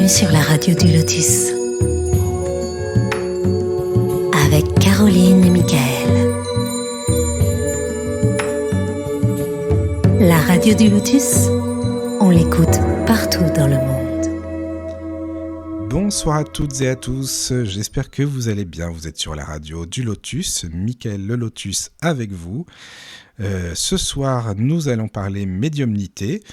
Bienvenue sur la radio du Lotus avec Caroline et Michael. La radio du Lotus, on l'écoute partout dans le monde. Bonsoir à toutes et à tous, j'espère que vous allez bien. Vous êtes sur la radio du Lotus, Michael le Lotus avec vous. Ce soir, nous allons parler médiumnité.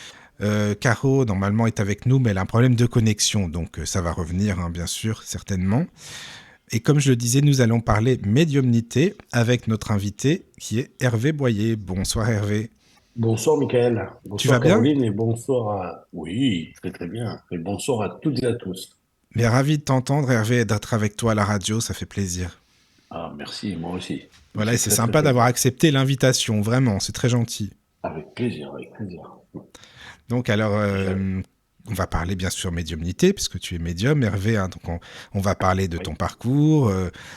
Caro, normalement, est avec nous, mais elle a un problème de connexion, donc ça va revenir, hein, bien sûr, certainement. Et comme je le disais, nous allons parler médiumnité avec notre invité qui est Hervé Boyer. Bonsoir Hervé. Bonsoir Michael, Tu vas bonsoir bien ? Caroline et bonsoir à... Oui, très très bien. Et bonsoir à toutes et à tous. Mais ravi de t'entendre Hervé et d'être avec toi à la radio, ça fait plaisir. Ah merci, moi aussi. Voilà, et c'est très, sympa très d'avoir accepté l'invitation, vraiment, c'est très gentil. Avec plaisir, avec plaisir. Donc alors, on va parler bien sûr médiumnité, puisque tu es médium, Hervé, hein, donc on va parler de ton parcours.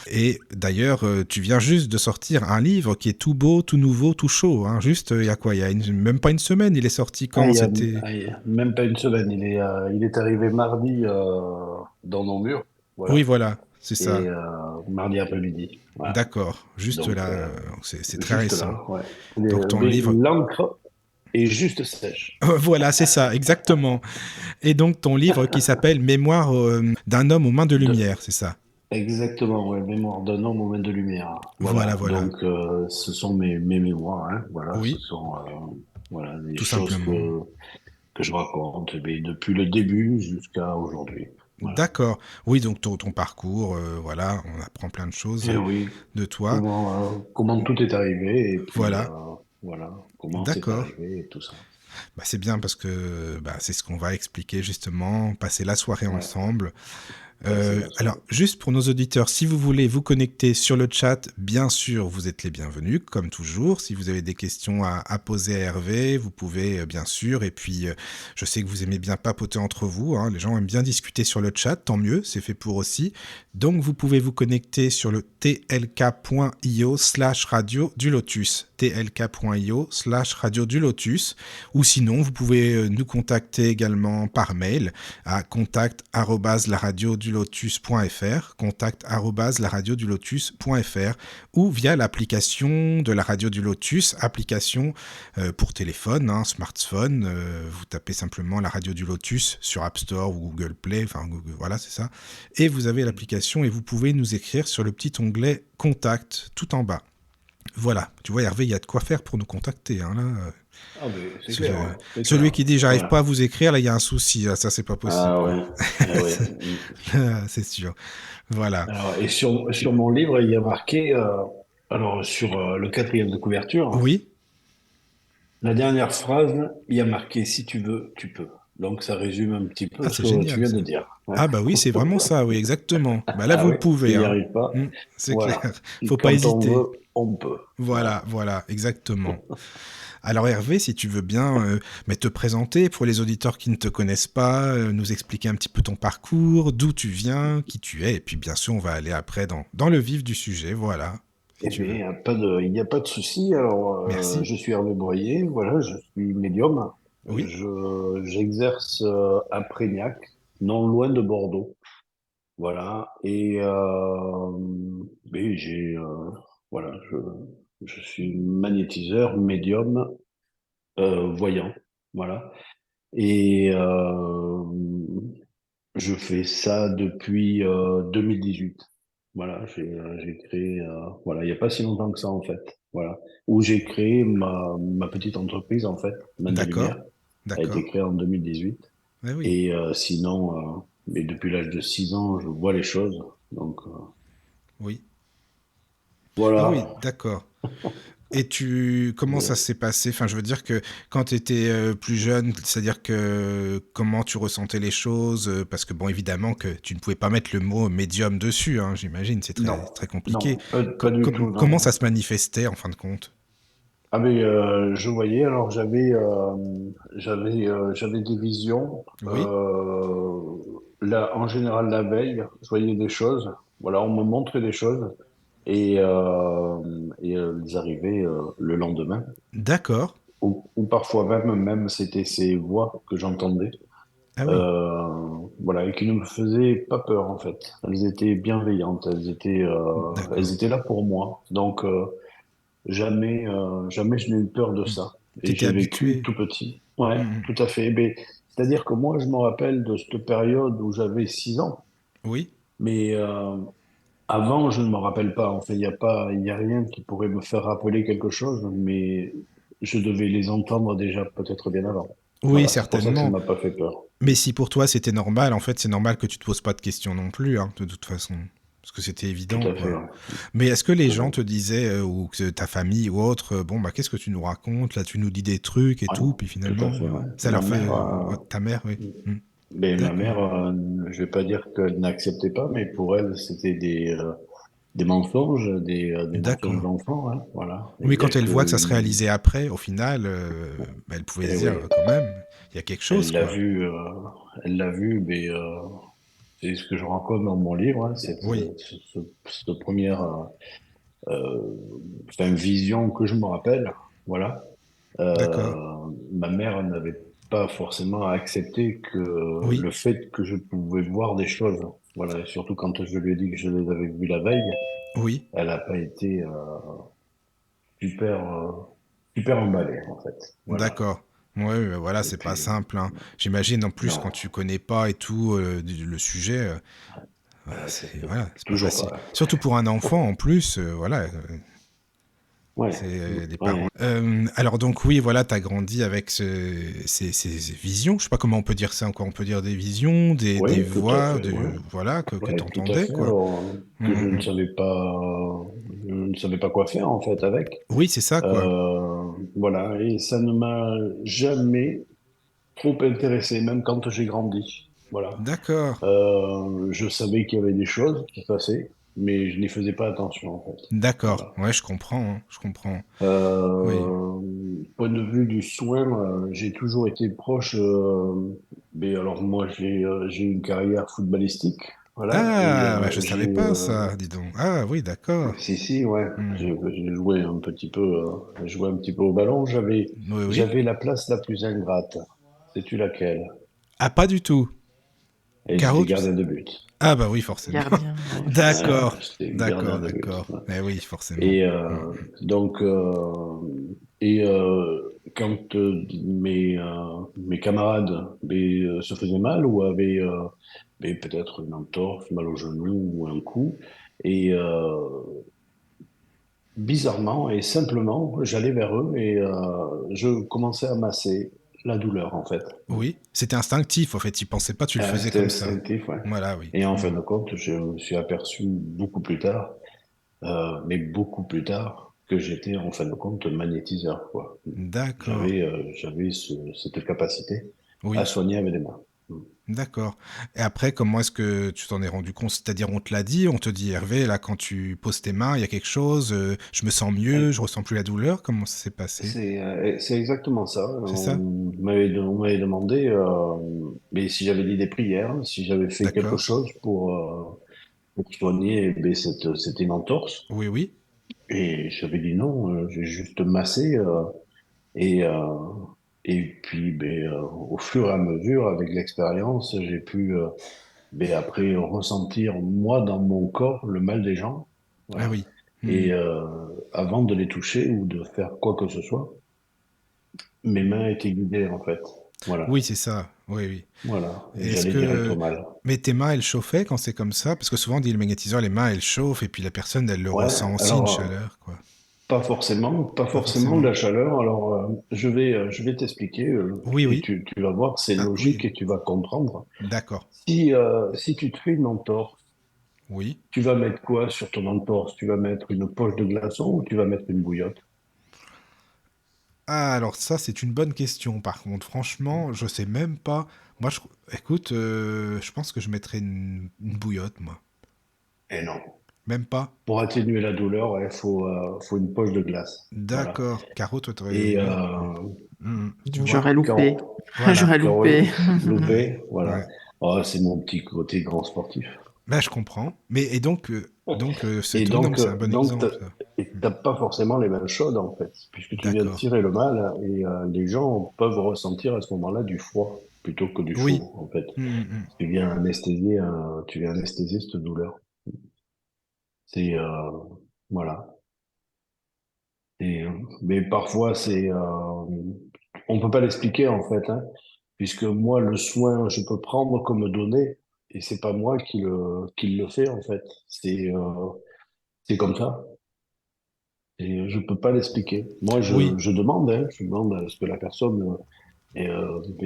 Et d'ailleurs, tu viens juste de sortir un livre qui est tout beau, tout nouveau, tout chaud. Hein, juste, il y a quoi ? Il y a même pas une semaine, il est sorti quand il y a même pas une semaine, il est arrivé mardi dans nos murs. Voilà. Oui, voilà, c'est ça. Et mardi après-midi. Voilà. D'accord, juste donc, là, c'est très juste récent. Là, ouais. Donc ton livre... L'encre est juste sèche. Voilà, c'est ça, exactement. Et donc ton livre qui s'appelle Mémoire d'un homme aux mains de lumière, c'est ça ? Exactement, ouais, Mémoire d'un homme aux mains de lumière. Voilà. Donc, ce sont mes mémoires, hein, voilà, Oui. ce sont des Tout choses simplement. que je raconte depuis le début jusqu'à aujourd'hui. Voilà. D'accord. Oui, donc ton parcours, voilà, on apprend plein de choses Oui, de toi. comment tout est arrivé et puis Voilà. comment c'est D'accord. arrivé et tout ça. Bah, c'est bien parce que c'est ce qu'on va expliquer justement, passer la soirée ensemble. Alors, juste pour nos auditeurs, si vous voulez vous connecter sur le chat, bien sûr, vous êtes les bienvenus, comme toujours. Si vous avez des questions à poser à Hervé, vous pouvez, bien sûr. Et puis, je sais que vous aimez bien papoter entre vous. Hein, les gens aiment bien discuter sur le chat, tant mieux, c'est fait pour aussi. Donc, vous pouvez vous connecter sur le tlk.io/radio du Lotus. tlk.io/radio du Lotus. Ou sinon, vous pouvez nous contacter également par mail à contact@laradiodulotus.fr, contact@laradiodulotus.fr ou via l'application de la Radio du Lotus, application pour téléphone, hein, smartphone. Vous tapez simplement la Radio du Lotus sur App Store ou Google Play, enfin voilà, c'est ça. Et vous avez l'application et vous pouvez nous écrire sur le petit onglet Contact tout en bas. Voilà, tu vois Hervé, il y a de quoi faire pour nous contacter. Hein, là. C'est clair, celui qui dit j'arrive pas à vous écrire, là il y a un souci, là, ça c'est pas possible. Ah ouais, c'est sûr. Voilà. Alors, et sur mon livre, il y a marqué, sur le 4e de couverture, oui. La dernière phrase, il y a marqué si tu veux, tu peux. Donc ça résume un petit peu ce que génial, tu viens ça. de dire. Ouais. Ah bah oui, c'est vraiment ça, oui, exactement. Bah là, vous le pouvez. Tu n'y hein. arrives pas. C'est clair. Faut Quand pas hésiter. on veut, on peut. Voilà, exactement. Alors Hervé, si tu veux bien te présenter pour les auditeurs qui ne te connaissent pas, nous expliquer un petit peu ton parcours, d'où tu viens, qui tu es, et puis bien sûr on va aller après dans le vif du sujet, voilà. Il n'y a pas de souci. Alors, Merci. je suis Hervé Boyer, voilà, je suis médium. Oui. J'exerce à Prégnac, non loin de Bordeaux. Voilà. Et voilà, je suis magnétiseur, médium, voyant. Voilà. Et je fais ça depuis 2018. Voilà, j'ai créé, voilà, il n'y a pas si longtemps que ça en fait. Voilà, où j'ai créé ma petite entreprise en fait, Main de Lumière, a été créée en 2018. Eh oui. Et sinon, mais depuis l'âge de 6 ans, je vois les choses. Donc, oui. Voilà. Ah oui, d'accord. Et comment ça s'est passé ? Enfin, je veux dire que quand tu étais plus jeune, c'est-à-dire que comment tu ressentais les choses ? Parce que bon, évidemment que tu ne pouvais pas mettre le mot médium dessus, hein, j'imagine, c'est très compliqué. Non, pas du tout. Comment ça se manifestait en fin de compte ? Ah mais je voyais, alors j'avais des visions. Oui. Là, en général, la veille, je voyais des choses. Voilà, on me montrait des choses. Et ils arrivaient le lendemain. D'accord. Ou parfois même c'était ces voix que j'entendais. Ah oui, Voilà, et qui ne me faisaient pas peur en fait. Elles étaient bienveillantes, elles d'accord. étaient là pour moi. Donc jamais, jamais je n'ai eu peur de Hmm. ça. Et T'étais j'ai vécu habitué. tout petit. Ouais, Hmm, hmm. tout à fait. Mais c'est-à-dire que moi, je me rappelle de cette période où j'avais 6 ans, Oui, mais avant, je ne me rappelle pas. En fait, il y a rien qui pourrait me faire rappeler quelque chose, mais je devais les entendre déjà peut-être bien avant. oui, Voilà, c'est pour ça que ça ne certainement. m'a pas fait peur. Mais si pour toi c'était normal, en fait, c'est normal que tu te poses pas de questions non plus, hein, de toute façon. Parce que c'était Tout évident, à fait, quoi. ouais. Mais est-ce que les Ouais, gens te disaient, ou que ta famille ou autre, bon, bah, qu'est-ce que tu nous racontes? Là, tu nous dis des trucs et ouais, tout, puis tout à finalement, fait, ouais. ça Ma leur fait. mère, Ta mère, oui. Hmm. mais ma D'accord. mère, je vais pas dire qu'elle n'acceptait pas, mais pour elle, c'était des mensonges D'accord. d'enfant, hein, voilà. Et Oui, il y a quand elle que voit que ça se réalisait après, au final, bah, elle pouvait et se dire, oui, quand même, il y a quelque chose, elle l'a quoi. vu, mais c'est ce que je raconte dans mon livre, hein, Oui, cette première enfin, vision que je me rappelle, voilà. d'accord. Ma mère n'avait pas forcément accepté que Oui, le fait que je pouvais voir des choses, voilà, et surtout quand je lui ai dit que je les avais vues la veille, oui, elle n'a pas été super, super emballée, en fait. Voilà. d'accord. Ouais, voilà, Et c'est pas puis, simple, hein. J'imagine, en plus, quand non, tu connais pas et tout, le sujet, voilà, c'est pas toujours facile. pas. Surtout pour un enfant, en plus, voilà, Ouais, c'est des parents. ouais, Alors donc oui, voilà, t'as grandi avec ces visions. Je sais pas comment on peut dire ça encore. On peut dire des visions, des oui, tout à voix, fait, ouais. voilà, que Ouais, tout à t'entendais, fait. quoi. Alors, Hum, que hum, hum. je ne savais pas quoi faire, en fait, avec. Oui, c'est ça, quoi. Voilà, et ça ne m'a jamais trop intéressé, même quand j'ai grandi. Voilà. D'accord, Je savais qu'il y avait des choses qui passaient, mais je n'y faisais pas attention, en fait. d'accord. Voilà. Ouais, je comprends, hein, je comprends. Oui. Euh, Point de vue du soin, j'ai toujours été proche. Mais alors moi, j'ai eu une carrière footballistique, voilà, et Ah, bah, je savais pas ça, dis donc. Ah, oui, d'accord. si si ouais, Hmm. j'ai joué un petit peu, j'ai joué un petit peu au ballon. Oui, oui. J'avais la place la plus ingrate. Sais-tu laquelle? Ah, pas du tout. Et Caro, j'étais tu sais. gardien de but. Ah, bah oui, forcément. Gardien, ouais, forcément. D'accord, J'étais gardien d'accord, de but. d'accord. Ouais. Eh oui, forcément. Et Hmm. donc, quand mes camarades se faisaient mal ou avaient peut-être une entorse, mal au genou ou un coup, et bizarrement et simplement, j'allais vers eux et je commençais à masser la douleur en fait. Oui, c'était instinctif, en fait. Tu pensais pas, tu le faisais C'était comme ça. instinctif, ouais. Voilà, oui. Et en fin Hmm. de compte, je me suis aperçu beaucoup plus tard, mais beaucoup plus tard, que j'étais en fin de compte magnétiseur, quoi. D'accord. J'avais cette capacité à Oui, soigner avec les mains. d'accord. Et après, comment est-ce que tu t'en es rendu compte? C'est-à-dire, on te l'a dit, on te dit, Hervé, là, quand tu poses tes mains, il y a quelque chose, je me sens mieux, je ressens plus la douleur. Comment ça s'est passé? C'est exactement ça. C'est ça? On m'avait demandé mais si j'avais dit des prières, si j'avais fait quelque D'accord. chose pour soigner cette une entorse. Oui, oui. Et j'avais dit non, j'ai juste massé. Et, euh, et puis, au fur et à mesure, avec l'expérience, j'ai pu après ressentir, moi, dans mon corps, le mal des gens. Ah Voilà. oui. Hmm. Et avant de les toucher ou de faire quoi que ce soit, mes mains étaient guidées, en fait. Voilà. Oui, c'est ça. Oui, oui. Voilà. Et Est-ce j'allais direct au que... mal. Mais tes mains, elles chauffaient quand c'est comme ça? Parce que souvent, on dit le magnétiseur, les mains, elles chauffent, et puis la personne, elle le Ouais. ressent aussi, une Alors, chaleur, quoi. pas Pas forcément de forcément. la chaleur. Alors, je vais t'expliquer Oui, et oui. tu vas voir, c'est Ah, oui. logique et tu vas comprendre. D'accord. Si tu te fais une entorse, Oui. tu vas mettre quoi sur ton entorse? Tu vas mettre une poche de glaçon ou tu vas mettre une bouillotte? Ah, alors ça, c'est une bonne question. Par contre, franchement, je sais même pas. Moi, écoute, je pense que je mettrais une bouillotte, moi. Eh non. Même pas. Pour atténuer la douleur, il faut une poche de glace. Voilà. D'accord. Caro, toi, t'aurais... Et Oui. Tu Bon, vois? j'aurais loupé. quand, Voilà. J'aurais quand loupé. Ouais. loupé, voilà. Ouais. Oh, c'est mon petit côté grand sportif. Bah, je comprends. Mais, et Et oui, non, mais c'est un bon exemple, ça. t'as pas forcément les mains chaudes, en fait, puisque tu viens de D'accord. tirer le mal et les gens peuvent ressentir à ce moment-là du froid. plutôt que du Oui. chaud, en fait. Mm, mm, mm. Tu viens anesthésier cette douleur. C'est, voilà. Et, mais parfois, on peut pas l'expliquer, en fait, hein, puisque moi, le soin, je peux prendre comme donné, et c'est pas moi qui le fait, en fait. C'est comme ça. Et je peux pas l'expliquer. Moi, Oui, je demande à ce que la personne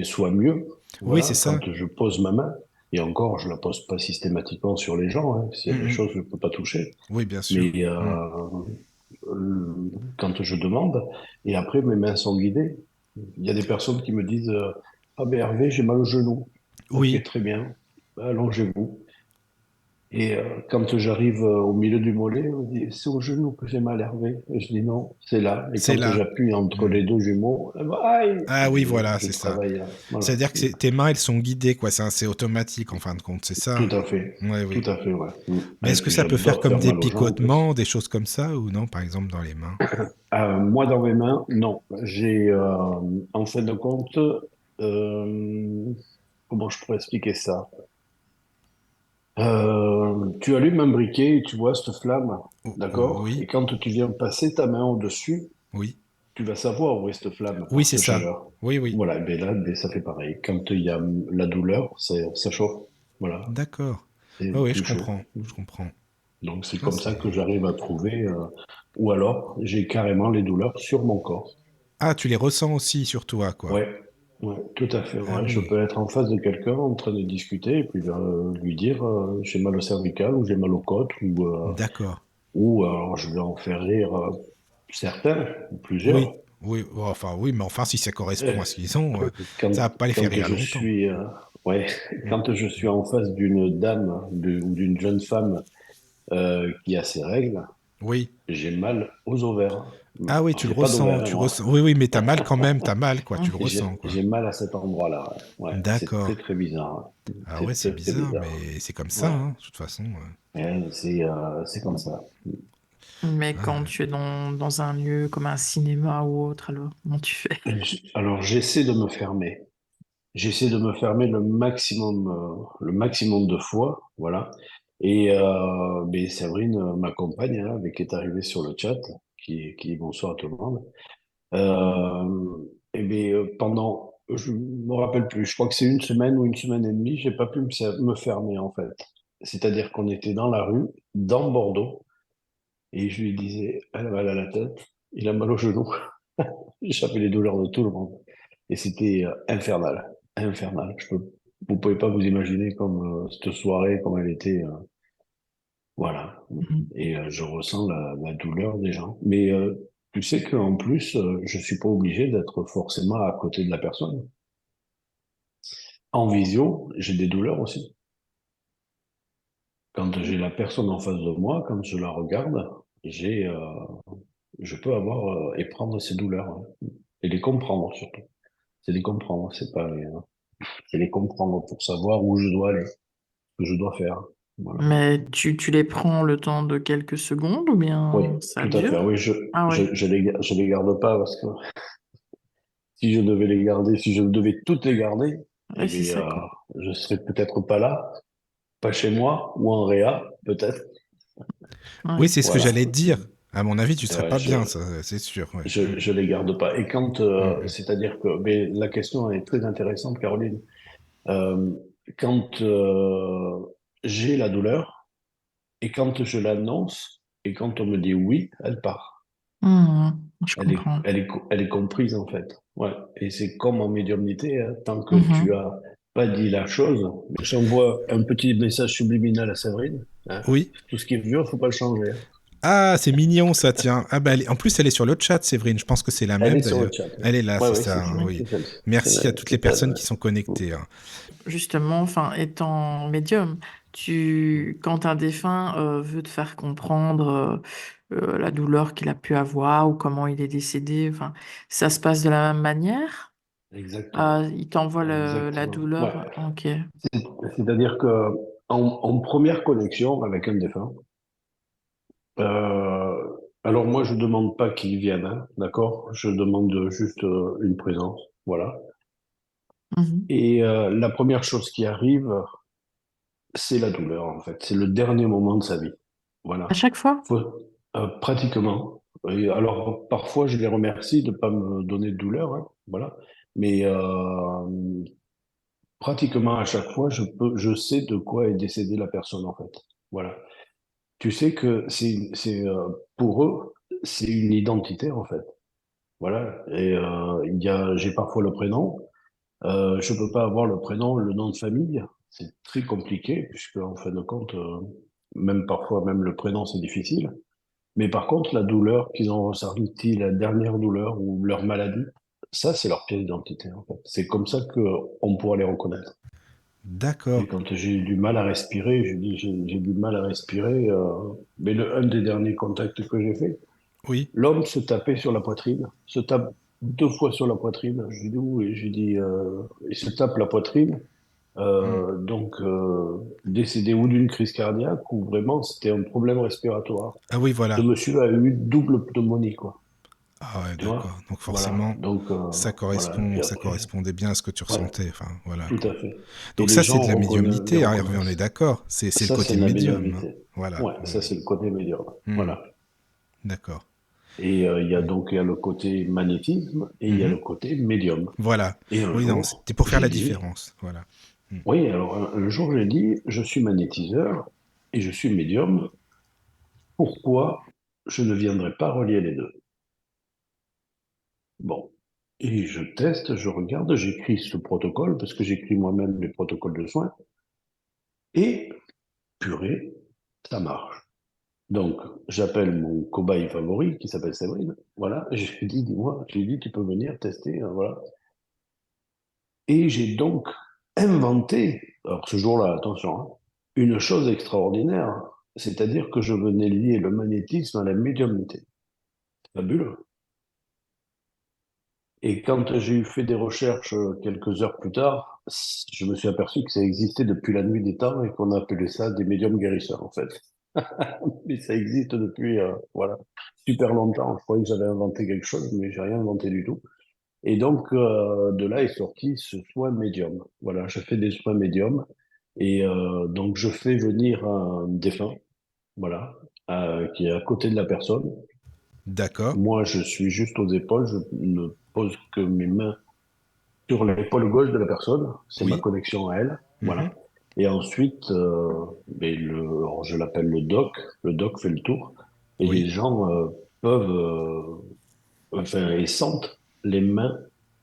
soit mieux. oui, c'est Voilà, ça. quand je pose ma main, et encore, je la pose pas systématiquement sur les gens, hein. S'il y a Mm, des mm. choses, je peux pas toucher. Oui, bien sûr. Mais Mm. quand je demande, et après, mes mains sont guidées. Il y a des personnes qui me disent, ah ben Hervé, j'ai mal au genou. Ok, Oui. très bien. Allongez-vous. Et quand j'arrive au milieu du mollet, on dit, c'est au genou que j'ai mal, Hervé. Et je dis non, c'est là. Et C'est quand là. j'appuie entre Mm. les deux jumeaux, aïe, Ah oui, voilà, je c'est ça. travaille. Voilà. C'est-à-dire que tes mains, elles sont guidées, quoi. C'est automatique, en fin de compte, c'est ça, Tout hein? à fait. Ouais, Tout oui. à fait, ouais. Mm. Mais Et est-ce que puis ça peut faire j'adore comme faire des mal aux gens en plus. picotements, des choses comme ça, ou non, par exemple, dans les mains? Moi, dans mes mains, non. En fin de compte, comment je pourrais expliquer ça? Tu allumes un briquet et tu vois cette flamme, d'accord? Oui, Et quand tu viens passer ta main au-dessus, oui. tu vas savoir où est cette flamme Oui, par c'est cette ça. chaleur. Oui, oui. Voilà, ben là, ben ça fait pareil. Quand il y a la douleur, ça chauffe. Voilà, D'accord. Oui, c'est oui, je plus chaud. comprends. Je comprends. Donc c'est Ah, comme ça c'est... que j'arrive à trouver, ou alors j'ai carrément les douleurs sur mon corps. Ah, tu les ressens aussi sur toi, quoi. Ouais, ouais, tout à fait. Ah Ouais. Je oui. peux être en face de quelqu'un en train de discuter et puis lui dire j'ai mal au cervical ou j'ai mal aux côtes D'accord. ou alors je vais en faire rire certains, ou plusieurs. Oui. Oui, bon, enfin, oui, mais enfin, si ça correspond Euh, à ce qu'ils ont, Quand, ça va pas les faire quand rire je longtemps. suis ouais, Mm. quand je suis en face d'une dame ou d'une jeune femme qui a ses règles, Oui. j'ai mal aux ovaires. Ah oui, Alors, tu le j'ai pas ressens, d'ovaires, hein, tu moi. ressens. Oui, oui, mais t'as mal quand même, t'as mal, quoi. Tu le ressens, quoi. J'ai mal à cet endroit-là. Ouais, ouais, c'est très D'accord. très bizarre. Hein. Ah ouais, C'est c'est très très bizarre, bizarre. mais c'est comme ça, Ouais, hein, de toute façon. ouais, c'est comme ça. Mais quand Ah, tu es dans un lieu comme un cinéma ou autre, alors comment tu fais? Alors j'essaie de me fermer. J'essaie de me fermer le maximum de fois, voilà. Et mais Séverine, ma compagne, hein, avec qui est arrivée sur le chat, qui dit bonsoir à tout le monde. Et bien, je me rappelle plus, je crois que c'est une semaine ou une semaine et demie, j'ai pas pu me fermer en fait. C'est-à-dire qu'on était dans la rue, dans Bordeaux, et je lui disais, elle a mal à la tête, il a mal au genou. J'avais les douleurs de tout le monde. Et c'était infernal, infernal. Vous pouvez pas vous imaginer comme cette soirée, comme elle était. Voilà. Mhm. Et je ressens la douleur des gens. Mais tu sais qu'en plus, je suis pas obligé d'être forcément à côté de la personne. En visio, j'ai des douleurs aussi. Quand j'ai la personne en face de moi, quand je la regarde, je peux avoir et prendre ces douleurs, hein. Et les comprendre surtout. C'est les comprendre, c'est les comprendre pour savoir où je dois aller, ce que je dois faire. Voilà. Mais tu les prends le temps de quelques secondes ou Oui, bien ça tout à fait. dure? Oui, Ah ouais, je les garde pas parce que si je devais les garder, si je devais toutes les garder, eh ouais, c'est bien, ça quoi. je serais peut-être pas là, pas chez moi ou en réa, peut-être. oui, Ouais. c'est ce que Voilà. j'allais te dire. À mon avis, tu serais Ouais, pas bien, ça, c'est sûr. Ouais. je les garde pas. Et quand, Mm, mm. c'est-à-dire que, mais la question est très intéressante, Caroline. Euh, quand j'ai la douleur et quand je l'annonce et quand on me dit oui, elle part. Je comprends. Elle est comprise en fait. Ouais. Et c'est comme en médiumnité, hein, tant que tu Mhm. as pas dit la chose, j'envoie un petit message subliminal à Séverine. Hein. Oui. Tout ce qui est vieux, faut pas le changer. Hein. Ah, c'est mignon ça, tiens. Ah bah, en plus, elle est sur le chat, Séverine. Je pense que c'est la Elle même est sur le d'ailleurs. chat. Elle est là, Ouais, c'est ouais, ça, hein, oui. c'est celle-ci. Merci à toutes les C'est elle. personnes qui sont connectées, hein. Justement, enfin, étant médium, quand un défunt veut te faire comprendre la douleur qu'il a pu avoir ou comment il est décédé, enfin, ça se passe de la même manière? Exactement. Il t'envoie la Exactement. Ouais. douleur? Ok. C'est- C'est-à-dire que en première connexion avec un défunt, alors moi je demande pas qu'il vienne, hein, d'accord? Je demande juste une présence, voilà. Mhm. Et la première chose qui arrive, c'est la douleur, en fait. C'est le dernier moment de sa vie. À Voilà. chaque fois? Pratiquement. Et alors, parfois, je les remercie de ne pas me donner de douleur, hein, voilà. Mais pratiquement à chaque fois, je sais de quoi est décédée la personne, en fait. Voilà. Tu sais que pour eux, c'est une identité, en fait. Voilà. Et j'ai parfois le prénom. Je peux pas avoir le prénom, le nom de famille. C'est très compliqué, puisque, en fin de compte, même parfois, même le prénom, c'est difficile. Mais par contre, la douleur qu'ils ont ressentie, la dernière douleur ou leur maladie, ça, c'est leur pièce d'identité, en fait. C'est comme ça que on pourra les reconnaître. D'accord. Et quand j'ai eu du mal à respirer, je dis, j'ai du mal à respirer, mais un des derniers contacts que j'ai fait, Oui. l'homme se tapait sur la poitrine, se tape 2 fois sur la poitrine. Je lui dis où? Et je lui dis, il se tape la poitrine, Hmm. décédé ou d'une crise cardiaque ou vraiment c'était un problème respiratoire. Ah oui, Ce voilà. monsieur a eu double pneumonie, quoi. Ah ouais, Tu vois? d'accord. Donc Voilà. forcément, Donc, ça puis ça après, correspondait bien à ce que tu ouais, ressentais. Enfin, voilà, tout quoi. à fait. Et Donc les ça, c'est gens de la les médiumnité, hein, Hervé, on est reconnaissent. d'accord. C'est le Ça, c'est côté de la médium, hein. médiumnité. Voilà. Ouais, ça, c'est le côté médium. Hmm. Voilà. D'accord. Et Ouais. il y a le côté magnétisme et il y a Mhm. le côté médium. Voilà. Et un Oui, non, jour, c'était pour faire j'ai la dit, différence. Voilà. Hmm. oui, alors un jour, j'ai dit, je suis magnétiseur et je suis médium. Pourquoi je ne viendrais pas relier les deux? Bon. Et je teste, je regarde, j'écris ce protocole parce que j'écris moi-même les protocoles de soins. Et purée, ça marche. Donc, j'appelle mon cobaye favori qui s'appelle Séverine. Voilà, je lui dis, dis-moi, je lui dis, tu peux venir tester, hein, voilà. Et j'ai donc inventé, alors ce jour-là, attention, hein, une chose extraordinaire, c'est-à-dire que je venais lier le magnétisme à la médiumnité. Fabuleux. Et quand j'ai fait des recherches quelques heures plus tard, je me suis aperçu que ça existait depuis la nuit des temps et qu'on appelait ça des médiums guérisseurs, en fait. Mais ça existe depuis, voilà, super longtemps. Je croyais que j'avais inventé quelque chose, mais j'ai rien inventé du tout. Et donc, de là est sorti ce soin médium. Voilà, je fais des soins médiums. Et donc, je fais venir un défunt, voilà, qui est à côté de la personne. D'accord. Moi, je suis juste aux épaules. Je ne pose que mes mains sur l'épaule gauche de la personne. C'est ma Oui. connexion à elle. Mhm. Voilà. Et ensuite, alors je l'appelle le doc. Le doc fait le tour. Et les Oui. gens peuvent, enfin, ils sentent les mains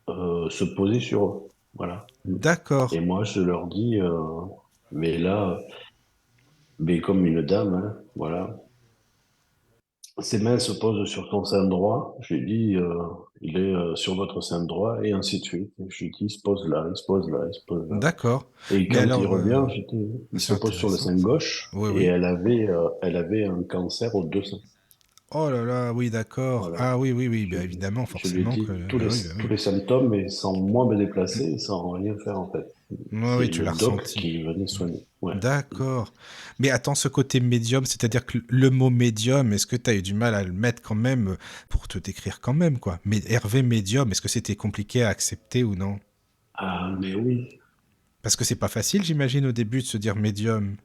se poser sur eux. Voilà. D'accord. Et moi, je leur dis, mais là, mais comme une dame, hein, voilà. Ses mains se posent sur ton sein droit. Je lui dis, il est sur votre sein droit, et ainsi de suite. Je lui dis, il se pose là, il se pose là, il se pose là. D'accord. Et Mais quand il alors, revient, je dis, il c'est se pose sur le intéressant, sein ça. gauche, Oui, et oui. elle avait un cancer aux 2 seins. Oh là là, oui, d'accord. Voilà. Ah oui, oui, oui, bien évidemment, Je lui forcément que... dis Bah oui, bah tous oui. les symptômes, et sans moi me déplacer, et sans rien faire en fait. Oui, C'est oui, tu le l'as doc ressenti. qui venait Mm. soigner. Ouais. D'accord. Mais attends, ce côté médium, c'est-à-dire que le mot médium, est-ce que tu as eu du mal à le mettre quand même pour te décrire quand même, quoi? Mais Hervé médium, est-ce que c'était compliqué à accepter ou non? Ah, mais oui, Parce que c'est pas facile, j'imagine, au début de se dire médium.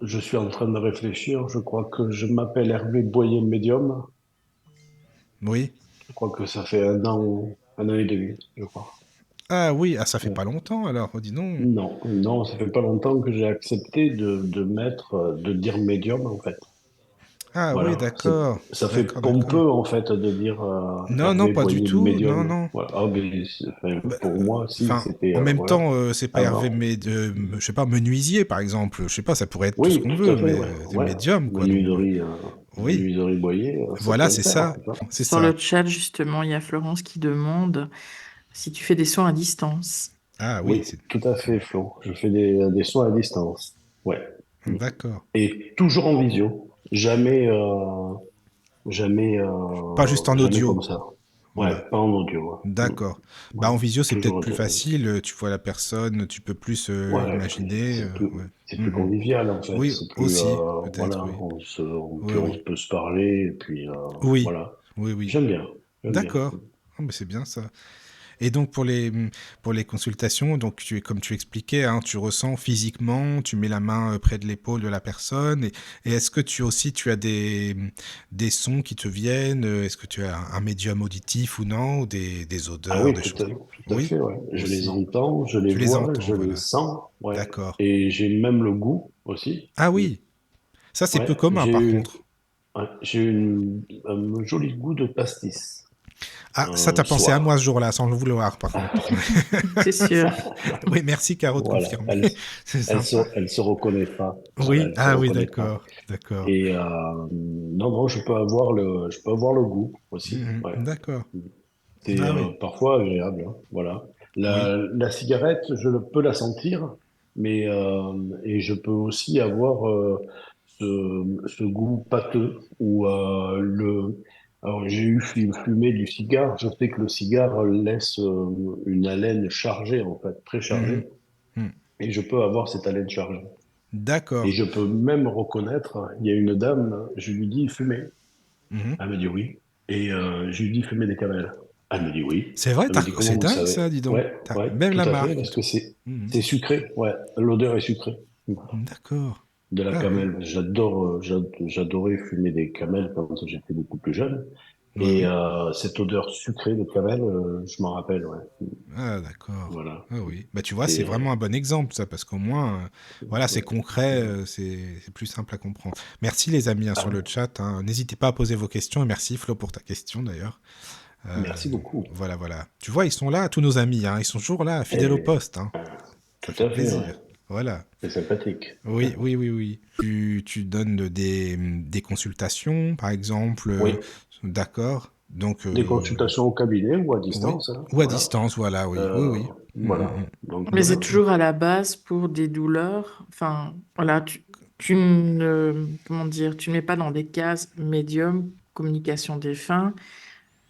je suis en train de réfléchir. Je crois que je m'appelle Hervé Boyer Médium. Oui. Je crois que ça fait un an et demi, je crois. Ah oui, ah ça fait Ouais. pas longtemps alors, oh, dis donc. Non, non, ça fait pas longtemps que j'ai accepté de dire médium, en fait. Ah oui, Voilà. d'accord. Ça fait D'accord, d'accord. pompeux, en fait, de dire Non, non, Hervé pas du Boyer tout. Non, Médium. non. Voilà. Ah, mais enfin, Bah, pour moi, si, enfin, c'était, en même voilà, temps, c'est pas Hervé, avant. mais je sais pas, menuisier par exemple. Je sais pas, ça pourrait être tout ce Oui, qu'on tout veut, à fait, mais ouais. c'est Ouais. médium, quoi. Donc, oui, Menuiserie Boyer, ça voilà, peut le c'est faire, ça. tu vois. C'est Sur le ça. chat, justement, il y a Florence qui demande si tu fais des soins à distance. Ah oui, Oui, tout à fait, Flo. Je fais des soins à distance. Ouais. d'accord. Et toujours en visio. Jamais, Pas juste en jamais audio. comme ça. Ouais, Voilà. pas en audio. Ouais. D'accord. Bah Voilà. en visio, c'est peut-être Toujours au plus téléphone. facile. Tu vois la personne, tu peux plus Ouais, imaginer. Ouais. c'est plus Mhm. convivial en fait. Oui, C'est plus, aussi, peut-être, voilà, oui. Oui, on oui. peut se parler, et puis Oui, voilà. oui, oui. J'aime bien, j'aime bien. D'accord. Ah, mais c'est bien ça. Et donc pour les consultations, donc comme tu expliquais, hein, tu ressens physiquement, tu mets la main près de l'épaule de la personne. Et est-ce que tu as des sons qui te viennent? Est-ce que tu as un médium auditif ou non? Ou des Ah odeurs, oui, des choses? tout à Oui, fait, ouais. Je les aussi. entends, je les Tu les vois, entends, je les voilà. sens, ouais. D'accord. Et j'ai même le goût aussi. Ah Mm. oui, ça c'est Ouais, peu commun par contre. j'ai un joli goût de pastis Ah, ça un t'as pensé à moi soir. ce jour-là, sans le vouloir par contre. C'est sûr. Oui, merci Caro de Voilà, confirmer. C'est sympa. elle se reconnaîtra. Voilà, Oui, elle se ah oui, reconnaîtra. d'accord, d'accord. Et non, non, je peux avoir le goût aussi. Mhm, Ouais. d'accord. C'est Ah oui, parfois agréable, hein, voilà. oui. La cigarette, peux la sentir, mais et je peux aussi avoir ce goût pâteux ou le. Alors j'ai fumé du cigare. Je sais que le cigare laisse une haleine chargée en fait, très Mhm, chargée, mhm. et je peux avoir cette haleine chargée. Et D'accord. je peux même reconnaître. Il y a une dame, je lui dis fumez. Mhm. Elle me dit oui. Et je lui dis fumer des camels. Elle me dit oui. C'est vrai, Elle me dit comment c'est vous dingue savez? ça, dis donc. Ouais, T'as ouais, même tout la à fait, marque et parce que tout. Mhm. c'est sucré. Ouais, l'odeur est sucrée. D'accord. De la Ah oui, camel. J'adorais fumer des camels quand j'étais beaucoup plus jeune. ouais, Et oui. cette odeur sucrée de camel, je m'en rappelle, ouais. Ah d'accord. Voilà. Ah oui. Bah tu vois, c'est Et vraiment un bon exemple ça, parce qu'au moins, voilà, c'est concret, c'est plus simple à comprendre. Merci les amis hein, sur le ah, chat, hein. N'hésitez pas à poser vos questions et merci Flo pour ta question d'ailleurs. Euh, merci beaucoup. voilà, voilà. Tu vois, ils sont là, tous nos amis, hein. Ils sont toujours là, fidèles au Et poste, hein. Ça tout fait à fait, ouais. plaisir. Voilà. C'est sympathique. Oui, oui, oui, oui. Tu donnes des consultations, par exemple. Oui. D'accord. Donc, Des consultations au cabinet ou à oui. distance, hein, Ou à voilà. distance, voilà, oui. Oui, Euh, oui. Mm, mm, voilà. mm. Donc, Mais c'est toujours à la base pour des douleurs. Enfin, voilà, tu ne, comment dire, tu ne mets pas dans des cases médium, communication des fins,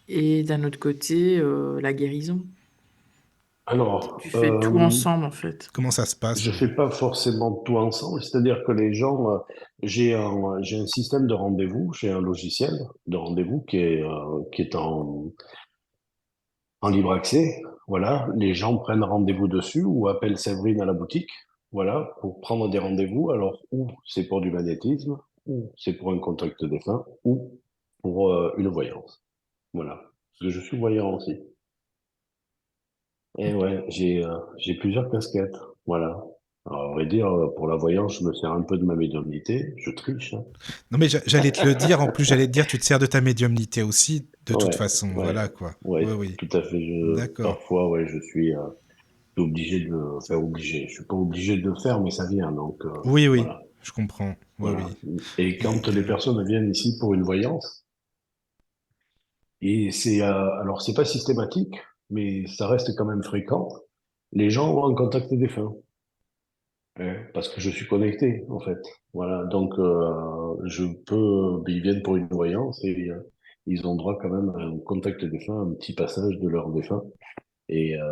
et d'un autre côté, la guérison. Tu alors, fais tout ensemble, en fait. Comment ça se passe? je fais pas forcément tout ensemble, c'est-à-dire que les gens, j'ai un système de rendez-vous, j'ai un logiciel de rendez-vous qui est en libre accès. Voilà, les gens prennent rendez-vous dessus ou appellent Séverine à la boutique. Voilà, pour prendre des rendez-vous. Alors, ou c'est pour du magnétisme, ou c'est pour un contact défunt, ou pour une voyance. Voilà. Parce que je suis voyant aussi. Et ouais, j'ai plusieurs casquettes. Voilà. Alors, on va dire, pour la voyance, je me sers un peu de ma médiumnité. Je triche, hein. Non, mais j'allais te le dire. En plus, j'allais te dire, tu te sers de ta médiumnité aussi, de toute Ouais, façon. ouais, Voilà, quoi. Oui, ouais, oui. tout à fait. D'accord. Parfois, ouais, je suis obligé de le faire obligé. Je suis pas obligé de le faire, mais ça vient. Donc, Oui, oui. voilà, Je comprends. Oui, voilà. oui. Et quand les personnes viennent ici pour une voyance, et alors c'est pas systématique, mais ça reste quand même fréquent, les gens ont un contact défunt. Parce que je suis connecté, en fait. Voilà, donc ils viennent pour une voyance et ils ont droit quand même à un contact défunt, un petit passage de leur défunt. Et, euh,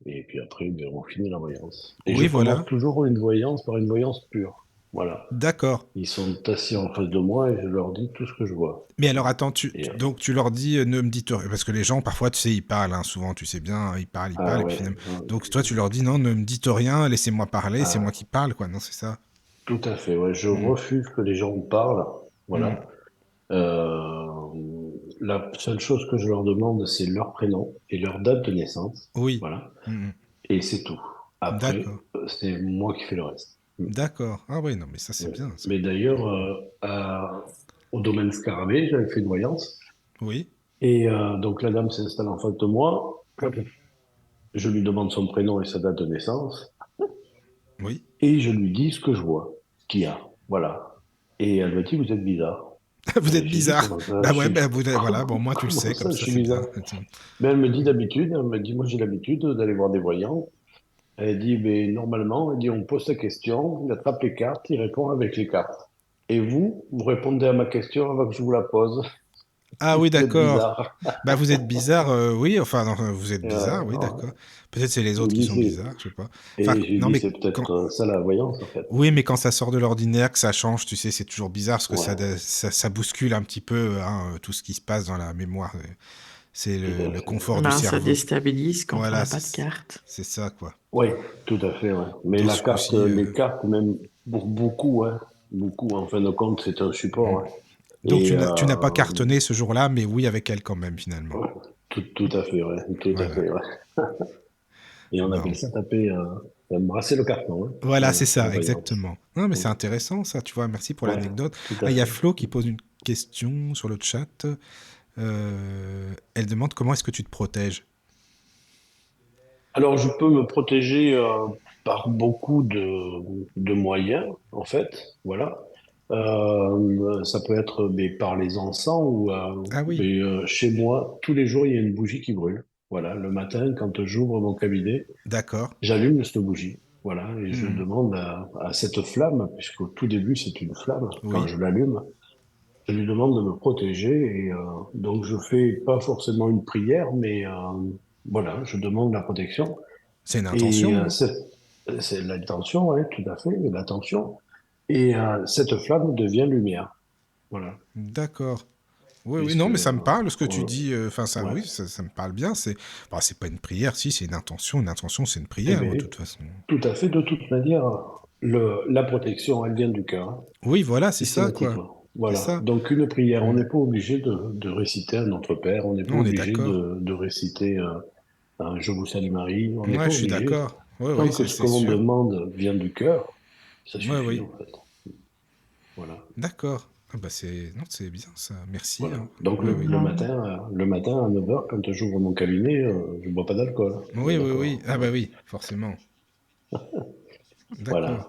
et puis après, ben, on finit la voyance. Et je Oui, commence voilà. toujours une voyance par une voyance pure. Voilà. D'accord. Ils sont assis en face de moi et je leur dis tout ce que je vois. Mais alors attends, Et, donc tu leur dis ne me dites rien, parce que les gens parfois tu sais ils parlent, hein, souvent tu sais bien, ils ah parlent et puis ouais, finalement, donc toi tu leur dis non ne me dites rien, laissez-moi parler, c'est moi ah, qui parle quoi, non c'est ça. tout à fait. Ouais, je Mm, refuse que les gens parlent. mm, Voilà. La seule chose que je leur demande, c'est leur prénom et leur date de naissance. oui. Voilà. Mm, Et c'est tout. Après, d'accord, c'est moi qui fais le reste. d'accord. Ah oui non mais ça c'est Ouais. bien ça. Mais d'ailleurs, au domaine Scarabée, j'avais fait une voyance. Oui, Et donc la dame s'installe en face de moi. Je lui demande son prénom et sa date de naissance. oui. Et je lui dis ce que je vois, ce qu'il y a. Voilà. Et elle me dit, vous êtes bizarre. Vous êtes J'ai dit, bizarre. comment ça, Bah ouais bah voilà bon moi tu le comment sais comme ça, je ça suis c'est bien. bizarre? Mais elle me dit d'habitude, elle me dit, moi j'ai l'habitude d'aller voir des voyants. Elle dit, mais normalement, elle dit, on pose sa question, il attrape les cartes, il répond avec les cartes. Et vous répondez à ma question avant que je vous la pose. Ah oui Vous êtes d'accord. bizarre. Bah vous êtes bizarre, oui enfin non, vous êtes Et, bizarre, oui d'accord. Peut-être c'est les je lui autres qui dis, sont bizarres, je sais pas. Enfin et je lui non dis, mais c'est quand peut-être ça la voyance, en fait. oui, mais quand ça sort de l'ordinaire, que ça change, tu sais, c'est toujours bizarre parce que Ouais. ça bouscule un petit peu hein, tout ce qui se passe dans la mémoire. c'est tout à le fait. confort du Ben, ça cerveau. déstabilise quand on Voilà, n'a pas de carte. c'est ça, quoi. Oui, tout à fait, ouais. Mais Dans la ce carte, coup-ci, les cartes, même pour beaucoup, hein, beaucoup, en fin de compte, c'est un mm. support, hein. Donc Et tu n'as pas cartonné ce jour-là, mais oui avec elle quand même, finalement. ouais, tout à fait, ouais, tout à Voilà. fait, ouais. Et on appelle Bon. ça taper, brasser le carton, hein, Voilà, c'est en ça, voyance. exactement. Non, mais Mm. c'est intéressant, ça, tu vois. Merci pour Ouais, l'anecdote. tout Ah, à il y a fait. Flo qui pose une question sur le chat. Elle demande comment est-ce que tu te protèges. Alors, je peux me protéger par beaucoup de moyens, en fait. Voilà. Ça peut être mais, par les encens ou Ah oui, mais, chez moi, tous les jours, il y a une bougie qui brûle. Voilà. Le matin, quand j'ouvre mon cabinet, d'accord. j'allume cette bougie. Voilà. Et je Mhm. demande à cette flamme, puisqu'au tout début, c'est une flamme, quand Oui, je l'allume, je lui demande de me protéger. Et donc, je fais pas forcément une prière, mais voilà, je demande la protection. c'est une Et intention, hein. c'est l'intention, oui, tout à fait, l'attention. Et cette flamme devient lumière. Voilà. D'accord. Oui, oui, Puisque, non, mais ça me parle ce que tu dis. Enfin, ça, ouais. oui, ça me parle bien. C'est pas une prière, si, c'est une intention. Une intention, c'est une Eh prière, de bien, toute façon. tout à fait. De toute manière, la protection, elle vient du cœur, hein, Oui, voilà, c'est ça, quoi. systématiquement. C'est Voilà. ça. Donc, une prière, on Mm. n'est pas obligé de réciter un Notre Père, on n'est pas Non, on est obligé d'accord. de réciter un Je vous salue Marie, on n'est Ouais, pas je suis obligé. d'accord. Oui, Tant oui, que ce que c'est l'on sûr. demande vient du cœur, ça Oui, suffit, oui. en fait. Voilà. D'accord. Ah bah non, c'est bien ça. Merci, Voilà. hein. Donc Oui, oui. le matin à 9 heures, quand j'ouvre mon cabinet, je bois pas d'alcool. On est Oui, oui, oui. d'accord. Ah bah oui, forcément. D'accord. Voilà.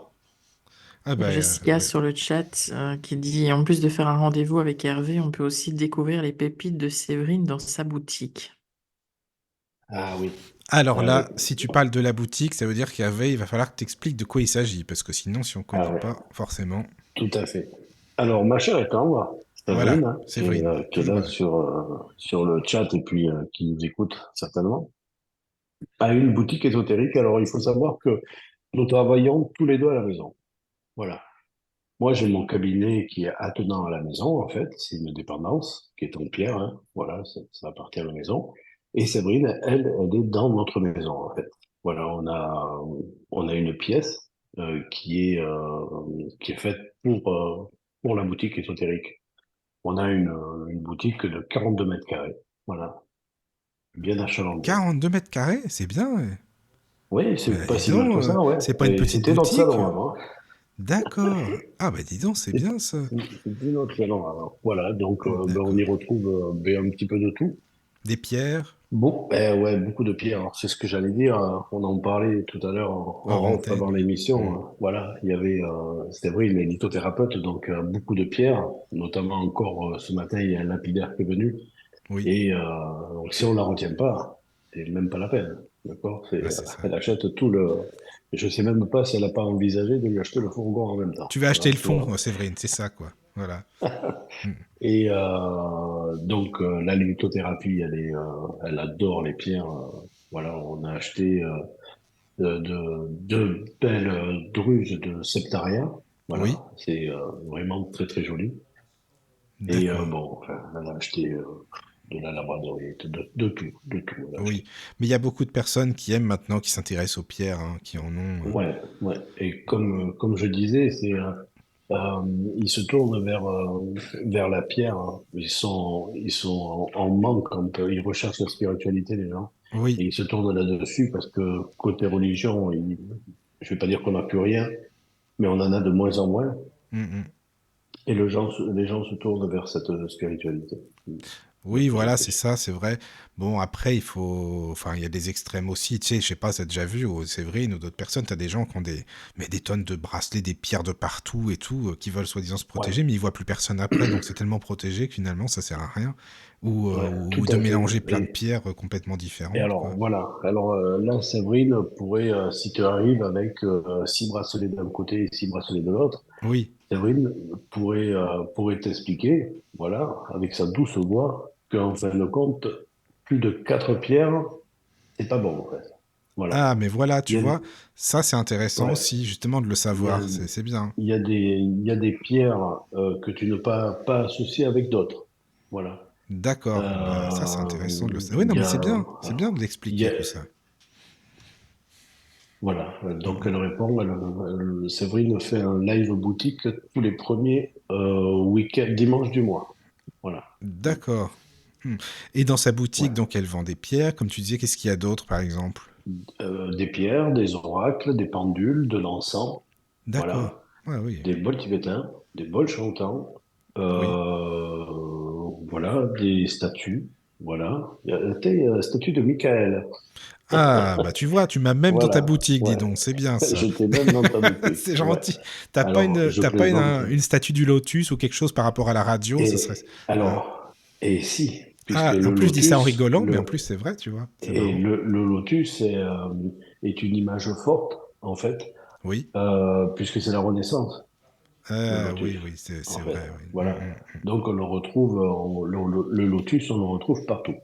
Ah Il y bah a Jessica ouais. sur le chat qui dit, en plus de faire un rendez-vous avec Hervé, on peut aussi découvrir les pépites de Séverine dans sa boutique. Ah oui. Alors Ah oui. là, si tu parles de la boutique, ça veut dire qu'Hervé, il va falloir que tu expliques de quoi il s'agit, parce que sinon, si on Ah connaît oui. pas, forcément. Tout à fait. Alors, ma chère tendre, Voilà, Séverine, hein, Séverine, qui est toujours là là. sur le chat et puis qui nous écoute certainement, a une boutique ésotérique. Alors, il faut savoir que nous travaillons tous les deux à la maison. Voilà. Moi, j'ai mon cabinet qui est attenant à la maison, en fait. C'est une dépendance qui est en pierre, hein. Voilà, ça appartient à la maison. Et Séverine, elle est dans notre maison, en fait. Voilà, on a une pièce qui est faite pour la boutique ésotérique. On a une boutique de 42 mètres carrés. Voilà, bien achalandée. 42 mètres carrés, c'est bien, ouais. Oui, Bah c'est pas dis si mal donc, que ça, ouais. c'est pas une Et petite c'était notre boutique. salon avant. D'accord. Ah bah dis donc, c'est bien ça. C'était notre salon avant. Voilà, donc ben, on y D'accord. retrouve ben, un petit peu de tout. Des pierres Bon, ouais, beaucoup de pierres. Alors, c'est ce que j'allais dire. On en parlait tout à l'heure hors en off antenne, avant oui. l'émission. Hmm. Voilà, il y avait, c'était vrai, il est lithothérapeute, donc beaucoup de pierres. Notamment encore ce matin, il y a un lapidaire qui est venu. Oui, Et donc, si on la retient pas, c'est même pas la peine. D'accord? ah, c'est ça. Elle achète tout le. Je sais même pas si elle n'a pas envisagé de lui acheter le fourgon en même temps. Tu vas acheter Voilà, le tu fond, vois. Séverine, c'est ça, quoi. Voilà. Hmm. Et donc la lithothérapie, elle adore les pierres. Voilà, on a acheté de belles druses de septaria. Oui, Voilà, c'est vraiment très très joli. Et d'accord. bon, enfin, elle a acheté de la labradorite, de tout, elle a Oui, acheté. mais il y a beaucoup de personnes qui aiment maintenant, qui s'intéressent aux pierres, hein, qui en ont. Ouais, ouais. Et comme je disais, ils se tournent vers la pierre, hein. Ils sont en manque quand ils recherchent la spiritualité, les gens. Oui. Et ils se tournent là-dessus parce que côté religion, je vais pas dire qu'on n'a plus rien, mais on en a de moins en moins. Hmm, hmm. Et les gens se tournent vers cette spiritualité. De Oui, plus en voilà, c'est plus. ça, c'est vrai. Bon, après, il faut. Enfin, il y a des extrêmes aussi. Tu sais, je sais pas, t'as déjà vu, ou Séverine ou d'autres personnes, t'as des gens qui ont mais des tonnes de bracelets, des pierres de partout et tout, qui veulent soi-disant se Ouais, protéger, mais ils voient plus personne après, donc c'est tellement protégé que finalement, ça sert à rien. ouais, tout Ou de à fait. mélanger plein de pierres complètement Et différentes, alors, quoi. voilà. Alors là, Séverine pourrait, si tu arrives avec 6 bracelets d'un côté et 6 bracelets de l'autre, Oui. Séverine pourrait t'expliquer, voilà, avec sa douce voix, qu'en fin de compte, plus de 4 pierres, c'est pas bon, en fait. Voilà. Ah, mais voilà, Il tu y a, vois, ça c'est intéressant ouais, aussi, justement, de le il y a, savoir, c'est bien. il y a des pierres que tu ne peux pas associer avec d'autres. Voilà. D'accord. Bah, ça, c'est intéressant de le savoir. Oui, Il non, y mais a, c'est bien de il y l'expliquer a, tout ça. voilà. Donc Mhm. elle répond, Séverine fait un live boutique tous les premiers week-ends, dimanches du mois. Voilà. D'accord. Hmm. Et dans sa Ouais. boutique, donc, elle vend des pierres, comme tu disais, qu'est-ce qu'il y a d'autre, par exemple? Des pierres, des oracles, des pendules, de l'encens, D'accord. voilà, Ah oui, des bols tibétains, des bols chantants, oui. voilà, des statues, voilà. Il y a la statue de Michael, Ah, bah tu vois, tu m'as même dans ta voilà, boutique, dis ouais. donc, c'est bien ça. J'étais même dans ta boutique, C'est ouais. gentil. Alors, je T'as pas plaisante. une statue du lotus ou quelque chose par rapport à la radio, ça serait... Et Hein. et si, puisque Ah, en le plus je dis ça en lotus, rigolant, mais en plus c'est vrai, tu vois, c'est marrant. le lotus est une image forte, en fait, Oui. puisque c'est la Renaissance. Le Oui, lotus, oui, en c'est fait. vrai, oui. Voilà. Donc on le retrouve, le lotus, on le retrouve partout.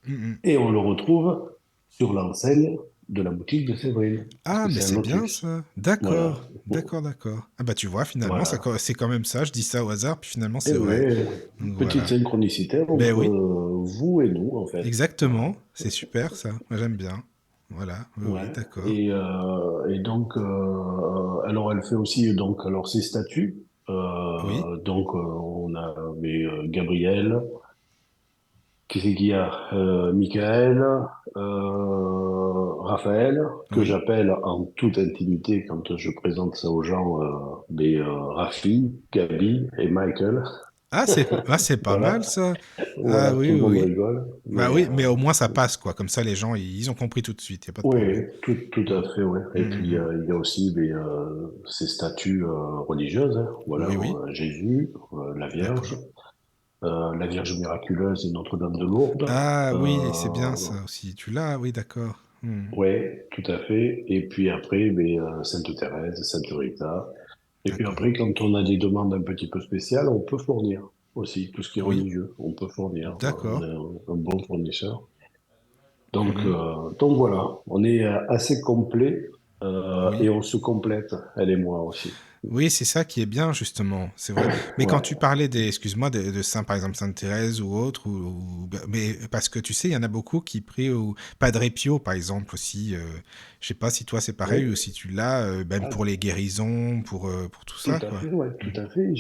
Mm, mm. Et on le retrouve sur l'enseigne de la boutique de Séverine, parce Ah, que mais c'est un c'est bien lotus. ça. Voilà. D'accord, d'accord, d'accord. Ah bah tu vois, finalement, Voilà. c'est quand même ça, je dis ça au hasard, puis finalement Et c'est vrai. oui, Donc petite voilà. synchronicité Ben entre oui, vous et nous, en fait. Voilà. exactement, c'est super ça, moi j'aime bien. Voilà, oui, oui, Ouais. d'accord. Et donc, alors elle fait aussi donc alors ses statuts. Oui, Donc on a Gabriel, qui c'est qu'il y a Michael, Raphaël, que oui. j'appelle en toute intimité quand je présente ça aux gens, Rafi, Gabi et Michael. C'est pas mal Voilà, ça. Ah voilà, oui, tout le oui, monde oui. rigole, Bah oui, mais au moins ça passe quoi. Comme ça, les gens ils ont compris tout de suite. Y a pas de oui, problème. tout à fait, ouais. Hum, Et hum, puis hum. il y a aussi ces statues religieuses, hein. Voilà, Oui, oui. Jésus, D'accord. La Vierge miraculeuse et Notre-Dame de Lourdes. Ah oui, c'est bien Euh, ça aussi. Tu l'as, oui, d'accord. Ouais, tout à fait. Et puis après, Sainte Thérèse, Sainte Rita. Et puis D'accord. après, quand on a des demandes un petit peu spéciales, on peut fournir aussi tout ce qui est Oui, religieux. On peut fournir. On d'accord. est un bon fournisseur. Mhm. Donc voilà, on est assez complet et Oui. on se complète, elle et moi aussi. Oui, c'est ça qui est bien, justement, c'est vrai. Mais quand Ouais. tu parlais excuse-moi, de saint, par exemple, Sainte Thérèse ou autre, mais parce que tu sais, il y en a beaucoup qui prient au Padre Pio, par exemple, aussi. Je sais pas si toi c'est pareil ou Oui. si tu l'as, même Ah, pour les guérisons, pour tout tout ça, à quoi. fait, ouais, tout Mhm. à fait.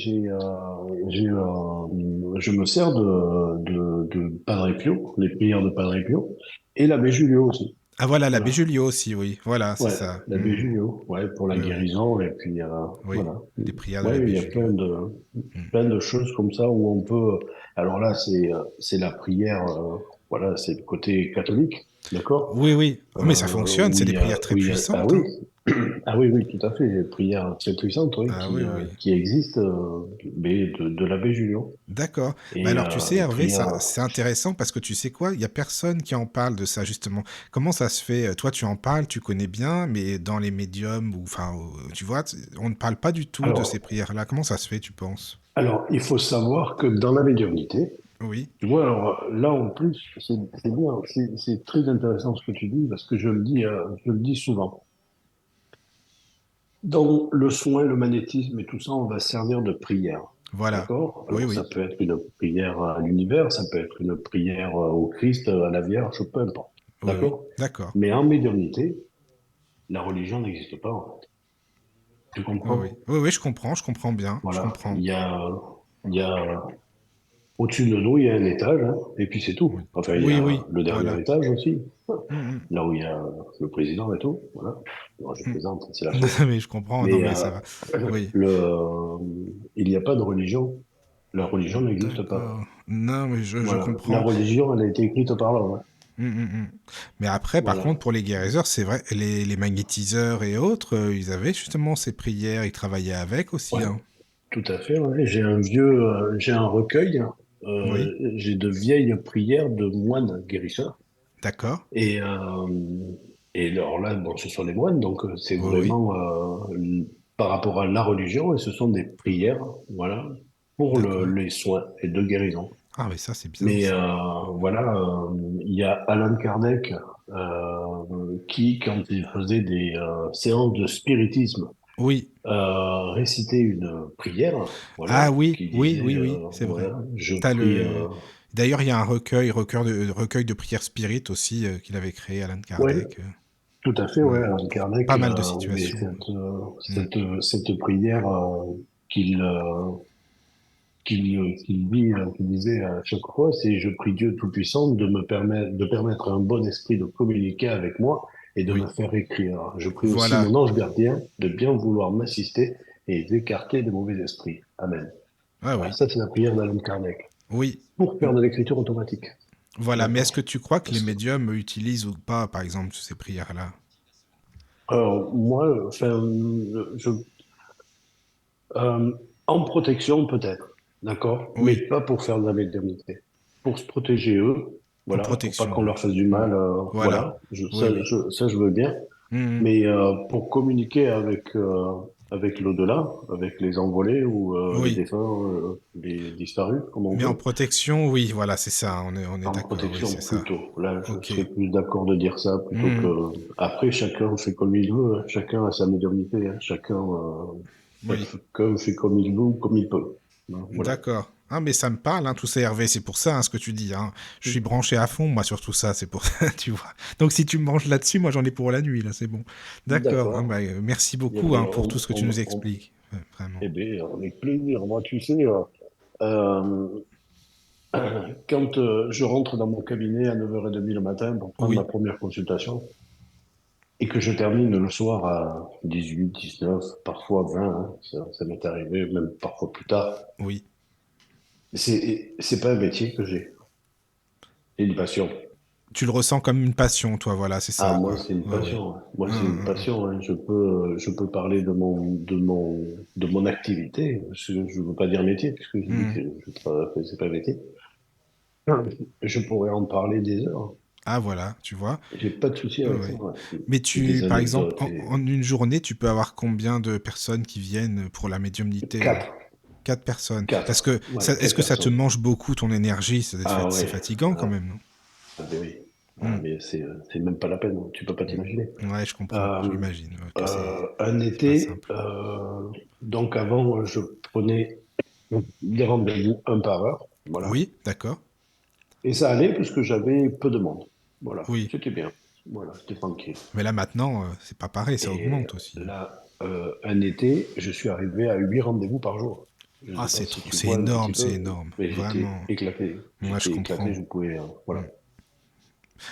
Je me sers de Padre Pio, les prières de Padre Pio, et l'abbé Julio aussi. Ah voilà, l'abbé Voilà. Julio aussi, oui. Voilà, c'est Ouais, ça. l'abbé Julio, ouais, pour la Oui, oui, guérison, et puis oui. voilà. Les prières de Ouais, il l'abbé y a Julio. Mhm. plein de choses comme ça où on peut. Alors là, c'est la prière, voilà, c'est le côté catholique, d'accord? Oui, oui. Oh, mais ça fonctionne, c'est des prières très Ah puissantes, oui, hein. ah oui, oui, tout à fait, les prières très puissantes, oui, Ah oui, oui. qui existent, mais de l'abbé Julio. D'accord. Mais Et alors, tu sais, les Hervé, prières, c'est intéressant parce que tu sais quoi, il y a personne qui en parle de ça, justement. Comment ça se fait? Toi, tu en parles, tu connais bien, mais dans les médiums, ou enfin, tu vois, on ne parle pas du tout de ces alors, prières-là. Comment ça se fait, tu penses? il faut savoir que dans la médiumnité, Oui. tu vois, alors là en plus, c'est bien, c'est très intéressant ce que tu dis parce que je le dis souvent. Dans le soin, le magnétisme et tout ça, on va servir de prière. Voilà. D'accord? Oui, Alors ça oui. peut être une prière à l'univers, ça peut être une prière au Christ, à la Vierge, peu importe. Oui, oui. D'accord? D'accord. Mais en médiumnité, la religion n'existe pas, en fait. Tu Oui, oui. comprends? Oui, oui, je comprends bien, je Voilà. comprends. Il y a Au-dessus de nous, il y a un étage, hein, et puis c'est tout. Oui. Enfin, il y Oui, a oui. le dernier Voilà. étage aussi, Hum, là où il y a le président et tout. Voilà. Non, je hum, plaisante, c'est la hum. chef. Mais je comprends, non, Mais mais ça va. Oui. il n'y a pas de religion. La religion n'existe pas. D'accord. Non, mais je Voilà. La comprends. religion, elle a été écrite par l'homme, hein. Mais après, par contre, Voilà. pour les guérisseurs, c'est vrai, les magnétiseurs et autres, ils avaient justement ces prières, ils travaillaient avec aussi, Ouais, hein. tout à fait. Ouais. J'ai un recueil, Oui, j'ai de vieilles prières de moines guérisseurs. d'accord. Et, alors là, bon, ce sont les moines, donc c'est Oui, oui, vraiment par rapport à la religion, et ce sont des prières, voilà, pour d'accord. les soins et de guérison. Ah, mais ça, c'est bien, Mais ça. voilà, il y a Alan Kardec qui, quand il faisait des séances de spiritisme, Oui. récitait une prière, Ah voilà, oui, qui oui, disait, oui, oui, c'est vrai. voilà, je T'as prie, le... D'ailleurs, il y a un recueil de prières spirites aussi qu'il avait créé, Alan Oui, Kardec. tout à fait, ouais. Ouais. Alain Kardec, Pas mal de oui, situations. Mm. cette prière qu'il qu'il disait à chaque fois, c'est je prie Dieu Tout-Puissant de permettre à un bon esprit de communiquer avec moi et de me Oui, faire écrire. Je prie aussi voilà. mon ange gardien de bien vouloir m'assister et d'écarter de mauvais esprits. Amen. Ah Voilà, oui, ça c'est la prière d'Alain Kardec. oui. Pour faire de l'écriture automatique. Voilà, mais est-ce D'accord. que tu crois que les Parce que, médiums utilisent ou pas, par exemple, ces prières-là? moi, enfin, Euh, en protection, peut-être, d'accord, mais Oui, pas pour faire de la médiumnité. Pour se protéger eux, en voilà, pour pas protection, qu'on oui. leur fasse du Mm. mal, Voilà. voilà, Oui, oui. ça, je veux bien. Mm, Mais pour communiquer avec l'au-delà, avec les envolés ou les oui. défunts, les disparus, comme on Mais en veut, protection, oui, voilà, c'est ça, on est en d'accord, oui, protection c'est ça. plutôt. Là, je Ok. serais plus d'accord de dire ça plutôt Mm, que. Après, chacun fait comme il veut, hein. Chacun a sa médiumnité, hein. oui. Chacun fait comme il veut ou comme il peut. Hein, voilà. D'accord. Ah, mais ça me parle, hein, tout ça, Hervé, c'est pour ça, hein, ce que tu dis, hein. Je suis branché à fond, moi, sur tout ça, c'est pour ça, tu vois. Donc, si tu me branches là-dessus, moi, j'en ai pour la nuit, là, c'est bon. D'accord. Ah, D'accord. bah, merci Eh beaucoup, bien, hein, pour tout ce que tu nous expliques. Ouais, vraiment. eh bien, avec plaisir. Moi, tu sais, euh, quand je rentre dans mon cabinet à 9h30 le matin pour prendre ma Oui, première consultation et que je termine le soir à 18, 19, parfois 20, hein, ça m'est arrivé, même parfois plus tard, oui. c'est pas un métier que j'ai, c'est une passion. Tu le ressens comme une passion, toi, voilà, c'est Ah, ça, moi, quoi. c'est une Ouais, ouais. passion, hein. Moi, c'est une Hum. passion, hein. Je peux parler de mon activité. Je veux pas dire métier, puisque je dis que Hum. je travaille, c'est pas un métier. Je pourrais en parler des heures. Ah, voilà, tu vois. J'ai pas de souci Ouais, avec ça, ouais. ouais. Mais Et des par exemple, anecdotes et en une journée, tu peux avoir combien de personnes qui viennent pour la médiumnité? quatre, 4 personnes. Parce quatre, que, ouais, est-ce quatre que ça te personnes. mange beaucoup ton énergie? Ah C'est ouais, fatigant quand ah, même, non? ah, ben oui. Ah, Hmm. mais c'est même pas la peine, tu peux pas t'imaginer. Ouais, je comprends. Euh, J'imagine que un c'est pas été, simple. donc avant, je prenais des rendez-vous un par heure, voilà. Oui, d'accord. Et ça allait parce que j'avais peu de monde. Voilà, Oui. c'était bien. Voilà, c'était tranquille. Mais là maintenant, c'est pas pareil, ça Et augmente aussi. là, un été, je suis arrivé à 8 rendez-vous par jour. Je ne Ah, sais pas c'est si trop, tu c'est vois un petit énorme, c'est peu, énorme. mais j'étais Vraiment. éclaté. Moi, je J'étais éclaté, comprends. je pouvais, voilà. Hmm.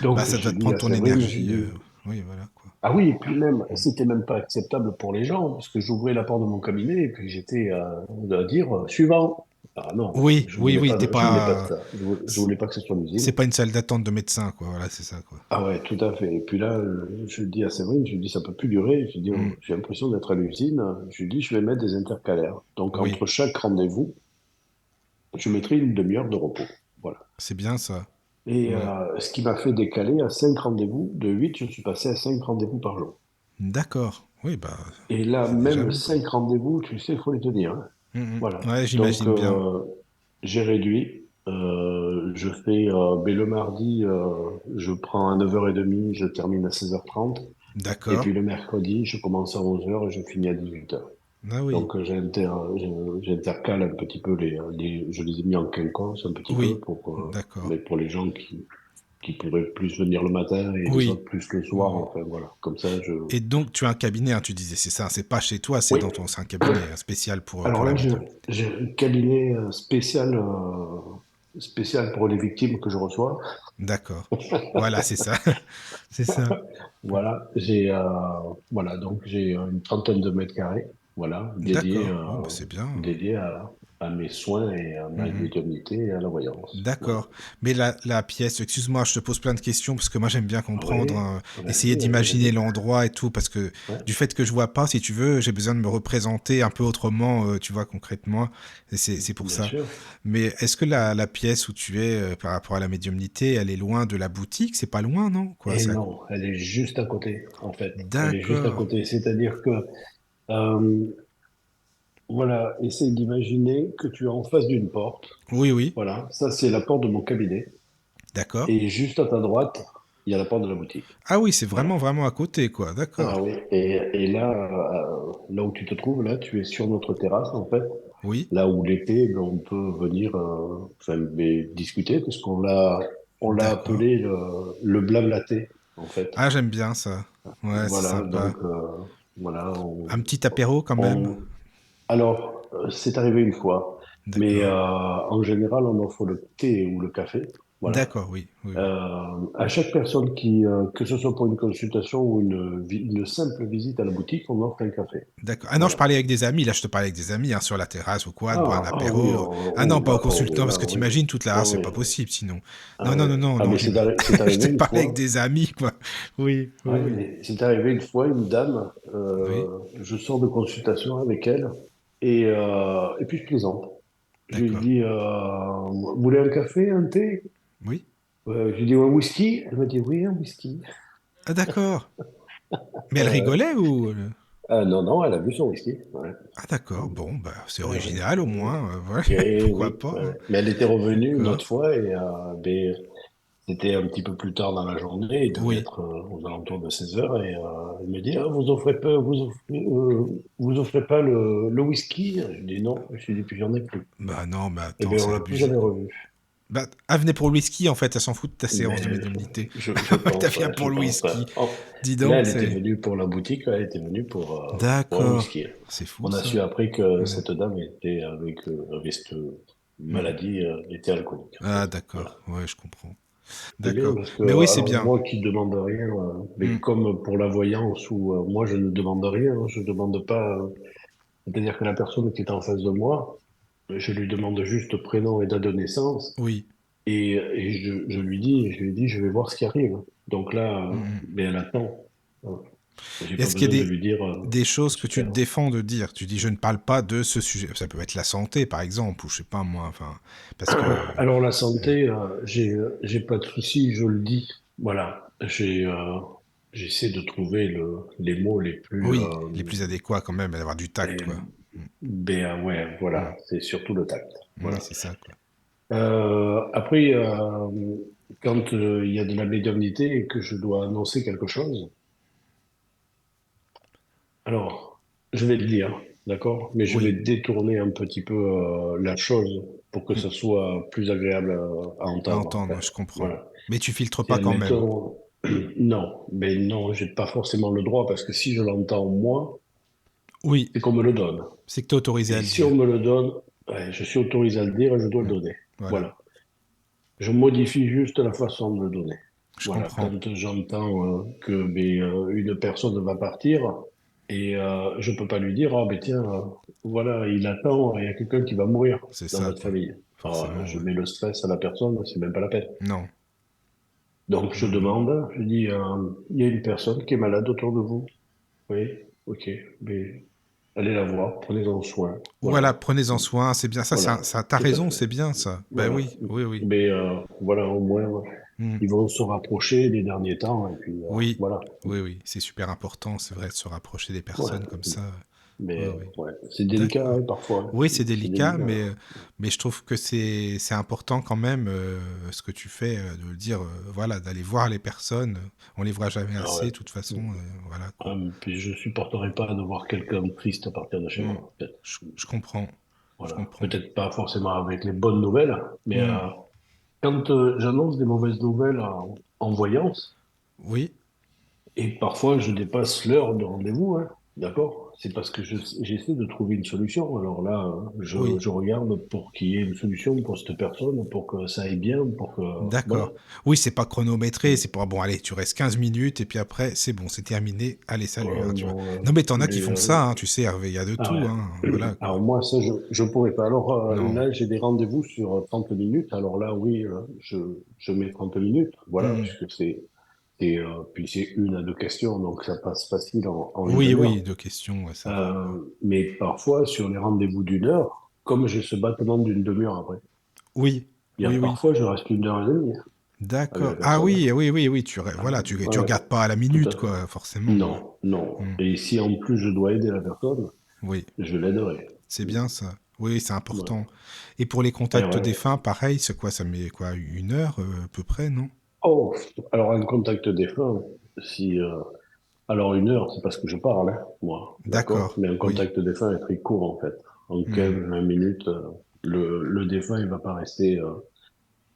Bah, Donc, ça doit j'ai te dit prendre à ton Séverine, j'ai énergie. dit, Oui, voilà, quoi. ah oui, et puis même, Hmm. c'était même pas acceptable pour les gens, parce que j'ouvrais la porte de mon cabinet et puis j'étais à dire suivant. Ah non, Oui, oui, oui, t'es je voulais pas de pas. ça. Je voulais pas que ce soit l'usine. C'est pas une salle d'attente de médecin, quoi. Voilà, c'est ça, quoi. Ah ouais, tout à fait. Et puis là, je dis à Séverine, je lui dis, ça peut plus durer. Je lui dis, Hmm. oh, j'ai l'impression d'être à l'usine. Je lui dis, je vais mettre des intercalaires. Donc, Oui, entre chaque rendez-vous, je mettrai une demi-heure de repos. Voilà. c'est bien ça. Et Ouais. ce qui m'a fait décaler à 5 rendez-vous. De 8, je suis passé à 5 rendez-vous par jour. D'accord. Oui, bah, Et là, c'est déjà même beaucoup. 5 rendez-vous, tu sais, il faut les tenir, hein. Voilà. Ouais, Donc, j'imagine bien. j'ai réduit. Je fais ben, le mardi, je prends à 9h30, je termine à 16h30. Et D'accord. puis le mercredi, je commence à 11h et je finis à 18h. Ah oui. Donc j'intercale un petit peu je les ai mis en quinconce un petit peu Oui. mais D'accord. pour les gens qui pourraient plus venir le matin et les Oui. autres plus le Oui, soir, oui. enfin voilà. Comme ça, Et donc, tu as un cabinet, hein, tu disais, c'est ça. C'est pas chez toi, Oui. c'est un cabinet spécial Alors pour la là, médiumnité. j'ai un cabinet spécial pour les victimes que je reçois. D'accord. Voilà, c'est ça. C'est ça. Voilà, voilà, donc j'ai une trentaine de mètres carrés, voilà, D'accord. Oh, bah, c'est bien. dédiés à mes soins et à ma Mhm. médiumnité et à la voyance. Voilà. D'accord. Mais la pièce, excuse-moi, je te pose plein de questions parce que moi j'aime bien Ah comprendre, oui, hein, essayer vas-y, d'imaginer vas-y. l'endroit et tout parce que Ouais, du fait que je vois pas, si tu veux, j'ai besoin de me représenter un peu autrement, tu vois, concrètement. Et c'est pour bien ça. sûr. Mais est-ce que la pièce où tu es par rapport à la médiumnité, elle est loin de la boutique? C'est pas loin, non? Quoi, Et ça. non, elle est juste à côté, en fait. Elle est juste à D'accord. côté. C'est-à-dire que, euh, voilà, essaye d'imaginer que tu es en face d'une porte. Oui, oui. Voilà, ça c'est la porte de mon cabinet. D'accord. Et juste à ta droite, il y a la porte de la boutique. Ah oui, c'est Voilà. vraiment à côté, quoi. D'accord. Ah oui. Et là, là où tu te trouves, là, tu es sur notre terrasse, en fait. Oui, Là où l'été, ben, on peut venir enfin, mais discuter, parce on l'a d'accord. appelé le blablaté, en fait. Ah, j'aime bien ça. Ouais, c'est Voilà, sympa. donc voilà. Un petit apéro quand même. On- Alors, c'est arrivé une fois, mais D'accord. en général, on offre le thé ou le café. Voilà. D'accord, oui. À chaque personne que ce soit pour une consultation ou une simple visite à la boutique, on offre un café. D'accord. Ah non, je Voilà. parlais avec des amis. Là, je te parlais avec des amis, hein, sur la terrasse ou quoi, de boire un Oui, apéro. Ah non, oh, pas au d'accord, oui, consultant, parce là, que oui. t'imagines toute la Ah, race, c'est oui. pas possible sinon. Ah, Non, oui. non, non, non, Ah, non. mais c'est Je arrivé t'ai une parlé avec fois. des amis, quoi. Oui, Ouais, oui. mais c'est arrivé une fois, une dame, Oui, je sors de consultation avec elle, et puis je plaisante. Je lui d'accord. dis, vous voulez un café, un thé? Oui. Je lui dis un whisky? Elle me dit, oui, un whisky. Ah d'accord. Mais elle Ouais. rigolait ou... Non, non, elle a bu son whisky. Ouais. Ah d'accord, bon, bah c'est Ouais, ouais. original au moins. Ouais, Et pourquoi oui, pas, ouais, hein. ouais. Mais elle était revenue une D'accord. autre fois et c'était un petit peu plus tard dans la journée, il devait Oui. être aux alentours de 16 heures et elle me dit, ah, vous offrez pas le whisky? Je dis non, je lui dis, puis j'en ai plus. Bah non, mais Et attends, bien on c'est l'a plus abusé. jamais revu. Bah, elle venait pour le whisky en fait, elle s'en fout de ta séance de Mais médiumnité. je T'as pense, vient ouais, je pour le pense, ouais. whisky. Oh, Dis là, donc, elle était c'est... venue pour la boutique, là, elle était venue pour un D'accord. whisky. C'est fou On a ça. su après que Ouais. cette dame avait cette Hmm. maladie, était alcoolique, en Ah fait. Voilà. d'accord, ouais, je comprends. C'est bien D'accord. parce que, Mais oui, c'est alors bien. moi qui demande rien, mais Hmm. comme pour la voyance où moi je ne demande rien, hein, je demande pas, c'est-à-dire que la personne qui est en face de moi, je lui demande juste prénom et date de naissance Oui. et je lui dis, je vais voir ce qui arrive. Donc là, Hmm. mais elle attend. Hein. J'ai pas Est-ce qu'il besoin y de a lui dire, des choses que tu te super. défends de dire? Tu dis, je ne parle pas de ce sujet. Ça peut être la santé, par exemple, ou je sais pas moi, enfin, parce que... Alors la santé, j'ai pas de souci, je le dis. Voilà, j'essaie de trouver les mots les plus, Oui, les plus adéquats quand même, et d'avoir du tact, et- quoi. ouais, Hmm. voilà, c'est surtout le tact. Oui, Voilà. c'est ça, quoi. Après, quand il y a de la médiumnité et que je dois annoncer quelque chose, alors je vais le dire, d'accord, mais je vais Oui. détourner un petit peu la chose pour que Hmm. ce soit plus agréable à À entendre, en entendre, fait. je comprends. Voilà. Mais tu filtres Si pas quand même. admettons, non, mais non, j'ai pas forcément le droit parce que si je l'entends moi, Oui, c'est qu'on me le donne. c'est que t'es autorisé à Et le si on dire. me le donne, ouais, je suis autorisé à le dire et je dois le Hmm. donner. Voilà, Voilà. Je modifie juste la façon de le donner. je Voilà. comprends. Quand j'entends que une personne va partir et je peux pas lui dire, ah ben tiens, voilà, il attend, il y a quelqu'un qui va mourir C'est dans ça, votre quoi. famille. Alors, Forcément, je ouais. mets le stress à la personne, c'est même pas la peine. Non. Donc je Hmm. demande, je dis, il y a une personne qui est malade autour de vous. Oui, ok, mais allez la voir, prenez-en soin. Voilà, Voilà, prenez-en soin, c'est bien ça, voilà, t'as tout à raison, fait. c'est bien ça. Ben Voilà. oui, oui, oui. Mais voilà, au moins, Hmm. ils vont se rapprocher les derniers temps, et puis Oui, voilà. oui, oui, c'est super important, c'est vrai, de se rapprocher des Ouais. personnes comme ça. Oui, Mais oui. ouais, c'est délicat D'accord. hein, parfois. Hein. Oui, c'est C'est délicat, délicat. mais je trouve que c'est important quand même ce que tu fais, de le dire, voilà, d'aller voir les personnes. On les voit jamais Ah assez, ouais. de toute façon, voilà quoi. Puis je supporterai pas de voir quelqu'un triste à partir de chez Hmm. moi. En fait. Je comprends, je Voilà. comprends. Peut-être pas forcément avec les bonnes nouvelles, mais Hmm. quand j'annonce des mauvaises nouvelles en voyance, Oui, et parfois je dépasse l'heure de rendez-vous, hein, d'accord? C'est parce que j'essaie de trouver une solution. Alors là, oui. je regarde pour qu'il y ait une solution pour cette personne, pour que ça aille bien, pour que... Voilà. D'accord. Oui, c'est pas chronométré, c'est pas bon, allez, tu restes 15 minutes et puis après, c'est bon, c'est terminé. Allez, salut, hein, tu vois. Non, Non, mais t'en as qui mais, font ça, hein, tu sais, Hervé, il y a de ah tout, ouais. hein, voilà, quoi. Alors moi, ça, je pourrais pas. Alors Non. là, j'ai des rendez-vous sur 30 minutes. Alors là, oui, je mets 30 minutes. Voilà, Hmm. puisque puis c'est une à deux questions, donc ça passe facile en une Oui, demi-heure. oui, deux questions, ouais, ça va, quoi. Mais parfois, sur les rendez-vous d'une heure, comme j'ai ce battement d'une demi-heure après, Oui, il y a oui. parfois, je reste une heure et demie avec la D'accord. Ah personne. oui, oui, voilà, tu Ouais, regardes pas à la tout minute, à fait. quoi, forcément. Non, non. Hmm. Et si en plus je dois aider la personne, Oui, je l'aiderai. c'est bien ça. Oui, c'est Voilà. important. Et pour les Et contacts ouais. défunts, pareil, c'est quoi, ça met quoi, une heure à peu près, non? Oh, alors un contact défunt, si, alors 1 heure, c'est parce que je parle, hein, moi, d'accord? D'accord, Mais un oui. contact défunt est très court, en fait. En Hmm. 15-20 minutes, le défunt, il va pas rester,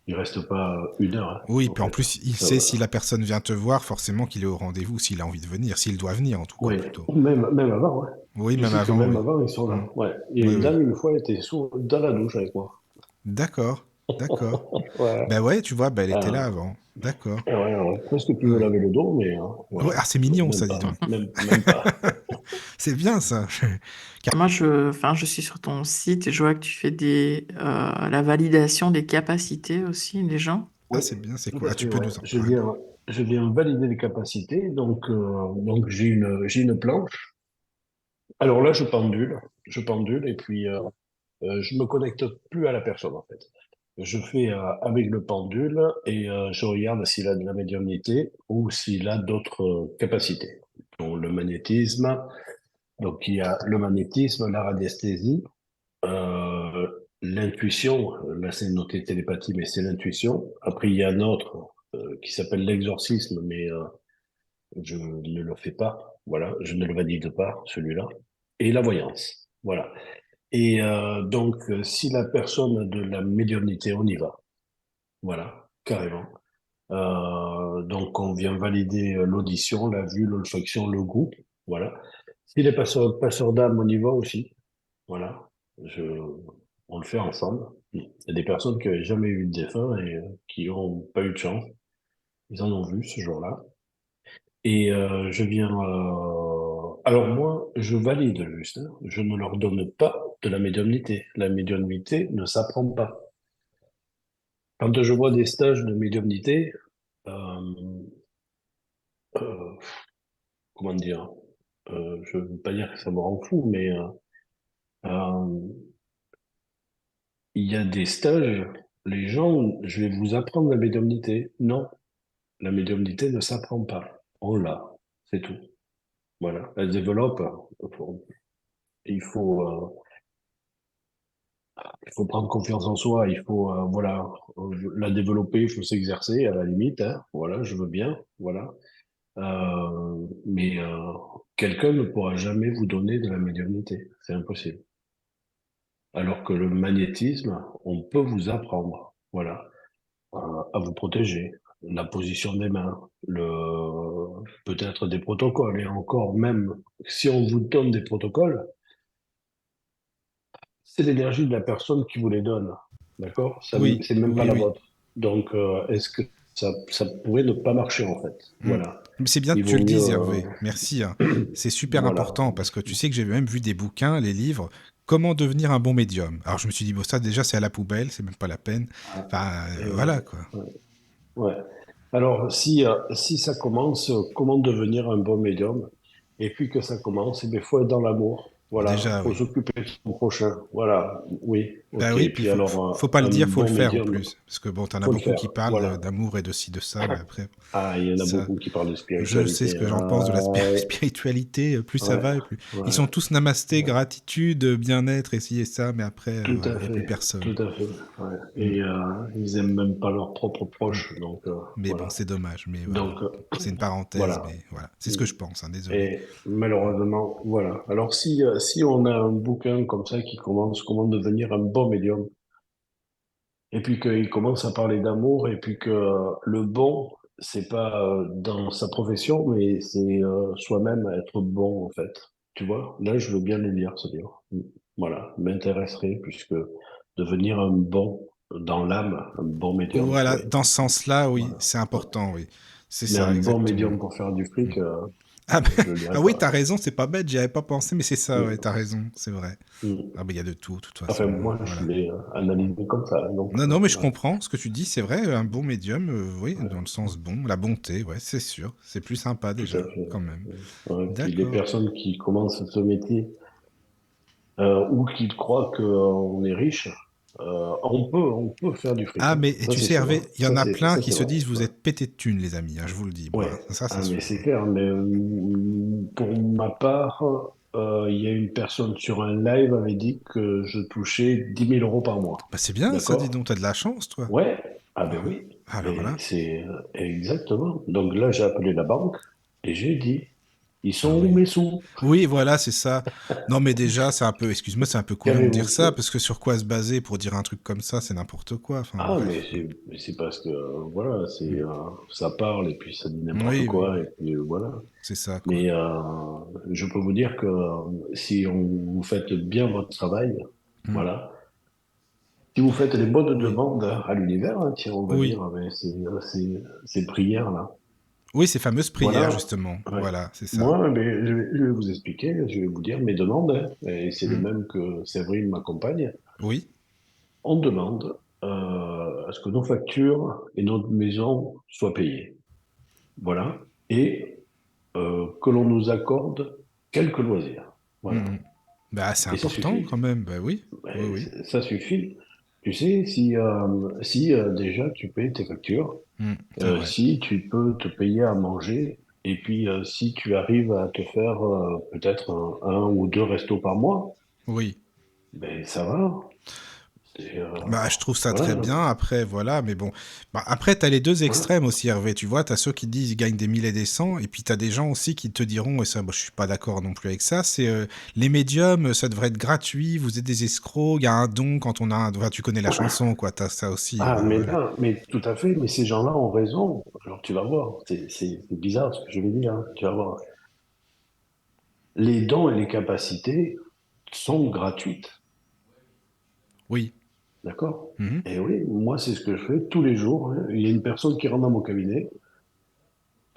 il reste pas 1 heure, hein, Oui, en puis en fait. plus, il Ça sait va. si la personne vient te voir, forcément qu'il est au rendez-vous, s'il a envie de venir, s'il doit venir en tout cas Oui, plutôt. même avant, hein. Oui, Je même sais que avant, même oui. avant, ils sont Hmm. là. Ouais. Il y a Oui, une oui. dame, une fois, elle était dans la douche avec moi. D'accord, d'accord. Ouais. Ben ouais, tu vois, ben elle était là Euh, avant. D'accord. ouais, ouais. Presque plus me Oui. laver le dos, mais Ouais, voilà. ah, c'est mignon Même ça, dis pas. donc. Même pas. C'est bien ça. Car- Moi, je suis sur ton site et je vois que tu fais la validation des capacités aussi des gens. Ah, Oui, c'est bien, c'est tout cool. à Ah, tu fait, peux ouais. nous en parler. Je viens valider les capacités, donc j'ai une planche. Alors là, je pendule, et puis je me connecte plus à la personne, en fait. Je fais avec le pendule et je regarde s'il a de la médiumnité ou s'il a d'autres capacités. Donc, le magnétisme, donc il y a le magnétisme, la radiesthésie, euh, l'intuition. Là, c'est noté télépathie, mais c'est l'intuition. Après, il y a un autre qui s'appelle l'exorcisme, mais je ne le fais pas. Voilà, je ne le valide pas, celui-là. Et la voyance. Voilà. Et si la personne a de la médiumnité, on y va. Voilà, carrément. Donc, on vient valider l'audition, la vue, l'olfaction, le goût. Voilà. S'il est passeur d'âme, on y va aussi. Voilà. Je, on le fait ensemble. Il y a des personnes qui n'avaient jamais vu de défunt et qui n'ont pas eu de chance. Ils en ont vu ce jour-là. Et je viens. Alors, moi, je valide juste, hein. Je ne leur donne pas de la médiumnité. La médiumnité ne s'apprend pas. Quand je vois des stages de médiumnité, euh, euh, comment dire, je ne veux pas dire que ça me rend fou, mais euh, il y a des stages, les gens, je vais vous apprendre la médiumnité. Non, la médiumnité ne s'apprend pas. On l'a, c'est tout. Voilà, elle se développe. Il faut, il faut prendre confiance en soi. Il faut, voilà, la développer. Il faut s'exercer à la limite, hein. Voilà, je veux bien. Voilà. Mais quelqu'un ne pourra jamais vous donner de la médiumnité. C'est impossible. Alors que le magnétisme, on peut vous apprendre, voilà, à vous protéger, la position des mains, peut-être des protocoles, et encore même, si on vous donne des protocoles, c'est l'énergie de la personne qui vous les donne, d'accord? Oui, C'est même pas oui, la oui. vôtre. Donc, est-ce que ça pourrait ne pas marcher, en fait? Hmm. Voilà. Mais c'est bien que Il tu vaut le mieux, dises, Hervé. Merci, hein. C'est super voilà. important parce que tu sais que j'ai même vu des bouquins, les livres, comment devenir un bon médium. Alors je me suis dit, bon, ça déjà c'est à la poubelle, c'est même pas la peine. Enfin, Et voilà quoi. ouais. Ouais. Alors, si ça commence, comment devenir un bon médium? Et puis que ça commence, il faut être dans l'amour. Bon, Voilà, déjà, faut oui. s'occuper de son prochain. Voilà, oui, Bah ok. oui, puis Puis alors, faut pas le un dire, faut le bon faire en médium, plus. Parce que bon, t'en as faut le beaucoup faire. qui parlent Voilà. d'amour et de ci, de ça, mais après, Ah, il y en a ça, beaucoup qui parlent de je sais ce spiritualité. que j'en pense de la Ah, ouais, spiritualité. Plus ça ouais, va, et plus. Ils ouais, sont tous namasté, ouais. gratitude, bien-être, et ci et ça, mais après, Tout voilà, à il n'y a plus fait, personne. tout à fait. Ouais. Mm, Et ils aiment même pas leurs propres mm. proches. Donc, Mais bon, voilà. c'est dommage. Mais voilà. Donc, C'est une parenthèse, voilà. mais voilà. C'est ce que je pense, hein, désolé. Et malheureusement, voilà. Alors si on a un bouquin comme ça qui commence comment devenir un bon médium, et puis qu'il commence à parler d'amour, et puis que le bon, c'est pas dans sa profession, mais c'est soi-même être bon en fait. Tu vois, là je veux bien le lire, ce livre. Voilà, m'intéresserait puisque devenir un bon dans l'âme, un bon médium, Voilà, oui. dans ce sens-là, oui, Voilà. c'est Ouais. important, oui. C'est Mais un ça, bon exactement. médium pour faire du Mm. fric, Ah, je le lirai ah oui, pas. t'as raison, c'est pas bête, j'y avais pas pensé, mais c'est ça, ouais, t'as Mm. raison, c'est vrai. Mm. Ah, bah, il y a de tout, de toute Enfin, façon, moi, je voilà. l'ai analysé comme ça. Donc, Non, non, mais je ouais, comprends ce que tu dis, c'est vrai, un bon médium, oui, dans ouais, le sens bon, la bonté, ouais, c'est sûr, c'est plus sympa tout déjà, à fait. quand même. Ouais, puis les D'accord. personnes qui commencent ce métier ou qui croient qu'on est riche, on peut faire du fric, Ah, hein. mais et Ça, tu c'est sais, sûr, Hervé, hein. il y en a plein Ça, qui c'est se vrai. disent, vous Ouais. êtes pété de thunes, les amis, hein, je vous le dis, moi, Ouais. ça c'est Ah, mais sûr. c'est clair. Mais pour ma part, il y a une personne sur un live avait dit que je touchais 10 000 euros par mois. Bah, c'est bien ça, dis D'accord? donc, t'as de la chance, toi. Ouais. Ah, ben Ah, oui. Alors Mais là, c'est exactement. Donc là, j'ai appelé la banque et j'ai dit, ils sont ah où oui. mes sous? Oui, voilà, c'est ça. Non, mais déjà, c'est un peu, excuse-moi, c'est un peu couillon de Qu'avez-vous dire ça, fait? parce que sur quoi se baser pour dire un truc comme ça, c'est n'importe quoi. Enfin, Ah, bref. mais c'est parce que, voilà, Mm. ça parle et puis ça dit n'importe Oui, oui, quoi et puis voilà. c'est ça, quoi. Mais je peux vous dire que si vous faites bien votre travail, Mm. voilà, si vous faites les bonnes Oui, demandes à l'univers, hein, tiens, on va dire, oui. mais ces prières-là, Oui, ces fameuses prières, voilà. justement. Ouais. Voilà, c'est ça. Moi, mais je vais vous expliquer, je vais vous dire mes demandes, hein, et c'est les Mm. mêmes que Séverine, ma compagne. Oui, On demande à ce que nos factures et notre maison soient payées. Voilà. Et que l'on nous accorde quelques loisirs. mm, Voilà. mm. Bah, c'est Et ça important suffit. quand même. Bah oui, oui, Ben, oui. ça suffit. Tu sais, si déjà tu payes tes factures, Mm, c'est vrai. si tu peux te payer à manger, et puis si tu arrives à te faire peut-être un ou deux restos par mois, Oui. ben ça va. C'est, Bah, je trouve ça très voilà. bien. Après, voilà, mais bon. Bah, après, t'as les deux Voilà. extrêmes aussi, Hervé. Tu vois, t'as ceux qui disent ils gagnent des milliers et des cents, et puis t'as des gens aussi qui te diront, et ça, moi, je suis pas d'accord non plus avec ça, c'est les médiums, ça devrait être gratuit, vous êtes des escrocs, il y a un don quand on a un. Enfin, tu connais la chanson, quoi, t'as ça aussi. Ah, mais Voilà. là, mais tout à fait, mais ces gens-là ont raison. Alors tu vas voir, c'est bizarre ce que je vais dire, hein. Tu vas voir. Les dons et les capacités sont gratuites, Oui. d'accord? Mhm. Et oui, moi c'est ce que je fais tous les jours, hein. Il y a une personne qui rentre dans mon cabinet,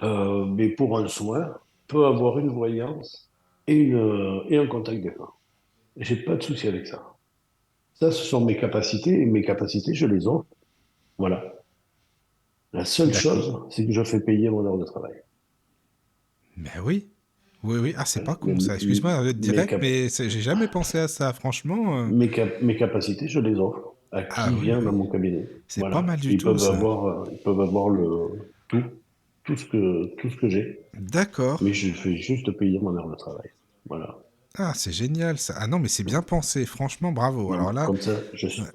mais pour un soin, peut avoir une voyance et un contact défunt. J'ai pas de souci avec ça. Ça, ce sont mes capacités, et mes capacités, je les offre. Voilà. La seule D'accord. chose, c'est que je fais payer mon heure de travail. Mais oui. Oui, oui. Ah, c'est Hein. pas con ça. Excuse-moi Mes, direct, cap- mais j'ai jamais pensé à ça. Franchement. mes capacités, je les offre à Ah qui oui, vient dans oui. mon cabinet. C'est pas Voilà. mal du tout, ça. Ils peuvent avoir tout, tout ce que j'ai, D'accord. mais je fais juste payer mon heure de travail. Voilà. Ah, c'est génial ça. Ah non, mais c'est bien pensé. Franchement, bravo. Alors là, Comme ça, ouais.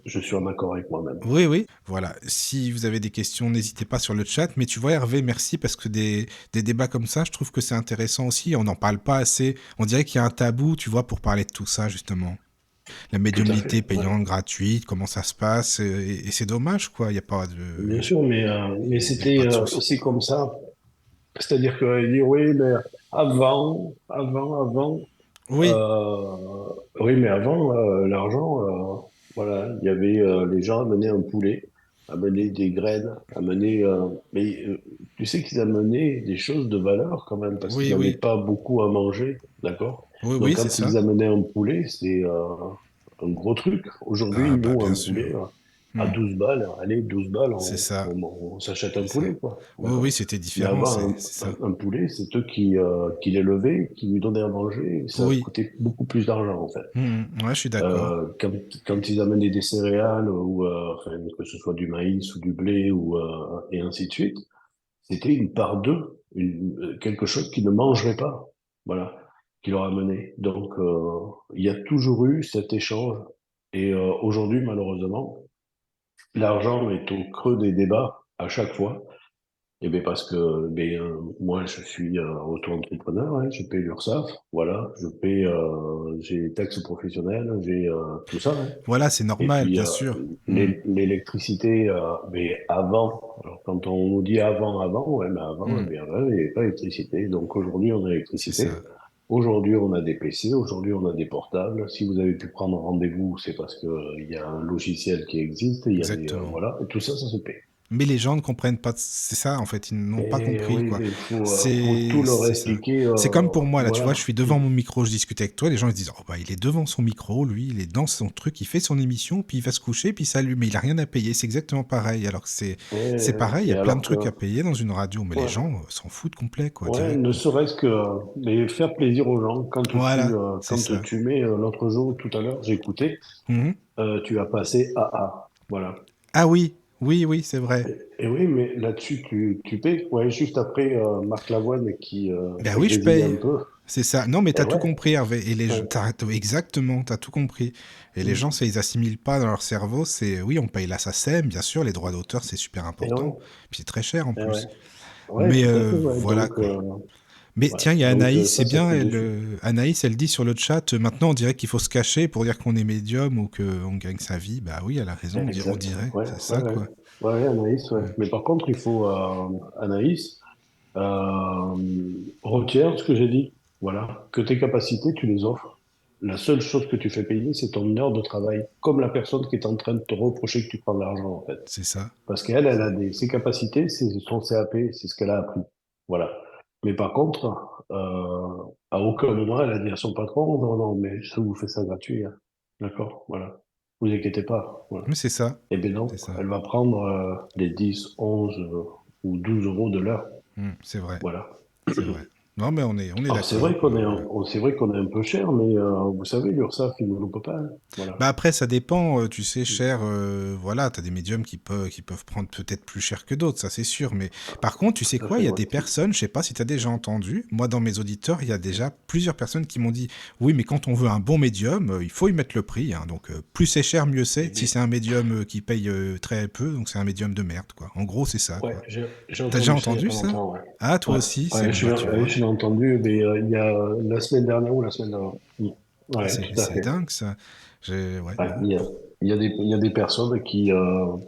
je suis en accord avec moi-même. Oui, oui. Voilà. Si vous avez des questions, n'hésitez pas sur le chat. Mais tu vois, Hervé, merci parce que des débats comme ça, je trouve que c'est intéressant aussi. On n'en parle pas assez. On dirait qu'il y a un tabou, tu vois, pour parler de tout ça, justement. La Tout à médiumnité fait. Ouais. payante, gratuite, comment ça se passe. Et c'est dommage, quoi. Il n'y a pas Bien de, sûr, mais il y a pas c'était de souci. aussi comme ça. C'est-à-dire que dire oui, mais avant, Oui, oui, mais avant, l'argent, voilà, il y avait les gens amenaient un poulet, amenaient des graines, mais tu sais qu'ils amenaient des choses de valeur quand même parce qu'ils oui, n'avaient oui. pas beaucoup à manger, d'accord? Oui, Donc oui, c'est quand ça. ils amenaient un poulet, c'est un gros truc. Aujourd'hui, Ah, bah, nous, bien un sûr. poulet à Hmm, 12 balles, allez, 12 balles, c'est ça. on s'achète un C'est ça. poulet, quoi, Oui, oui, d'accord? c'était Mais différent, avant, c'est ça. un poulet, c'est eux qui l'élevaient, qui lui donnaient à manger, et ça Oui. coûtait beaucoup plus d'argent, en fait. Ouais, je suis d'accord. Quand ils amenaient des céréales, ou enfin, que ce soit du maïs ou du blé, et ainsi de suite, c'était une part d'eux, quelque chose qu'ils ne mangeraient pas, voilà, qui leur amenait. Donc, il y a toujours eu cet échange. Et aujourd'hui, malheureusement, l'argent est au creux des débats à chaque fois. Eh bien parce que moi, je suis auto-entrepreneur, hein, je paye l'URSSAF, voilà, j'ai les taxes professionnelles, j'ai tout ça, hein. Voilà, c'est Et normal, puis bien sûr. Hmm, l'électricité, mais avant, alors quand on nous dit avant, ouais, mais avant, eh hmm, bien, ouais, il n'y avait pas d'électricité. Donc aujourd'hui, on a c'est l'électricité. ça. Aujourd'hui, on a des PC. Aujourd'hui, on a des portables. Si vous avez pu prendre rendez-vous, c'est parce que il y a un logiciel qui existe. Il y a Exactement. voilà, et tout ça, ça se paie. Mais les gens ne comprennent pas. C'est ça, en fait, ils n'ont pas Et compris, oui, quoi. mais faut tout leur C'est ça. expliquer. C'est comme pour moi, là, tu vois, je Voilà. suis devant mon micro, je discute avec toi, les gens ils se disent, oh bah il est devant son micro, lui, il est dans son truc, il fait son émission, puis il va se coucher, puis il s'allume, mais il a rien à payer, c'est exactement pareil. Alors que c'est pareil, il y Et a plein de alors que, trucs à payer dans une radio, mais les ouais, gens s'en foutent complet, quoi, ouais, direct. ne serait-ce que mais faire plaisir aux gens. Voilà, c'est Quand ça. tu mets l'autre jour, tout à l'heure, j'écoutais, Mhm. tu as passé AA. Voilà. Ah oui, oui, oui, c'est vrai. Et oui, mais là-dessus, tu payes. Ouais, juste après Marc Lavoine qui Ben oui, je grésillait un paye. peu. C'est ça. Non, mais Et t'as tout ouais, compris, Hervé. Et ouais. exactement, t'as tout compris. Et les gens, Mm. ça, ils assimilent pas dans leur cerveau. C'est, oui, on paye la SACEM, bien sûr, les droits d'auteur, c'est super Et ouais, important. Puis c'est très cher en et ouais. plus. Ouais, Mais tout à fait, ouais. voilà, quoi. Mais Ouais. tiens, il y a Anaïs, c'est Ça, c'est bien, pris dessus. Anaïs, elle dit sur le chat, maintenant on dirait qu'il faut se cacher pour dire qu'on est médium ou qu'on gagne sa vie. Bah oui, elle a raison, on Exactement. dirait, Ouais, c'est ouais, ça, ouais. quoi. Ouais, ouais, Anaïs, ouais. Mm. Mais par contre, il faut, Anaïs, euh, retiens ce que j'ai dit. Voilà. Que tes capacités, tu les offres. La seule chose que tu fais payer, c'est ton heure de travail. Comme la personne qui est en train de te reprocher que tu prends de l'argent, en fait. C'est ça. Parce qu'elle, ses capacités, c'est son CAP, c'est ce qu'elle a appris. Voilà. Mais par contre, à aucun moment, elle a dit à son patron, non, non, mais je vous fais ça gratuit, hein. D'accord? Voilà. Vous inquiétez pas. Voilà. Mais c'est ça. Eh bien C'est non, ça. elle va prendre les 10, 11 ou 12 euros de l'heure. C'est vrai. Voilà. C'est vrai. Non, mais on est Alors c'est d'accord. vrai c'est vrai qu'on est un peu cher, mais vous savez, l'URSSAF, il ne nous peut pas, hein. Voilà. Bah après, ça dépend, tu sais, cher, voilà, t'as des médiums qui peuvent prendre peut-être plus cher que d'autres, ça c'est sûr. Mais par contre, tu sais Tout à quoi, il fait, y a ouais. des personnes, je sais pas si t'as déjà entendu, moi dans mes auditeurs, il y a déjà plusieurs personnes qui m'ont dit, oui, mais quand on veut un bon médium, il faut y mettre le prix, hein. Donc plus c'est cher, mieux Eh c'est. Si bien, c'est un médium qui paye très peu, donc c'est un médium de merde, quoi. En gros, c'est ça, ouais, quoi. j'ai T'as déjà entendu ça il n'y a entendu pas ça? longtemps, ouais. Ah, toi Ouais, aussi, c'est ouais, bon, bah tu vois. je l'ai entendu, mais il y a la semaine dernière ou la semaine d'avant. Mm. Ah, Ouais, c'est tout à c'est fait. dingue ça. Ouais, Ouais, bon. il y a des personnes qui,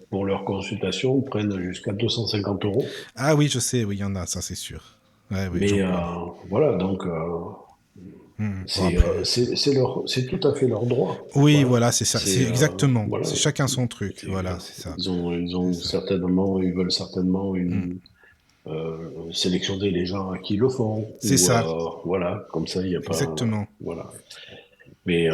pour leur consultation, prennent jusqu'à 250 euros. Ah oui, je sais, oui, il y en a, ça c'est sûr. Ouais, oui, j'en Mais connais. voilà, donc Bon, après. c'est tout à fait leur droit. Oui, Voilà. voilà, c'est ça. C'est exactement. Voilà. C'est chacun son truc. C'est, Voilà, c'est ça. C'est ça. ils veulent certainement Hmm. sélectionner les gens à qui ils le font. C'est Ou ça. voilà, comme ça, il n'y a pas. Exactement. Voilà. Mais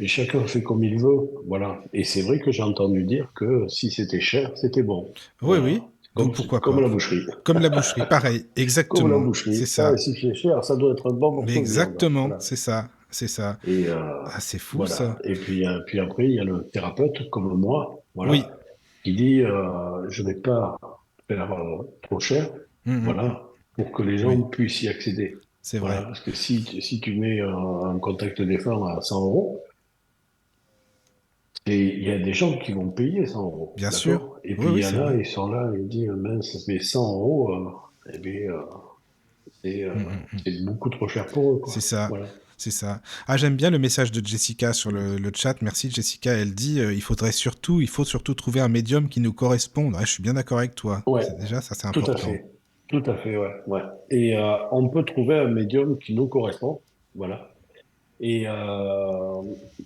chacun fait comme il veut. Voilà. Et c'est vrai que j'ai entendu dire que si c'était cher, c'était bon. Oui, Voilà. oui. Donc pourquoi Comme pas. la boucherie. Comme la boucherie, pareil. Comme la Exactement. C'est boucherie. Ça, ça. si c'est cher, ça doit être un bon Mais morceau de viande. exactement, Voilà. c'est ça. C'est ça. Et Ah, c'est fou voilà. ça. Et puis, puis après, il y a le thérapeute comme moi, voilà, Oui. qui dit je vais pas faire trop cher, Mm. voilà, pour que les gens Oui, puissent y accéder. c'est Voilà, vrai. parce que si tu mets un contact défunt à 100 euros, et il y a des gens qui vont payer 100 euros, Bien sûr. d'accord? Et Oui, puis il oui, y en c'est a, vrai. ils sont là, ils disent mince, mais 100 euros, eh bien, c'est euh, Mm. c'est beaucoup trop cher pour eux, C'est quoi. ça. Voilà. C'est ça. Ah, j'aime bien le message de Jessica sur le chat. Merci Jessica. Elle dit il faut surtout trouver un médium qui nous corresponde. Ah, je suis bien d'accord avec toi. Ouais, C'est déjà ça, c'est tout à important. fait. Tout à fait, ouais. Ouais. Et on peut trouver un médium qui nous correspond. Voilà. Et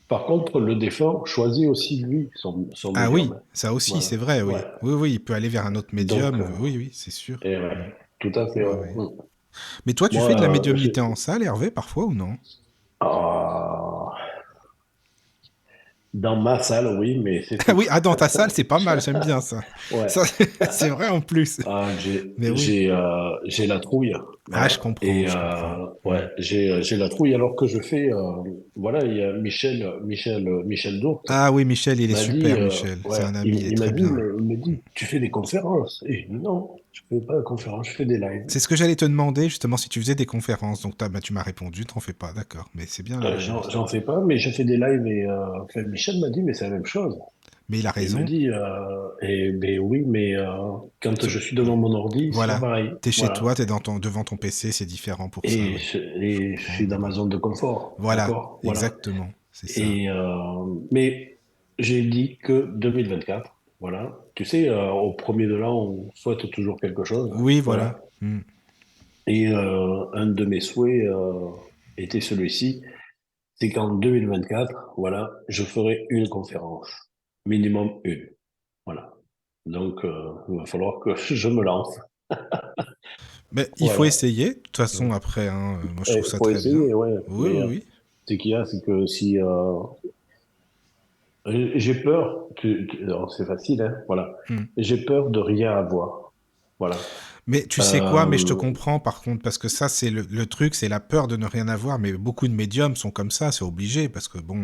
par contre, le défunt choisit aussi, lui, son Ah oui, médium. ça aussi, Voilà. c'est vrai, Ouais. oui. Oui, oui, il peut aller vers un autre Donc, médium. Oui, oui, c'est sûr. et ouais. Mm. Tout à fait, Ouais, ouais. ouais. Mm. Mais toi, tu fais Moi, de la médiumnité en salle, Hervé, parfois ou non? ah, dans ma salle, oui, mais c'est Ah tout. oui, ah, dans ta salle, c'est pas mal, j'aime bien ça. Ouais. Ça, c'est vrai en plus. Ah, Mais oui. j'ai la trouille, Ah, je voilà. comprends, Et je comprends. Mm. ouais, j'ai la trouille alors que je fais, voilà, il y a Michel Dourte Ah oui, Michel, il est m'a dit, super, Michel. C'est ouais, un ami, il est il m'a très dit, bien. il me dit, tu fais des conférences? Et je dis non, je fais pas de conférences, je fais des lives. C'est ce que j'allais te demander, justement, si tu faisais des conférences. Donc, bah, tu m'as répondu, t'en fais pas, d'accord. Mais c'est bien. J'en fais pas, mais je fais des lives et enfin, Michel m'a dit, mais c'est la même chose. Mais il a Et il me raison. dit, ben oui, mais quand Tu- je suis devant mon ordi, c'est pas Voilà. pareil. T'es chez toi, Voilà. t'es devant ton PC, c'est différent pour ça, oui. Je Et je comprends, suis mais dans bon. ma zone de confort, Voilà, d'accord? Voilà. exactement. C'est ça. Et mais j'ai dit que 2024, voilà. Tu sais, au premier de l'an, on souhaite toujours quelque chose, Oui, voilà. voilà. Mm. Et un de mes souhaits était celui-ci, c'est qu'en 2024, voilà, je ferai une conférence, minimum une, voilà. Donc, il va falloir que je me lance, Mais il faut voilà. essayer. De toute façon, après, hein, moi, je trouve Il ça faut très bien. essayer, ouais. Oui, Mais oui, oui. ce qu'il y a, c'est que si j'ai peur, alors, c'est facile, hein, voilà. Mm. J'ai peur de rien avoir, voilà. Mais tu sais quoi, mais je te Euh, comprends par contre, parce que ça, c'est le truc, c'est la peur de ne rien avoir, mais beaucoup de médiums sont comme ça, c'est obligé, parce que bon,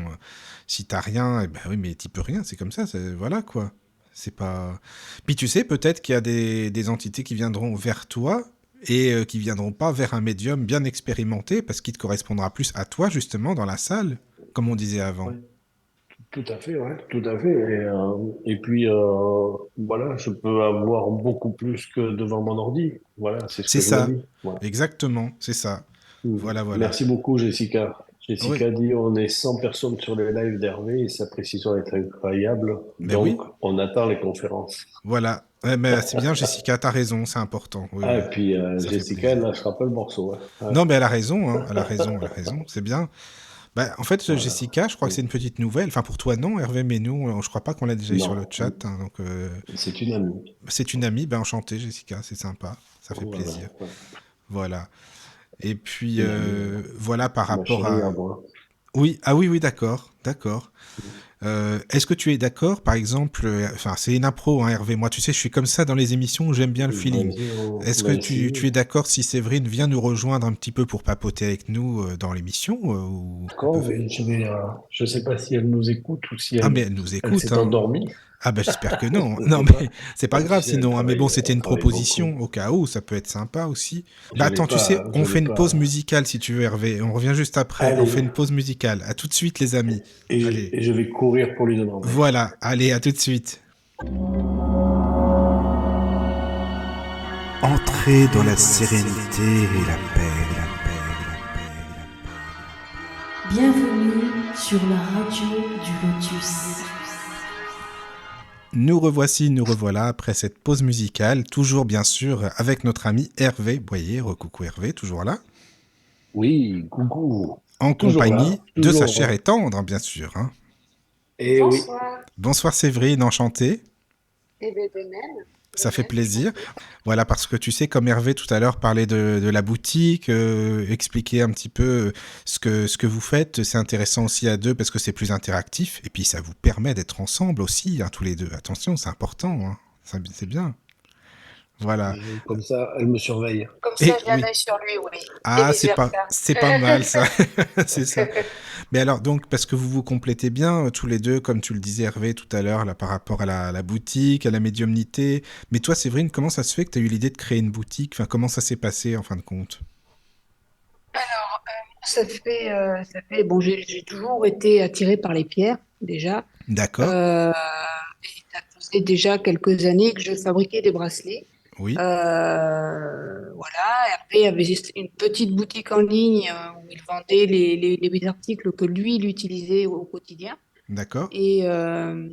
si t'as rien, eh ben oui, mais t'y peux rien, c'est comme ça, voilà quoi. C'est pas... Puis tu sais, peut-être qu'il y a des entités qui viendront vers toi, et qui viendront pas vers un médium bien expérimenté parce qu'il te correspondra plus à toi justement dans la salle, comme on disait avant. Ouais. Tout à fait, ouais, tout à fait. Et puis, voilà, je peux avoir beaucoup plus que devant mon ordi. Voilà, c'est ce C'est que je me ça, dis. Voilà. exactement, c'est ça. Voilà, voilà. Merci beaucoup, Jessica. Oui, Jessica dit, on est 100 personnes sur les lives d'Hervé et sa précision est incroyable. ben Donc, oui, on attend les conférences. voilà. Eh ben, c'est bien, Jessica, t'as raison, c'est important. Oui, Ah, oui, et puis, ça fait Jessica, elle plaisir. lâchera pas le morceau, hein. Ouais. Non, mais elle a raison, hein, elle a raison, elle a raison, c'est bien. Bah, en fait, Voilà. Jessica, je crois que c'est une petite nouvelle. Enfin, pour toi, non, Hervé, mais nous, je crois pas qu'on l'a déjà eu sur le Non, chat. Hein, donc, c'est une amie. c'est une amie. Ben, enchantée, Jessica, c'est sympa. Ça fait Voilà, plaisir. ouais. Voilà. Et puis, Une amie, voilà, par ma rapport chérie à à... moi. Oui, ah oui, oui, d'accord, d'accord. Est-ce que tu es d'accord, par exemple, enfin, c'est une impro, hein, Hervé. Moi, tu sais, je suis comme ça dans les émissions où j'aime bien le feeling. Vas-y, Est-ce on que va tu essayer. es d'accord si Séverine vient nous rejoindre un petit peu pour papoter avec nous dans l'émission ou on peut... D'accord, mais je sais pas si elle nous écoute ou si Ah, mais elle nous elle écoute, s'est hein. endormie. Ah bah j'espère que non. Je Non sais pas. mais c'est pas Tu grave sais, elle sinon. Hein. Mais bon, travaille, c'était elle une travaille proposition beaucoup. au cas où, ça peut être sympa aussi. Bah attends, tu sais, on Je fait l'ai une pause pas. musicale si tu veux Hervé. On revient juste après. On fait Allez, une pause musicale. À tout de suite les amis. Allez. et je vais courir pour lui demander. Voilà, allez, à tout de suite. Entrez dans la sérénité et la paix, la paix, la paix, la paix. Bienvenue sur la radio du Lotus. Nous revoici, nous revoilà après cette pause musicale, toujours bien sûr avec notre ami Hervé Boyer. Recoucou Hervé, toujours là. Oui, coucou. En Toujours là, compagnie de sa chère toujours. et tendre, hein, bien sûr. Hein. Et oui. Bonsoir Séverine, enchanté. Et bien de Ça fait même, plaisir. enchantée. Voilà, parce que tu sais, comme Hervé tout à l'heure parlait de la boutique, expliquer un petit peu ce que vous faites, c'est intéressant aussi à deux parce que c'est plus interactif. Et puis ça vous permet d'être ensemble aussi, hein, tous les deux. Attention, c'est important. Hein. C'est bien. Voilà. Comme ça, elle me surveille. Comme ça, Et j'ai un oui. œil sur lui, oui. Et Ah, vice-versa. c'est pas mal ça. C'est ça. Mais alors, donc, parce que vous vous complétez bien tous les deux, comme tu le disais Hervé tout à l'heure, là, par rapport à la boutique, à la médiumnité. Mais toi, Séverine, comment ça se fait que tu as eu l'idée de créer une boutique? Enfin, comment ça s'est passé en fin de compte? Alors, ça fait, bon, j'ai toujours été attirée par les pierres, déjà. D'accord. Euh, et ça faisait déjà quelques années que je fabriquais des bracelets. Oui. Voilà. Et après, il y avait une petite boutique en ligne où il vendait les articles que lui, il utilisait au quotidien. D'accord. Et, euh,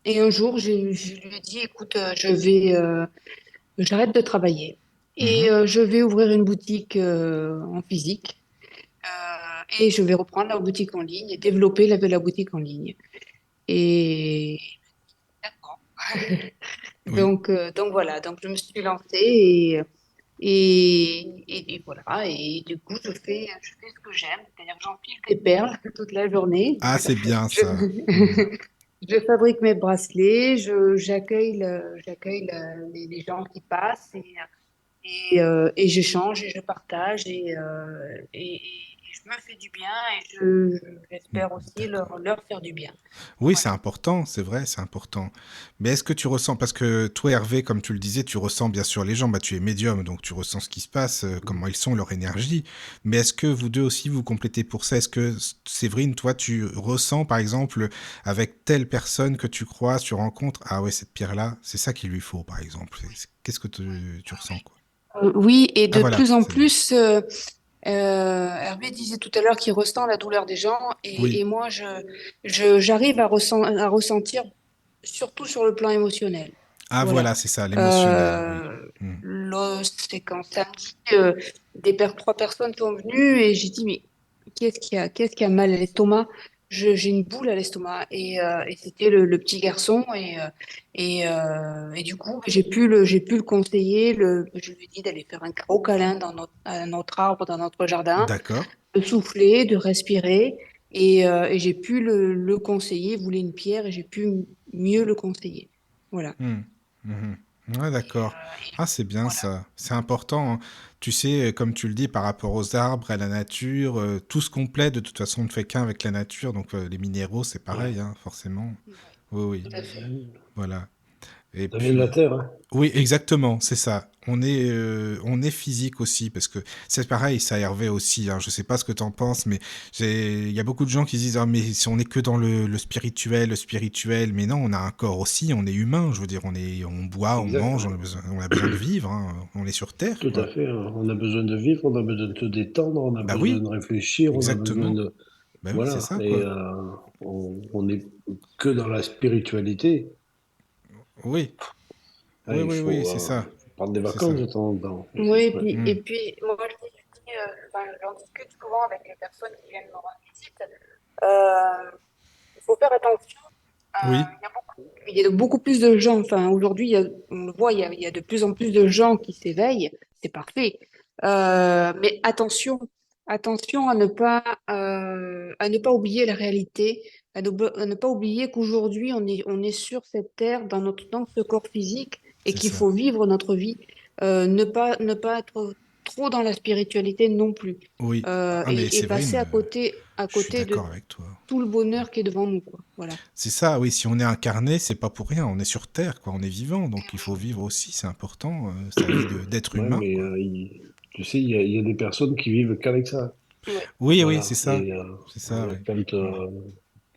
et un jour, je lui ai dit, écoute, j'arrête de travailler et Mhm. je vais ouvrir une boutique en physique et je vais reprendre la boutique en ligne et développer la boutique en ligne. Et d'accord. Oui. Donc voilà, donc je me suis lancée et voilà. Et du coup, je fais ce que j'aime, c'est-à-dire que j'empile des perles toute la journée. Ah, c'est bien Je, ça. Mhm. je fabrique mes bracelets, j'accueille les gens qui passent et j'échange et je partage et je me fais du bien et j'espère aussi D'accord. leur faire du bien. Oui, c'est Voilà. important, c'est vrai, c'est important. Mais est-ce que tu ressens, parce que toi, Hervé, comme tu le disais, tu ressens bien sûr les gens, bah, tu es médium, donc tu ressens ce qui se passe, comment ils sont, leur énergie. Mais est-ce que vous deux aussi vous complétez pour ça? Est-ce que, Séverine, toi, tu ressens, par exemple, avec telle personne que tu crois, tu rencontres, ah ouais, cette pierre-là, c'est ça qu'il lui faut, par exemple. Qu'est-ce que tu ressens, quoi? Oui, et Ah de voilà, plus en c'est bon. plus, Hervé disait tout à l'heure qu'il ressent la douleur des gens Oui. et moi, j'arrive à ressentir surtout sur le plan émotionnel. Ah Voilà. voilà, c'est ça, l'émotionnel, oui. Euh, Hmm. Là, c'est quand samedi, trois personnes sont venues et j'ai dit, mais qu'est-ce qui a mal à l'estomac? J'ai une boule à l'estomac et c'était le petit garçon et du coup, j'ai pu le conseiller. Je lui ai dit d'aller faire un gros câlin à notre arbre dans notre jardin, D'accord. de souffler, de respirer et j'ai pu le conseiller. Il voulait une pierre et j'ai pu mieux le conseiller. Voilà. Hmm. Mhm. Ouais, d'accord. Et Ah, c'est bien voilà. ça. C'est important. Hein. Tu sais, comme tu le dis, par rapport aux arbres, à la nature, tout se complète. De toute façon, on ne fait qu'un avec la nature. Donc, les minéraux, c'est Ouais. pareil, hein, forcément. Ouais, Oui, oui. tout à fait. Voilà. Et Ça vient de la puis, terre, hein. oui, exactement, c'est ça. On est physique aussi, parce que c'est pareil, ça Hervé aussi, hein, je sais pas ce que t'en penses, mais il y a beaucoup de gens qui se disent, ah, mais si on est que dans le spirituel, mais non, on a un corps aussi, on est humain, je veux dire, on boit, on mange, Exactement. on a besoin de vivre, hein, on est sur Terre, Tout à quoi. fait, hein. On a besoin de vivre, on a besoin de se détendre, on a Bah besoin oui, de réfléchir, on a besoin exactement. de... Bah oui, c'est Voilà. ça, Et quoi. on est que dans la spiritualité. Oui, Hein, oui, il oui, oui, faut c'est ça, prendre des c'est ça. vacances de temps en temps. Oui, Ouais. et Hmm. puis moi, enfin, j'en discute souvent avec les personnes qui viennent me rendre visite. Il faut faire attention. Oui, Il y a beaucoup plus de gens. Enfin, aujourd'hui, on le voit, il y a de plus en plus de gens qui s'éveillent. C'est parfait. Mais attention, attention à ne pas oublier la réalité, à ne pas oublier qu'aujourd'hui, on est sur cette terre, dans ce corps physique, et c'est qu'il ça. faut vivre notre vie. Ne pas être trop dans la spiritualité non plus. Oui. Ah, mais Et Séverine, passer à je suis côté d'accord de avec toi. tout le bonheur qui est devant nous, quoi. Voilà. C'est ça, oui, si on est incarné, c'est pas pour rien, on est sur Terre, quoi, on est vivant, donc il faut vivre aussi, c'est important, sa vie d'être Ouais, humain, mais quoi. tu sais, il y a des personnes qui vivent qu'avec ça. Ouais. Oui, oui, Voilà. c'est ça, Et c'est ça, oui. Mm.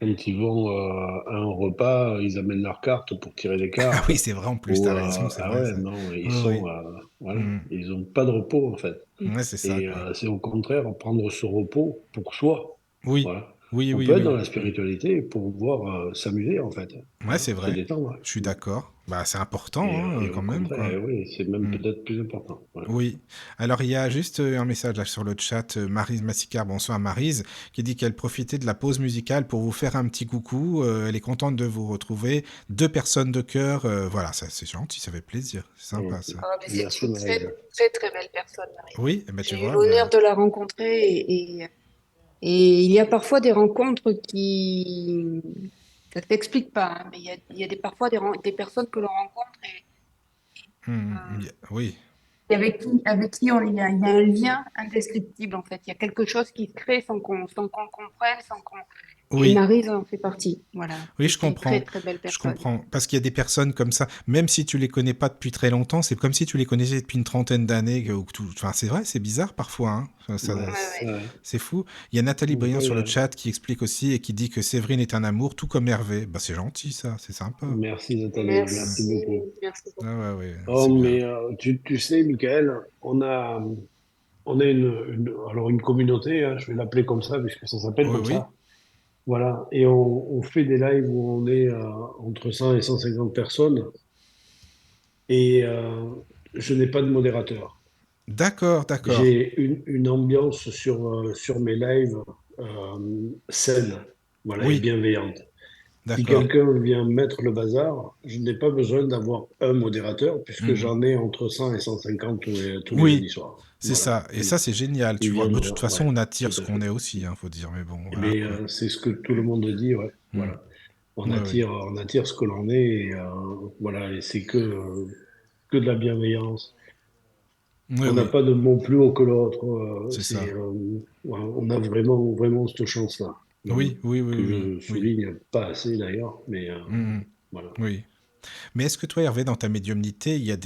quand ils vont à un repas, ils amènent leur carte pour tirer des Ah cartes. oui, c'est vrai, en plus, Ou, t'as raison, c'est ah vrai, ouais, ça. non, ils Oui, oui. sont, voilà, Mm. ils ont pas de repos en fait. Ouais, c'est ça, Et quoi. c'est au contraire prendre ce repos pour soi. Oui, Voilà. oui, On oui, peut être dans oui. la spiritualité pour pouvoir s'amuser en fait. Ouais, Voilà, c'est se vrai, détendre. je suis d'accord. Bah, c'est important, Et hein, au quand même, contraire, quoi. oui, c'est même Mm. peut-être plus important. Voilà. Oui. Alors, il y a juste un message là sur le chat, Maryse Massicard, bonsoir Maryse, qui dit qu'elle profitait de la pause musicale pour vous faire un petit coucou. Elle est contente de vous retrouver. Deux personnes de cœur. Voilà, ça c'est gentil, ça fait plaisir. C'est sympa ça. Ah, mais c'est Merci une très, Marie. très, très belle personne, Marie. Oui, eh ben, tu J'ai eu vois, bah, l'honneur de la rencontrer et il y a parfois des rencontres ça s'explique pas, hein, mais il y a parfois des personnes que l'on rencontre oui. et avec qui il y a un lien indescriptible, en fait. Il y a quelque chose qui se crée sans qu'on le comprenne, Et Oui, Maryse en fait partie. Voilà. oui, je C'est une très, comprends. très belle Je personne. comprends. Parce qu'il y a des personnes comme ça, même si tu les connais pas depuis très longtemps, c'est comme si tu les connaissais depuis une trentaine d'années. Enfin, c'est vrai, c'est bizarre parfois, hein. Ouais, Ouais, ouais. ouais. C'est fou. Il y a Nathalie Briand Ouais, sur le chat qui explique aussi et qui dit que Séverine est un amour, tout comme Hervé. Bah, c'est gentil ça, c'est sympa. merci Nathalie, Ouais. merci Merci, beaucoup. merci beaucoup. Ah ouais, ouais, Oh, c'est bien. mais tu sais, Michael, on a alors une communauté, hein, je vais l'appeler comme ça, puisque ça s'appelle Oui, comme oui. ça. Voilà, et on fait des lives où on est entre 100 et 150 personnes, et je n'ai pas de modérateur. D'accord, d'accord. J'ai une ambiance sur mes lives saine, voilà, et Oui, bienveillante. Si d'accord. quelqu'un vient mettre le bazar, je n'ai pas besoin d'avoir un modérateur, puisque Mhm. j'en ai entre 100 et 150 tous les Oui, jeudis soirs. c'est Voilà. ça. Et ça, c'est génial, Ils tu vois. Mais de toute viennent, façon, ouais, on tout attire ce à qu'on fait. est aussi, hein, faut dire. Mais bon, voilà, Mais quoi. c'est ce que tout le monde dit, ouais. Hmm. Voilà. Oui, oui. On attire ce que l'on est, et voilà, et c'est que de la bienveillance. Oui, On n'a oui, pas de mot plus haut que l'autre. c'est ça. Voilà, on a vraiment, vraiment cette chance-là, Oui, oui, oui, que oui, je oui. souligne pas assez d'ailleurs, mais Mhm. voilà. Oui. Mais est-ce que toi, Hervé, dans ta médiumnité, il y a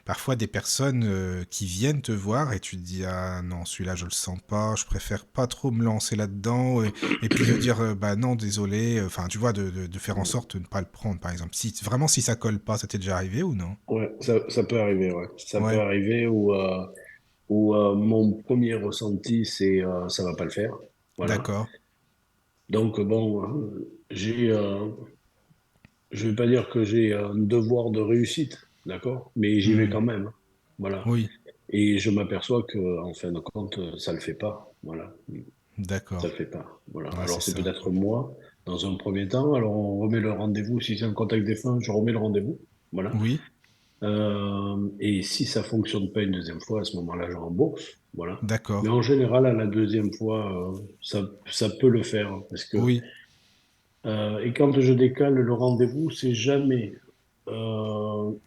parfois des personnes qui viennent te voir et tu te dis, ah non, celui-là, je le sens pas, je préfère pas trop me lancer là-dedans, et puis de dire, bah non, désolé, enfin, tu vois, de faire en sorte de ne pas le prendre, par exemple. Vraiment, si ça colle pas, ça t'est déjà arrivé ou non? Ouais, ça peut arriver, ouais. Ça peut Ouais, arriver où mon premier ressenti, c'est ça va pas le faire. Voilà. d'accord. Donc bon, je vais pas dire que j'ai un devoir de réussite, d'accord? Mais j'y vais Hmm. quand même. Voilà. Oui, Et je m'aperçois que, en fin de compte, ça le fait pas. Voilà. Ça d'accord. le fait pas. Voilà. Ouais, c'est Alors c'est ça. peut-être moi, dans un premier temps. Alors on remet le rendez-vous. Si c'est un contact défunt, je remets le rendez-vous. Voilà. Oui, Et si ça fonctionne pas une deuxième fois, à ce moment-là, je rembourse. Voilà. Mais d'accord. en général, à la deuxième fois, ça peut le faire. Parce que, Oui, et quand je décale le rendez-vous, c'est jamais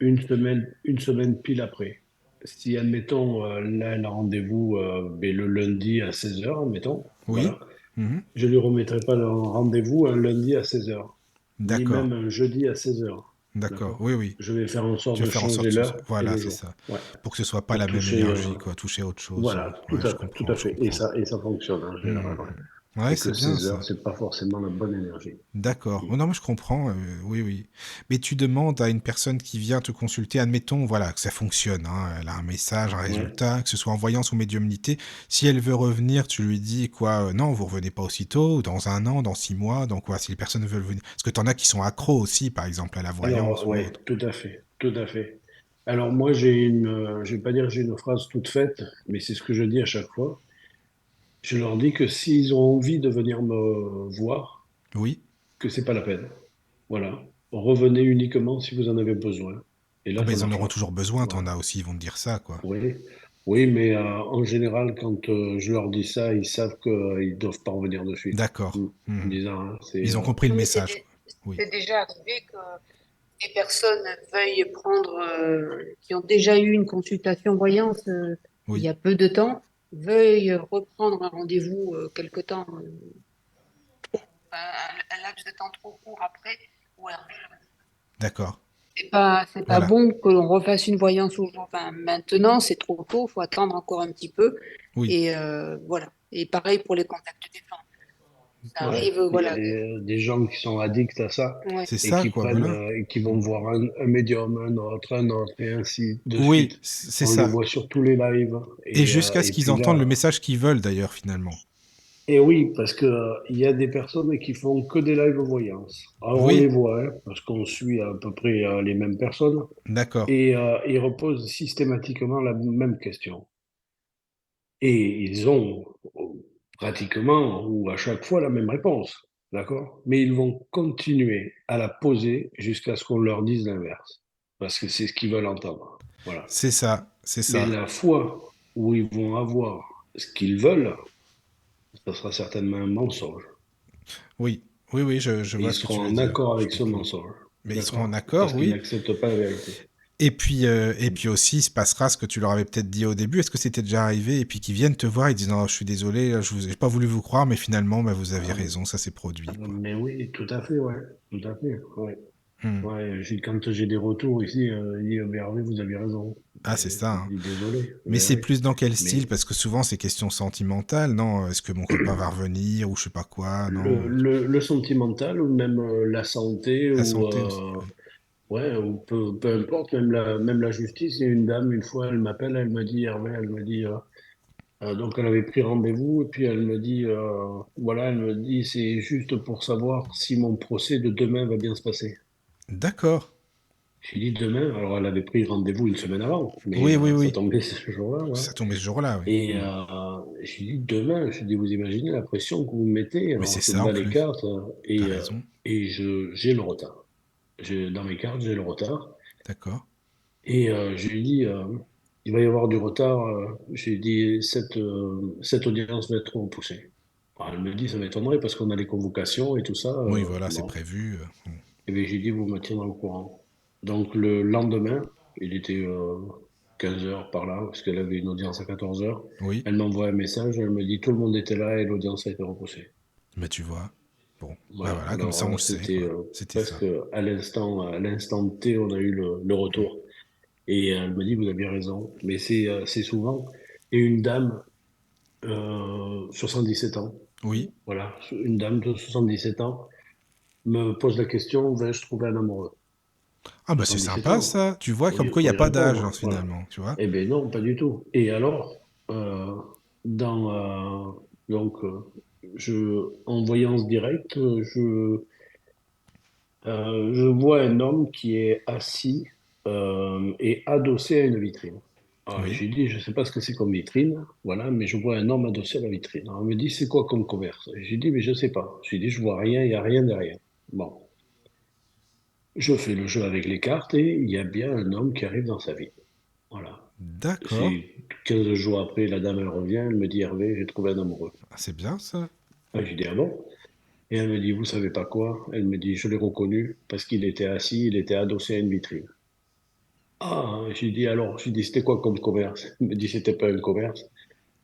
une semaine pile après. Si, admettons, là, elle a rendez-vous ben, le lundi à 16 heures, admettons, oui. voilà, Mhm. je lui remettrai pas le rendez-vous un lundi à 16 heures, ni D'accord. même un jeudi à 16 heures. D'accord. D'accord? Oui, oui. Je vais faire en sorte Tu veux de faire en changer sorte que l'heure et voilà, le c'est jour. ça. Ouais. Pour que ce soit pas Pour la même toucher, énergie, quoi. Toucher à autre chose. voilà, Ouais, je tout comprends, à je fait. comprends. Et ça fonctionne en général, ouais. Mhm. Ouais, C'est que c'est bien ces heures, ça. c'est pas forcément la bonne énergie. D'accord. Mm. Oh non, mais je comprends. Oui, oui. Mais tu demandes à une personne qui vient te consulter, admettons, voilà, que ça fonctionne, hein, elle a un message, un Ouais. résultat, que ce soit en voyance ou médiumnité. Si elle veut revenir, tu lui dis quoi? Non, vous revenez pas aussitôt, ou dans un an, dans 6 mois, donc quoi? Si les personnes veulent venir, parce que t'en as qui sont accros aussi, par exemple, à la voyance Alors, ou ouais, autre. tout à fait, tout à fait. Alors moi, je vais pas dire que j'ai une phrase toute faite, mais c'est ce que je dis à chaque fois. Je leur dis que s'ils ont envie de venir me voir, Oui. que c'est pas la peine. Voilà. Revenez uniquement si vous en avez besoin. Et Ah là, ben ça ils en auront marchera. toujours besoin. T'en Voilà. as aussi, ils vont te dire ça, quoi. Oui, oui, mais en général, quand je leur dis ça, ils savent qu'ils doivent pas revenir de suite. D'accord. Mm. En Mhm. disant, hein, Ils ont compris le Non, mais message, quoi. Oui. c'est déjà arrivé que des personnes veuillent prendre, qui ont déjà eu une consultation voyance il y Oui. a peu de temps, veuillent reprendre un rendez-vous quelque temps, un laps de temps trop court après, ou alors D'accord. c'est pas Voilà. bon que l'on refasse une voyance aujourd'hui. Enfin, maintenant, c'est trop tôt, il faut attendre encore un petit peu. Oui. Et voilà. Et pareil pour les contacts défunts. Ça Ouais, arrive, il y a voilà. des gens qui sont addicts à ça Ouais. C'est et ça, qui quoi. prennent Voilà. et qui vont voir un médium, un autre, et ainsi de Oui, suite. c'est On les ça. voit sur tous les lives. Et jusqu'à ce Et qu'ils puis entendent le là, message qu'ils veulent, d'ailleurs, finalement. et oui, parce que il y a des personnes qui font que des live voyances. Alors on les Oui, voit, hein, parce qu'on suit à peu près les mêmes personnes, d'accord. et ils reposent systématiquement la même question. Et ils ont pratiquement ou à chaque fois la même réponse, d'accord? Mais ils vont continuer à la poser jusqu'à ce qu'on leur dise l'inverse, parce que c'est ce qu'ils veulent entendre. Voilà. C'est ça, c'est Mais ça. la fois où ils vont avoir ce qu'ils veulent, ça sera certainement un mensonge. Oui, oui, oui, je Et vois ils ce que tu seront veux en dire. accord Je avec ce comprends. mensonge, Mais ils seront en d'accord? accord, Parce qu'ils oui. n'acceptent pas la vérité. Et puis aussi, il se passera ce que tu leur avais peut-être dit au début. Est-ce que c'était déjà arrivé? Et puis qu'ils viennent te voir et disent non, je suis désolé, j'ai pas voulu vous croire, mais finalement, bah, vous aviez Euh, raison, ça s'est produit, quoi. mais oui, tout à fait, ouais. Tout à fait, ouais. Hmm. Ouais, quand j'ai des retours ici, il dit, mais Hervé, vous avez raison. Ah, c'est ça, Je hein. dis, désolé, Mais mais c'est oui. plus dans quel style? Mais Parce que souvent, c'est question sentimentale, non? Est-ce que mon copain va revenir ou je sais pas quoi, non? le sentimental ou même la santé La ou santé aussi, oui. ouais ou peu importe même la justice. Il y a une dame une fois, elle m'appelle, elle me dit Hervé, elle me dit donc elle avait pris rendez-vous et puis elle me dit voilà, elle me dit c'est juste pour savoir si mon procès de demain va bien se passer. D'accord. J'ai dit demain, alors elle avait pris rendez-vous une semaine avant, mais Oui, oui, ça oui. tombait ce jour-là, ouais. Ça tombait ce jour-là, oui. Et Hmm. j'ai dit demain, je dis, vous imaginez la pression que vous me mettez? Mais Alors c'est je ça en bats les plus. cartes T'as raison. et j'ai le retard. Dans mes cartes, j'ai le retard. D'accord. Et je lui ai dit, il va y avoir du retard. J'ai dit, cette audience va être repoussée. Alors, elle me dit, ça m'étonnerait parce qu'on a les convocations et tout ça. Oui, voilà, c'est Bon. prévu. Bon. Et bien j'ai dit, vous me tiendrez au courant. Donc le lendemain, il était 15 heures par là, parce qu'elle avait une audience à 14 heures. Oui, Elle m'envoie un message, elle me dit tout le monde était là et l'audience a été repoussée. mais tu vois. Bon, bah Voilà, voilà, comme ça alors on le sait, c'était quoi. C'était ça. presque à l'instant T, on a eu le retour. Et elle me dit, vous avez raison, mais c'est souvent. Et une dame, 77 ans, Oui. voilà, une dame de 77 ans me pose la question, vais-je trouver un amoureux? Ah bah c'est 77 sympa ans. ça. Tu vois, comme quoi il n'y Faut a y pas d'âge hein, répondre. Voilà. finalement, tu vois. Eh bien non, pas du tout. Et alors, euh, dans, donc, en voyance directe, je vois un homme qui est assis et adossé à une vitrine. Alors, Oui. j'ai dit, je ne sais pas ce que c'est comme vitrine, voilà, mais je vois un homme adossé à la vitrine. Alors, il me dit, c'est quoi comme commerce? J'ai dit, mais je ne sais pas. J'ai dit, je vois rien, il n'y a rien derrière. Bon, je fais le jeu avec les cartes et il y a bien un homme qui arrive dans sa vie. Voilà. D'accord. C'est 15 jours après, la dame, elle revient, elle me dit, Hervé, j'ai trouvé un amoureux. Ah, c'est bien ça. Ah, j'ai dit, ah bon? Et elle me dit, vous savez pas quoi? Elle me dit, je l'ai reconnu parce qu'il était assis, il était adossé à une vitrine. Ah, j'ai dit, alors, j'ai dit, c'était quoi comme commerce? Elle me dit, c'était pas un commerce.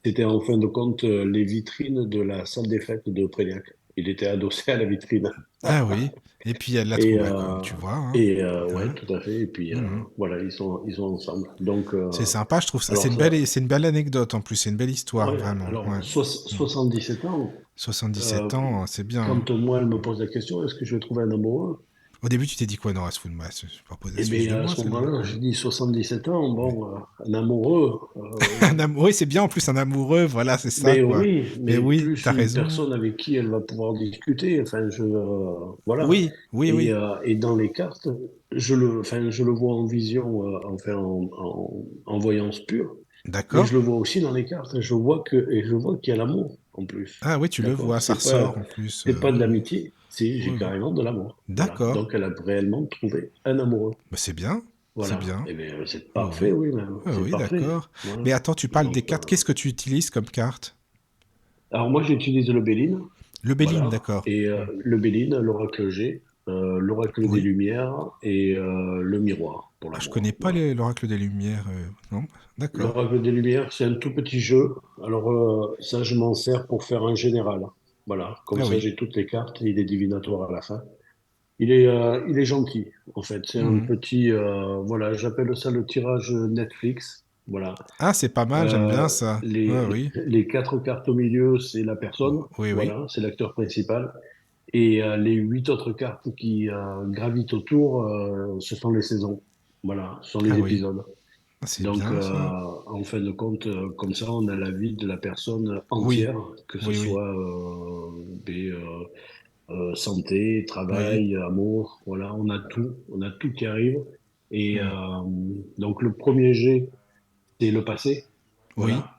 C'était en fin de compte les vitrines de la salle des fêtes de Prédiac. Il était adossé à la vitrine. Ah oui. Et puis elle l'a Et, trouvé, quoi. Tu vois, hein. ouais, Hein. tout à fait. Et puis Mhm. voilà, ils sont ensemble. Donc, C'est sympa, je trouve ça. alors ça, C'est une belle anecdote en plus. C'est une belle histoire, ouais, vraiment. alors Ouais. Mm. 77 ans, 77 euh, ans, c'est bien, hein. quand moi elle me pose la question, est-ce que je vais trouver un amoureux? Au début, tu t'es dit quoi? Non, elle se fout de moi. Elle se elle Eh se fiche de bien, à moi, ce celle-là. moment-là, Ouais. j'ai dit 77 ans, Ouais. bon, un amoureux. Un amoureux, oui, c'est bien en plus, un amoureux. Voilà, c'est ça, Mais quoi. oui, Mais mais oui, plus t'as une raison. personne avec qui elle va pouvoir discuter. Enfin, voilà. Oui, oui, oui. Et dans les cartes, je le vois en vision, enfin, en voyance pure. Mais D'accord. je le vois aussi dans les cartes. Et je vois qu'il y a l'amour en plus. Ah oui, tu le D'accord? vois, ça ressort en plus. C'est pas de Oui, oui. l'amitié. C'est, j'ai Oui, oui. carrément de l'amour. Voilà. D'accord. Donc, elle a réellement trouvé un amoureux. Bah, c'est bien. C'est Voilà. bien. Et bien, c'est Oui, parfait, oui. oui, même. Oui, C'est oui, parfait. d'accord. Voilà. Mais attends, tu parles des Donc, cartes. Qu'est-ce que tu utilises comme carte? alors moi, j'utilise le Béline. Le Béline, Voilà. d'accord. Et Hmm. le Béline, l'oracle G, l'oracle des Oui. Lumières et le miroir pour Ah, je l'amour. connais pas Voilà. l'oracle des Lumières. Non? D'accord. L'oracle des Lumières, c'est un tout petit jeu. Alors, ça, je m'en sers pour faire un général. Voilà. Comme Ah ça, oui. j'ai toutes les cartes. Il est divinatoire à la fin. Il est gentil, en fait. C'est un Mhm. petit, voilà, j'appelle ça le tirage Netflix. Voilà. Ah, c'est pas mal, j'aime bien ça. Ah oui. Les quatre cartes au milieu, c'est la personne. Oui, oui. Voilà, c'est l'acteur principal. Et les huit autres cartes qui gravitent autour, ce sont les saisons. Voilà, ce sont Ah les oui. épisodes. Ah, c'est Donc, bien ça. en fin de compte, comme ça, on a la vie de la personne Oui. entière, que ce Oui, oui. soit santé, Oui. travail, amour. Voilà, on a tout qui arrive. Et Hmm. donc, le premier jet, c'est le passé. Oui. Voilà.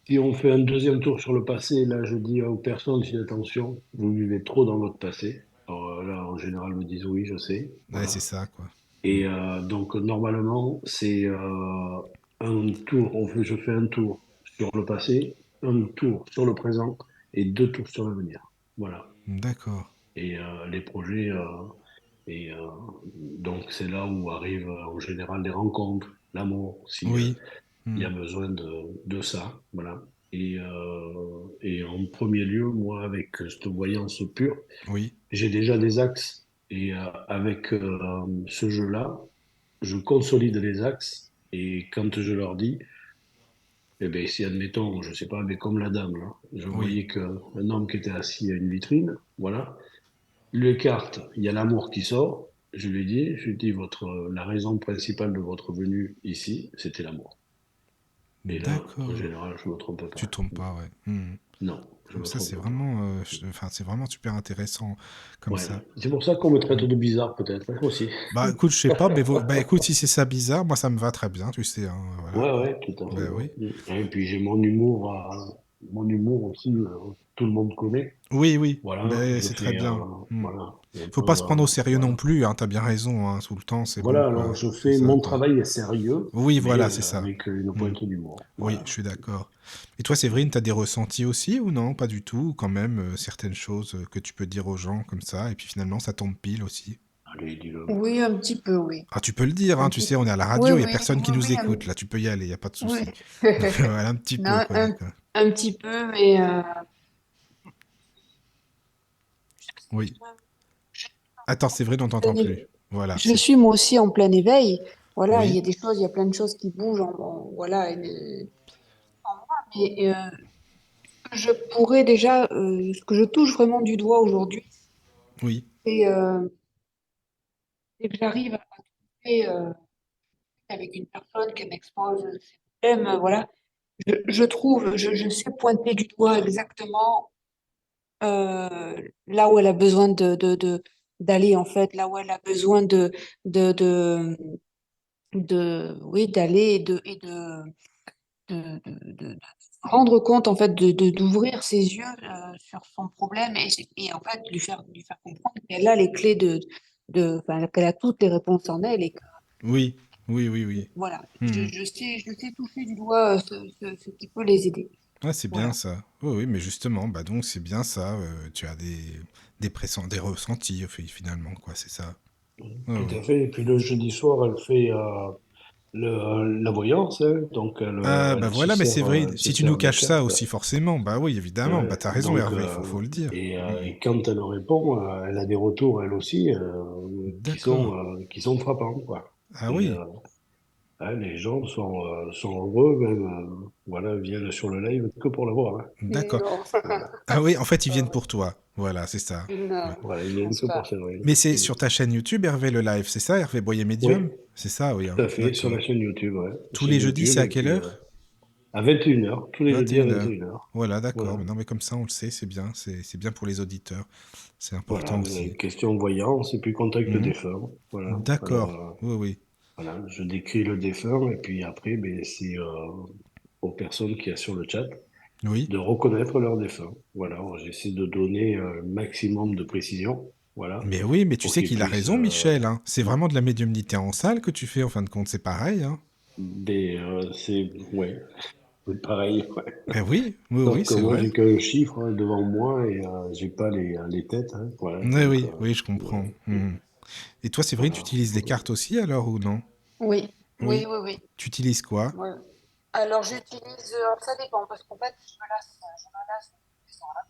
Si on fait un deuxième tour sur le passé, là, je dis aux personnes, faites attention, vous vivez trop dans votre passé. Alors là, en général, ils me disent oui, je sais. Ouais, c'est Voilà. ça, quoi. Hmm. Et donc, normalement, c'est un tour, je fais un tour sur le passé, un tour sur le présent et deux tours sur l'avenir. Voilà. D'accord. Et les projets, et donc c'est là où arrivent en général les rencontres, l'amour, si Oui. il y Hmm. a besoin de ça. Voilà. Et en premier lieu, moi, avec cette voyance pure, Oui. j'ai déjà des axes. Et avec ce jeu-là, je consolide les axes. Et quand je leur dis, eh bien, si admettons, je sais pas, mais comme la dame, là, je Oui. voyais qu'un homme qui était assis à une vitrine, voilà, les cartes, il y a l'amour qui sort. Je lui ai dit, la raison principale de votre venue ici, c'était l'amour. Et là, en D'accord. général, je me trompe Tu pas. tombes pas, ouais. Hmm. Non, je me Ça, c'est trompe pas. vraiment, enfin, c'est vraiment super intéressant comme Ouais. ça. C'est pour ça qu'on me traite Hmm. de bizarre, peut-être, hein, aussi. Bah, écoute, je sais pas, mais bah, écoute, si c'est ça bizarre, moi, ça me va très bien, tu sais, hein, voilà, Ouais, quoi. ouais, tout à fait. Bah Ouais. oui. Et puis j'ai mon humour aussi, tout le monde connaît. Oui, oui, Voilà, bah, je c'est très fais, bien. Hmm. voilà, un Faut peu, pas se prendre au sérieux non voilà. plus, hein, t'as bien raison, hein, tout le temps, c'est bon, Voilà, quoi. alors je C'est fais, ça, mon quoi. travail est sérieux, Oui, mais voilà, c'est ça. avec une Hmm. pointe d'humour. Oui, Voilà. je suis d'accord. Et toi, Séverine, t'as des ressentis aussi ou non? Pas du tout, ou quand même, certaines choses que tu peux dire aux gens comme ça, et puis finalement, ça tombe pile aussi. Allez, dis-le. Oui, un petit peu, oui. Ah, tu peux le dire, Un hein, tu petit sais, on est à la Oui, radio, il y a oui, personne qui oui, nous oui, écoute, là, tu peux y aller, il y a pas de oui. souci. Donc, voilà, un petit peu, Non, quoi, d'accord. un petit peu, mais Oui. Attends, Séverine, on t'entend plein plus. éve- Voilà, je c'est... suis moi aussi en plein éveil. Voilà, il y Oui, a des choses, il y a plein de choses qui bougent. Voilà, et je pourrais déjà, ce que je touche vraiment du doigt aujourd'hui, oui, c'est c'est que j'arrive à trouver avec une personne qui m'expose ses problèmes. Voilà, je trouve, je sais pointer du doigt exactement là où elle a besoin d'aller en fait, là où elle a besoin de, de, oui, d'aller de rendre compte en fait d'ouvrir ses yeux sur son problème et en fait lui faire comprendre qu'elle a les clés enfin, qu'elle a toutes les réponses en elle et que oui, oui, oui, oui. voilà, Mhm. je sais toucher du doigt ce qui peut les aider. Ah, c'est bien Voilà. ça. Oui, oui, mais justement, bah donc c'est bien ça. Tu as des ressentis, finalement, quoi, c'est ça. Oui, Tout oui. à fait. Et puis le jeudi soir, elle fait La voyance, hein, donc Ah, bah elle se voilà, mais c'est vrai. elle se Si tu nous sert des caches ça cartes. aussi, forcément, bah oui, évidemment. Bah Ouais, t'as raison, donc, Hervé, faut le dire. Hmm. et quand elle répond, elle a des retours, elle aussi, D'accord. qui sont frappants, quoi. Ah Et oui, hein, les gens sont heureux, même, voilà, viennent sur le live que pour la voir. Hein. d'accord. Non, Voilà. Ah oui, en fait, ils viennent euh, pour toi. Voilà, c'est ça. Ouais. non, Voilà, ils je viennent pense que pour pas. Séverine. Mais c'est Mm. sur ta chaîne YouTube, Hervé le live, c'est ça, Hervé Boyer Oui, Medium? C'est ça, oui, hein. tout à fait, sur la D'accord. chaîne YouTube, ouais. La Tous les chaîne jeudis, c'est YouTube, à et quelle puis heure? à 21h, tous les jeudis à 21h. 21h. Voilà, d'accord. Voilà. Non, mais comme ça, on le sait, c'est bien. C'est bien pour les auditeurs. C'est important Voilà, aussi. question voyance et puis contact Mhm. défunt. Voilà. Alors, D'accord. Oui, oui. voilà, je décris le défunt et puis après, ben, c'est aux personnes qui sont sur le chat Oui. de reconnaître leur défunt. Voilà, alors, j'essaie de donner un maximum de précision, voilà, Mais oui, mais tu pour sais qu'ils qu'il a puissent raison, Michel, hein. C'est vraiment de la médiumnité en salle que tu fais, en fin de compte, c'est pareil, hein. ouais, c'est pareil. Ouais. Ben oui, oui, Sauf oui, que c'est moi, vrai. j'ai qu'un chiffre hein, devant moi et j'ai pas les têtes. Hein, voilà, Oui, donc, oui, oui, je comprends. Mhm. Et toi, c'est vrai, tu voilà. utilises les cartes aussi, alors, ou non? Oui, oui, Oui. oui, oui. Tu utilises quoi? Ouais. Alors j'utilise, ça dépend parce qu'en fait je me lasse de ces gens-là.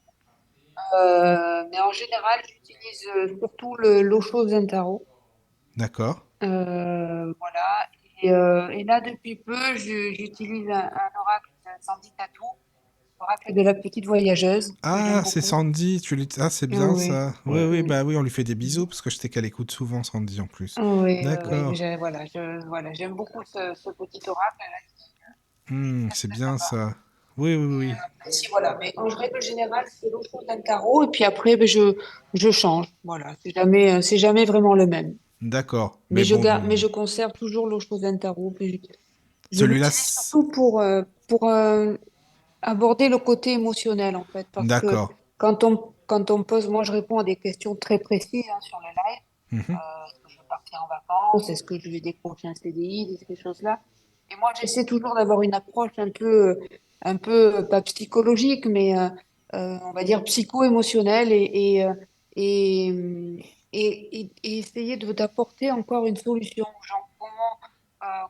Mais en général j'utilise surtout l'eau chaude d'un tarot. D'accord. Voilà. Et là depuis peu j'utilise un oracle de Sandy Tatou, oracle de la petite voyageuse que j'aime Ah, c'est beaucoup. Sandy, ah, c'est bien Oui, ça. Oui, Ouais. oui, oui. bah oui, on lui fait des bisous parce que je sais qu'elle écoute souvent Sandy en plus. Oui, oui, oui. Mais D'accord. voilà, j'aime beaucoup ce petit oracle là, qui est très C'est très bien sympa. ça. Oui, oui, oui. Si, voilà, mais en règle générale, c'est l'eau chaude d'un tarot, et puis après, ben, je change. Voilà, c'est jamais vraiment le même. D'accord. Mais bon, Mais je conserve toujours l'eau chaude d'un tarot. Puis je celui-là, l'utilise surtout pour aborder le côté émotionnel, en fait, parce que d'accord. quand on pose, moi, je réponds à des questions très précises hein, sur le live. Mhm. Est-ce que je vais partir en vacances? Est-ce que je vais décrocher un CDI? Ces choses-là. Et moi, j'essaie toujours d'avoir une approche un peu, pas psychologique, mais on va dire psycho-émotionnelle et essayer d'apporter encore une solution aux gens.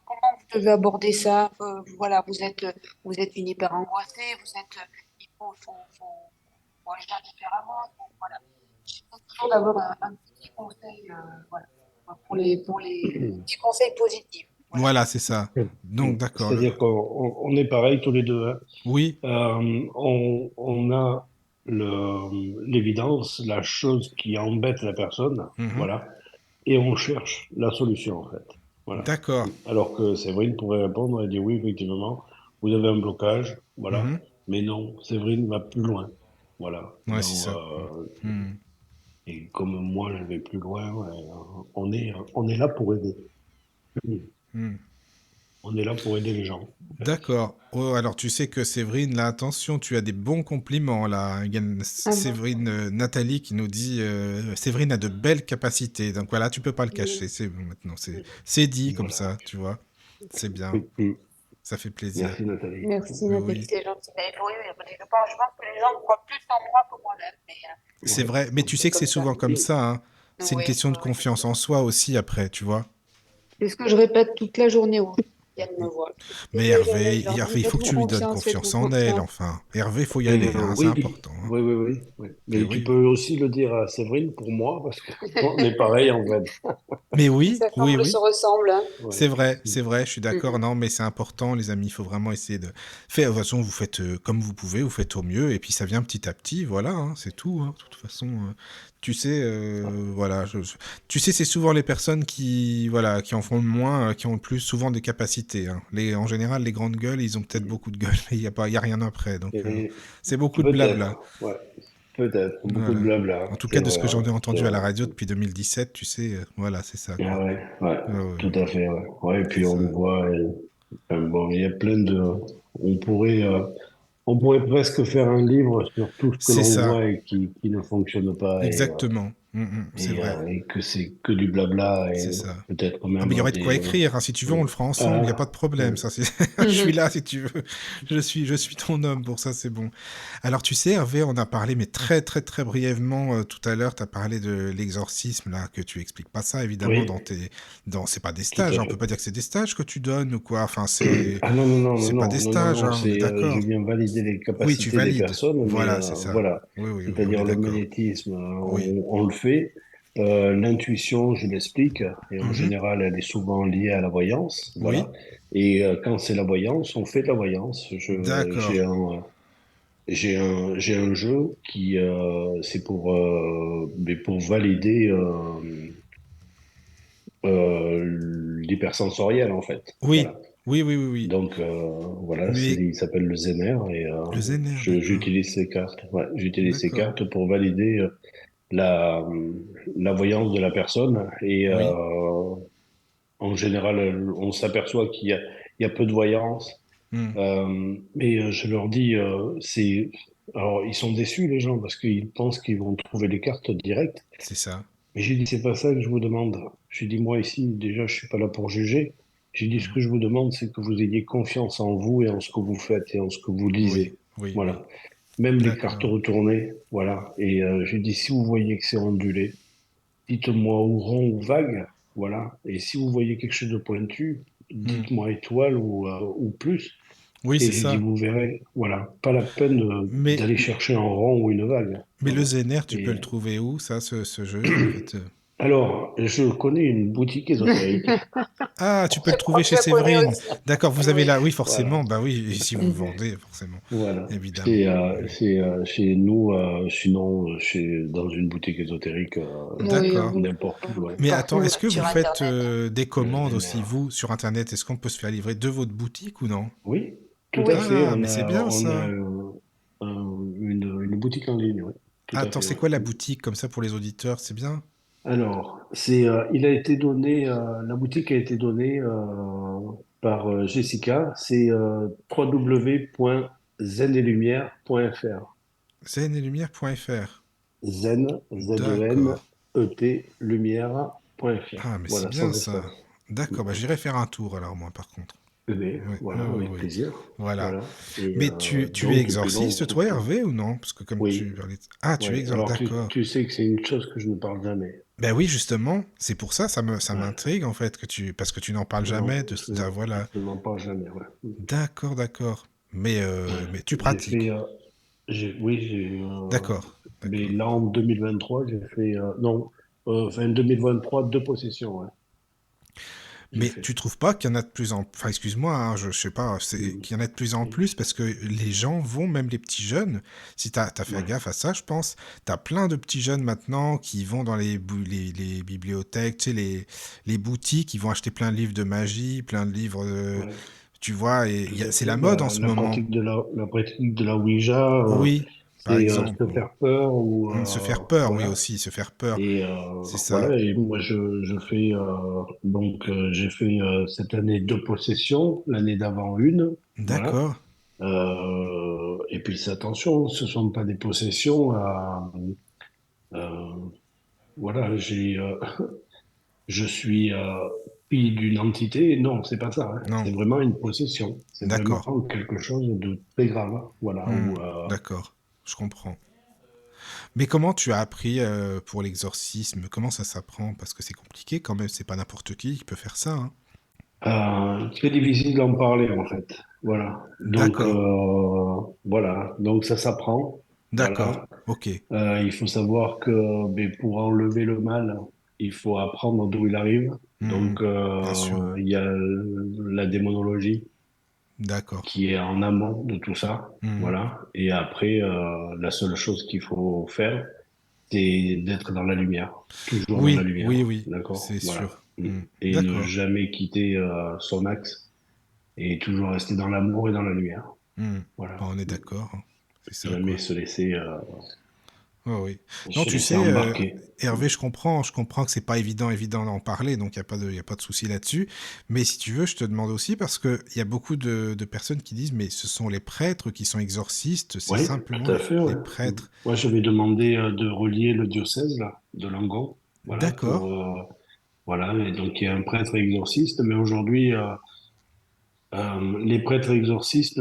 Comment vous devez aborder ça? Voilà, vous êtes une hyper angoissée, il faut agir différemment. Voilà. J'essaie toujours d'avoir un petit conseil, voilà, pour les petits conseils positifs. Voilà. Voilà, c'est ça. Donc, d'accord. C'est-à-dire qu'on on est pareil tous les deux. Hein. Oui. On a l'évidence, la chose qui embête la personne, Mhm. voilà, et on cherche la solution en fait. Voilà. D'accord. Alors que Séverine pourrait répondre et dire oui, effectivement, vous avez un blocage, voilà, Mhm. mais non, Séverine va plus loin, voilà. Ouais, c'est ça. Mhm. Et comme moi, je vais plus loin, ouais, on est là pour aider. Mhm. On est là pour aider les gens. En fait. D'accord. Oh, alors tu sais que Séverine, là, attention, tu as des bons compliments là. Il y a Ah bon? Séverine, Nathalie qui nous dit Séverine a de belles capacités. Donc voilà, tu peux pas le cacher. Oui. C'est bon maintenant, c'est dit comme Voilà. ça, tu vois. C'est bien, Mm. ça fait plaisir. Merci Nathalie. Merci Oui, Nathalie, oui. c'est gentil. Mais oui, mais je pense que les gens croient plus en moi que moi-même. Mais C'est Ouais. vrai, mais tu sais c'est que c'est comme ça. souvent comme ça, hein. C'est une Oui, question oui, de oui. confiance en soi aussi après, tu vois. C'est ce que je répète toute la journée aux gens qui viennent me voir. Toute Mais la journée, Hervé, je leur dis, Il faut que tu lui donnes faites-vous confiance en elle, confiance. enfin. Hervé, faut y aller, hein, c'est Oui, important, hein. oui. Mais Mais tu oui. peux aussi le dire à Séverine pour moi, parce qu'on est pareil en fait. Mais oui, Ça oui, semble se oui. ressemble, hein. Ouais. C'est vrai, je suis d'accord. Mhm. Non, mais c'est important, les amis. Il faut vraiment essayer de faire. De toute façon, vous faites comme vous pouvez, vous faites au mieux, et puis ça vient petit à petit. Voilà, hein, c'est tout, hein. De toute façon, tu sais, voilà. Tu sais, c'est souvent les personnes qui, voilà, qui en font le moins, qui ont le plus souvent des capacités, hein. En général, les grandes gueules, ils ont peut-être beaucoup de gueule, mais il y a rien après. Donc, Et c'est beaucoup de blabla. peut-être, ouais, peut-être, beaucoup de Voilà. blabla, En tout c'est cas, de ce vrai, que j'en ai c'est entendu à la vrai. radio depuis 2017, tu sais, voilà, c'est ça, Ah quoi. ouais, ouais, Ouais, ouais, tout ouais. à fait, ouais. Ouais, et C'est puis on ça. voit, bon, il y a plein de, on pourrait, euh, on pourrait presque faire un livre sur tout ce que C'est l'on ça. voit et qui ne fonctionne pas Exactement. C'est vrai, et que c'est que du blabla c'est et ça. peut-être Ah, mais il y même aurait de quoi écrire, hein. Si tu veux, on le fera ensemble, il n'y a ah, pas de problème. ouais. Ça, c'est... Je suis là si tu veux. Je suis ton homme pour ça, c'est bon. Alors, tu sais, Hervé, on a parlé, mais très, très, très brièvement tout à l'heure, tu as parlé de l'exorcisme, là, que tu expliques pas ça, évidemment, Oui, C'est pas des tout stages, à hein. On peut fait. pas dire que c'est des stages que tu donnes ou quoi. Enfin, c'est... Ah non, non, non, non, C'est pas des non, non, non, stages, non, hein, on est c'est, je d'accord. viens valider les Oui, tu capacités des valides. personnes, mais Voilà, c'est ça. voilà. Oui, oui, oui, on C'est-à-dire est le d'accord. magnétisme, Oui. on le fait. L'intuition, je l'explique, et en Mhm. général, elle est souvent liée à la voyance, Oui, voilà. Et quand c'est la voyance, on fait de la voyance. d'accord. J'ai un jeu qui, c'est mais pour valider l'hypersensoriel, en fait. Oui, Voilà. oui, oui, oui, oui. Donc voilà, Mais il s'appelle le Zener et le Zener, d'accord. j'utilise ces cartes. Ouais, j'utilise ces D'accord. cartes pour valider la, la voyance de la personne et Oui. en général, on s'aperçoit il y a peu de voyance. Hmm. Mais je leur dis, alors ils sont déçus les gens parce qu'ils pensent qu'ils vont trouver les cartes directes. C'est ça. Mais j'ai dit, c'est pas ça que je vous demande. J'ai dit, moi ici, déjà, je suis pas là pour juger. J'ai dit, ce Mhm. que je vous demande, c'est que vous ayez confiance en vous et en ce que vous faites et en ce que vous Oui, lisez. oui, oui. Voilà. Même les cartes D'accord. retournées, voilà. Et j'ai dit, si vous voyez que c'est ondulé, dites-moi ou rond ou vague, voilà. Et si vous voyez quelque chose de pointu, Hmm. dites-moi étoile ou plus. Oui, Et c'est j'ai dit, ça. vous verrez, voilà. Pas la peine Mais, d'aller chercher un rond ou une vague. mais le Voilà. Zener, tu peux Et le trouver où, ça, ce jeu, en fait? alors, je connais une boutique ésotérique. Ah, tu peux le Je crois trouver que je chez la connais Séverine. aussi. D'accord, vous avez Oui. là. Oui, Voilà. forcément. Bah oui, et si vous le vendez, forcément. Voilà. Évidemment. Oui. C'est chez nous, sinon, dans une boutique ésotérique, Oui, D'accord. n'importe où. Ouais. Mais attends, partout est-ce que vous sur faites Internet. des Le commandes aussi, Zener. vous, sur Internet? Est-ce qu'on peut se faire livrer de votre boutique ou non? Oui, tout à Oui. fait. Ah, mais c'est bien On a ça. une boutique en ligne, oui. Tout Ah, à attends, fait, c'est oui. quoi la boutique comme ça pour les auditeurs? C'est bien? Alors, il a été donné, la boutique a été donnée par Jessica. C'est www.zenetlumière.fr. Zenetlumière.fr. Zen, Z-E-N, D'accord. E-T, lumière.fr. Ah, mais c'est Voilà, bien sans ça. espace. D'accord, bah j'irai faire un tour alors moi par contre. Mais Oui, oui, voilà, oui, avec oui. plaisir. Voilà. Voilà. Et Mais tu es donc, et puis là, on exorciste trouve toi tout. Hervé ou non? Parce que comme tu Oui, parlais... Ah, tu es ouais. exorciste, Alors, d'accord. tu sais que c'est une chose que je ne parle jamais. Ben oui, justement, c'est pour ça, ça Ouais. m'intrigue en fait, parce que tu n'en parles jamais Non, voilà. je n'en parle jamais. Ouais. D'accord, d'accord. Ouais. Mais tu J'ai fait, pratiques. oui, D'accord, mais d'accord. là en 2023, j'ai fait, non, enfin 2023, deux possessions, ouais, j'ai Mais fait. tu trouves pas qu'il y en a de plus en... Enfin, excuse-moi, hein, je sais pas, c'est Mhm. qu'il y en a de plus en plus parce que les gens vont, même les petits jeunes, si t'as fait Ouais, gaffe à ça, je pense, t'as plein de petits jeunes maintenant qui vont dans les bibliothèques, tu sais, les boutiques, ils vont acheter plein de livres de magie, plein de livres, ouais, tu vois, et tout à c'est fait. la mode en Bah, ce moment. la pratique de la Ouija, Oui, par c'est exemple. se faire peur ou Se faire peur, oui voilà. aussi, se faire peur. Et C'est ça. voilà. Et moi, je fais j'ai fait cette année deux possessions, l'année d'avant une, voilà. D'accord. Et puis c'est attention, ce sont pas des possessions à voilà, je suis fille d'une entité. Non, c'est pas ça, hein. Non. C'est vraiment une possession. C'est vraiment D'accord. quelque chose de très grave, hein. Voilà. Hmm, d'accord. Je comprends. Mais comment tu as appris pour l'exorcisme? Comment ça s'apprend? Parce que c'est compliqué quand même, c'est pas n'importe qui peut faire ça, hein. Très difficile d'en parler en fait. Voilà. Donc D'accord. voilà. Donc ça s'apprend. D'accord. Voilà. Ok. Il faut savoir que ben, pour enlever le mal, il faut apprendre d'où il arrive. Hmm, Donc bien sûr. il y a la démonologie D'accord. qui est en amont de tout ça. Hmm. Voilà. Et après, la seule chose qu'il faut faire, c'est d'être dans la lumière. Toujours dans la Oui, lumière. oui, oui, D'accord? c'est Voilà. sûr. Hmm. Et ne D'accord. jamais quitter son axe et toujours rester dans l'amour et dans la lumière. Hmm. Bah, Voilà. on est d'accord, hein. C'est ça, Jamais quoi. se laisser. Ouais, oui. Je Non, se tu laissait sais, embarquer. Hervé, je comprends que c'est pas évident d'en parler, donc il y a pas de souci là-dessus. Mais si tu veux, je te demande aussi parce que il y a beaucoup de personnes qui disent, mais ce sont les prêtres qui sont exorcistes, c'est Oui, simplement tout à fait, ouais. les prêtres. Moi, j'avais demandé de relier le diocèse là, de Langon, voilà, D'accord, voilà, et donc il y a un prêtre exorciste, mais aujourd'hui, les prêtres exorcistes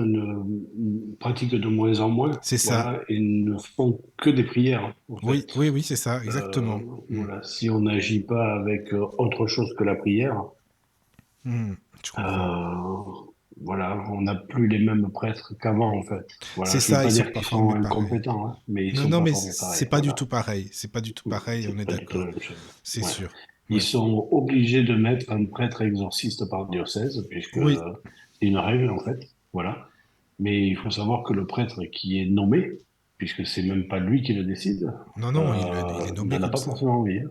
pratiquent de moins en moins, c'est ça. voilà, et ne font que des prières, en Oui, fait. oui, oui, c'est ça, Euh, exactement. Hmm. voilà, si on n'agit pas avec autre chose que la prière, Hmm, je comprends. euh, voilà, on n'a plus les mêmes prêtres qu'avant, en fait. Voilà, C'est je veux ça, pas ils sont dire pas qu'ils sont formés pareil. incompétents, hein, mais ils Non, sont non, pas mais formés c'est pareil, pas du voilà. tout pareil. C'est pas du tout pareil, on C'est est pas du tout la d'accord. même chose. C'est Ouais. sûr. Ils Ouais. sont obligés de mettre un prêtre exorciste par diocèse, puisque Oui. c'est une règle, en fait. Voilà. Mais il faut savoir que le prêtre qui est nommé, puisque c'est même pas lui qui le décide, Non, non, il est nommé n'en a comme pas ça. forcément envie, hein.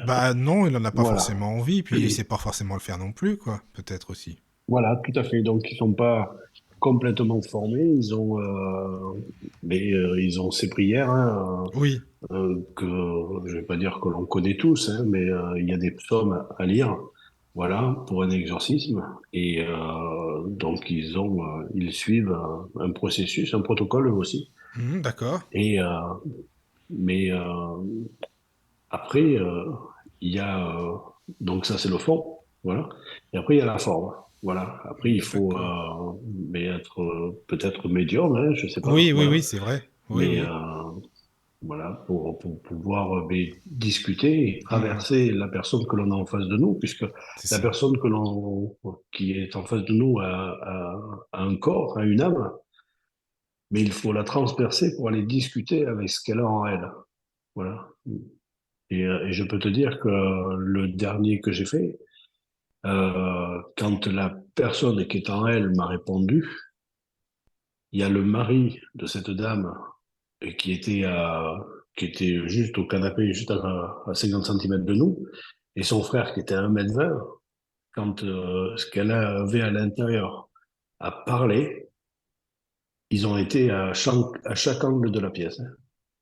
Bah non, il en a pas Voilà. forcément envie, puis il sait pas forcément le faire non plus, quoi. Peut-être aussi. Voilà, tout à fait. Donc, ils sont pas complètement formés. Ils ont ces prières, hein, Oui, que je vais pas dire que l'on connaît tous, hein, mais il y a des psaumes à lire, voilà, pour un exorcisme. Et donc, ils suivent un processus, un protocole eux aussi. mhm, d'accord. Et mais après, il y a donc ça c'est le fond, voilà. Et après il y a la forme, voilà. Après il faut D'accord. mais être peut-être médium, hein, je sais pas, Oui, oui, voilà. oui, c'est vrai. Oui, Mais oui. voilà pour pouvoir mais, discuter et Mhm, traverser la personne que l'on a en face de nous, puisque c'est la ça. personne qui est en face de nous a un corps, a une âme, mais il faut la transpercer pour aller discuter avec ce qu'elle a en elle, voilà. Et je peux te dire que le dernier que j'ai fait, quand la personne qui est en elle m'a répondu, il y a le mari de cette dame qui était juste au canapé, juste à 50 centimètres de nous, et son frère qui était à 1,20 m. Quand ce qu'elle avait à l'intérieur a parlé, ils ont été à chaque angle de la pièce, hein.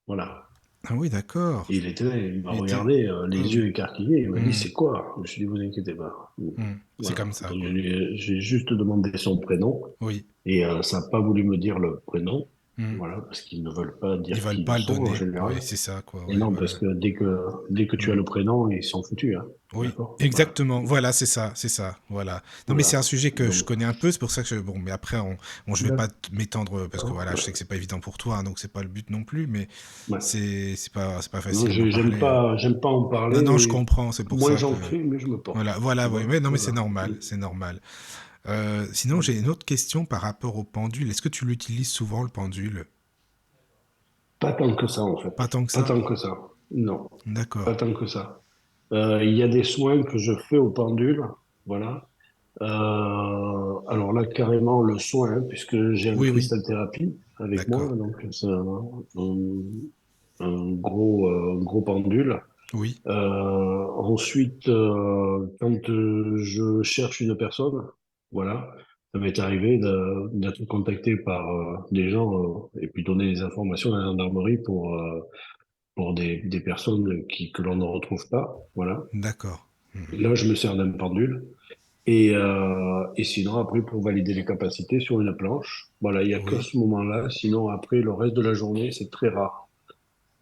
Voilà. Ah oui, d'accord. Et il m'a Il était. regardé, Ah les oui. yeux écarquillés, il m'a dit, Mhm, c'est quoi? Je me suis dit, vous inquiétez pas. c'est Voilà. comme ça, Donc, quoi. j'ai juste demandé son prénom Oui. et ça n'a pas voulu me dire le prénom. Mhm. Voilà, parce qu'ils ne veulent pas Ils dire veulent qui ils pas le sont en donner. général. Oui, c'est ça, quoi. Et Ouais, non, voilà. parce que dès que tu as Mhm. le prénom, ils sont foutus, hein. Oui, D'accord? Voilà. exactement. Voilà, c'est ça. Voilà. Non, mais c'est un Voilà. sujet que je Donc, connais un peu. C'est pour ça que bon, mais après, je vais pas d'accord. m'étendre parce que voilà, je sais que c'est pas évident pour toi, hein, donc c'est pas le but non plus. Mais Ouais. c'est pas Non, facile d'en parler. j'aime pas en Non, parler, non, je mais comprends. C'est pour moins ça que j'en fais, mieux je me voilà, porte. voilà, Tu oui. Mais vois? non, mais c'est Voilà. normal, c'est normal. Sinon, j'ai une autre question par rapport au pendule. Est-ce que tu l'utilises souvent le pendule? Pas tant que ça, en Pas fait. tant que Pas ça. tant que ça. Non, D'accord. pas tant que ça. Il y a des soins que je fais au pendule, voilà. Alors là, carrément le soin, hein, puisque j'ai un Oui, oui. cristal thérapie avec D'accord. moi, donc c'est un gros pendule. Oui. Ensuite, quand je cherche une personne, voilà, ça m'est arrivé d'être contacté par des gens et puis donner des informations à la gendarmerie pour des personnes que l'on ne retrouve pas, voilà. D'accord. Mhm. Là, je me sers d'un pendule. Et sinon, après, pour valider les capacités sur une planche, voilà, il n'y a que Oui. ce moment-là. Sinon, après, le reste de la journée, c'est très rare.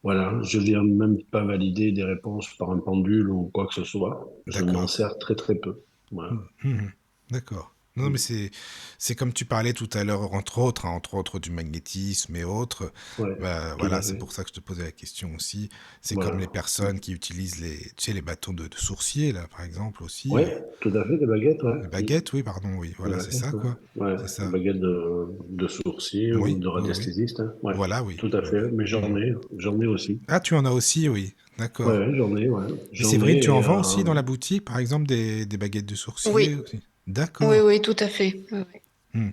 Voilà, je viens même pas valider des réponses par un pendule ou quoi que ce soit. Je m'en D'accord. sers très très peu. Voilà. Mhm. D'accord. Non, mais c'est comme tu parlais tout à l'heure, entre autres du magnétisme et autres. Ouais, Bah, tout voilà, à c'est fait. pour ça que je te posais la question aussi. C'est comme Voilà. les personnes qui utilisent tu sais, les bâtons de sourcier, là, par exemple, aussi. Ouais, tout à fait, des baguettes, ouais. Les baguettes, oui, pardon, oui. Des Voilà, c'est baguettes, ça, ouais. quoi. Ouais, C'est des ça. baguettes de sourcier ou Oui, de oui, oui. radiesthésiste, hein. Ouais, Voilà, oui. tout à Oui, fait. oui. Mais Mhm. j'en ai aussi. Ah, tu en as aussi, oui. Ouais, D'accord. ouais, j'en ai, ouais. Et J'en Séverine, tu ai en et vends aussi dans la boutique, par exemple, des baguettes de sourcier Oui, aussi? oui, D'accord. oui, tout à fait. Oui, oui. Hmm.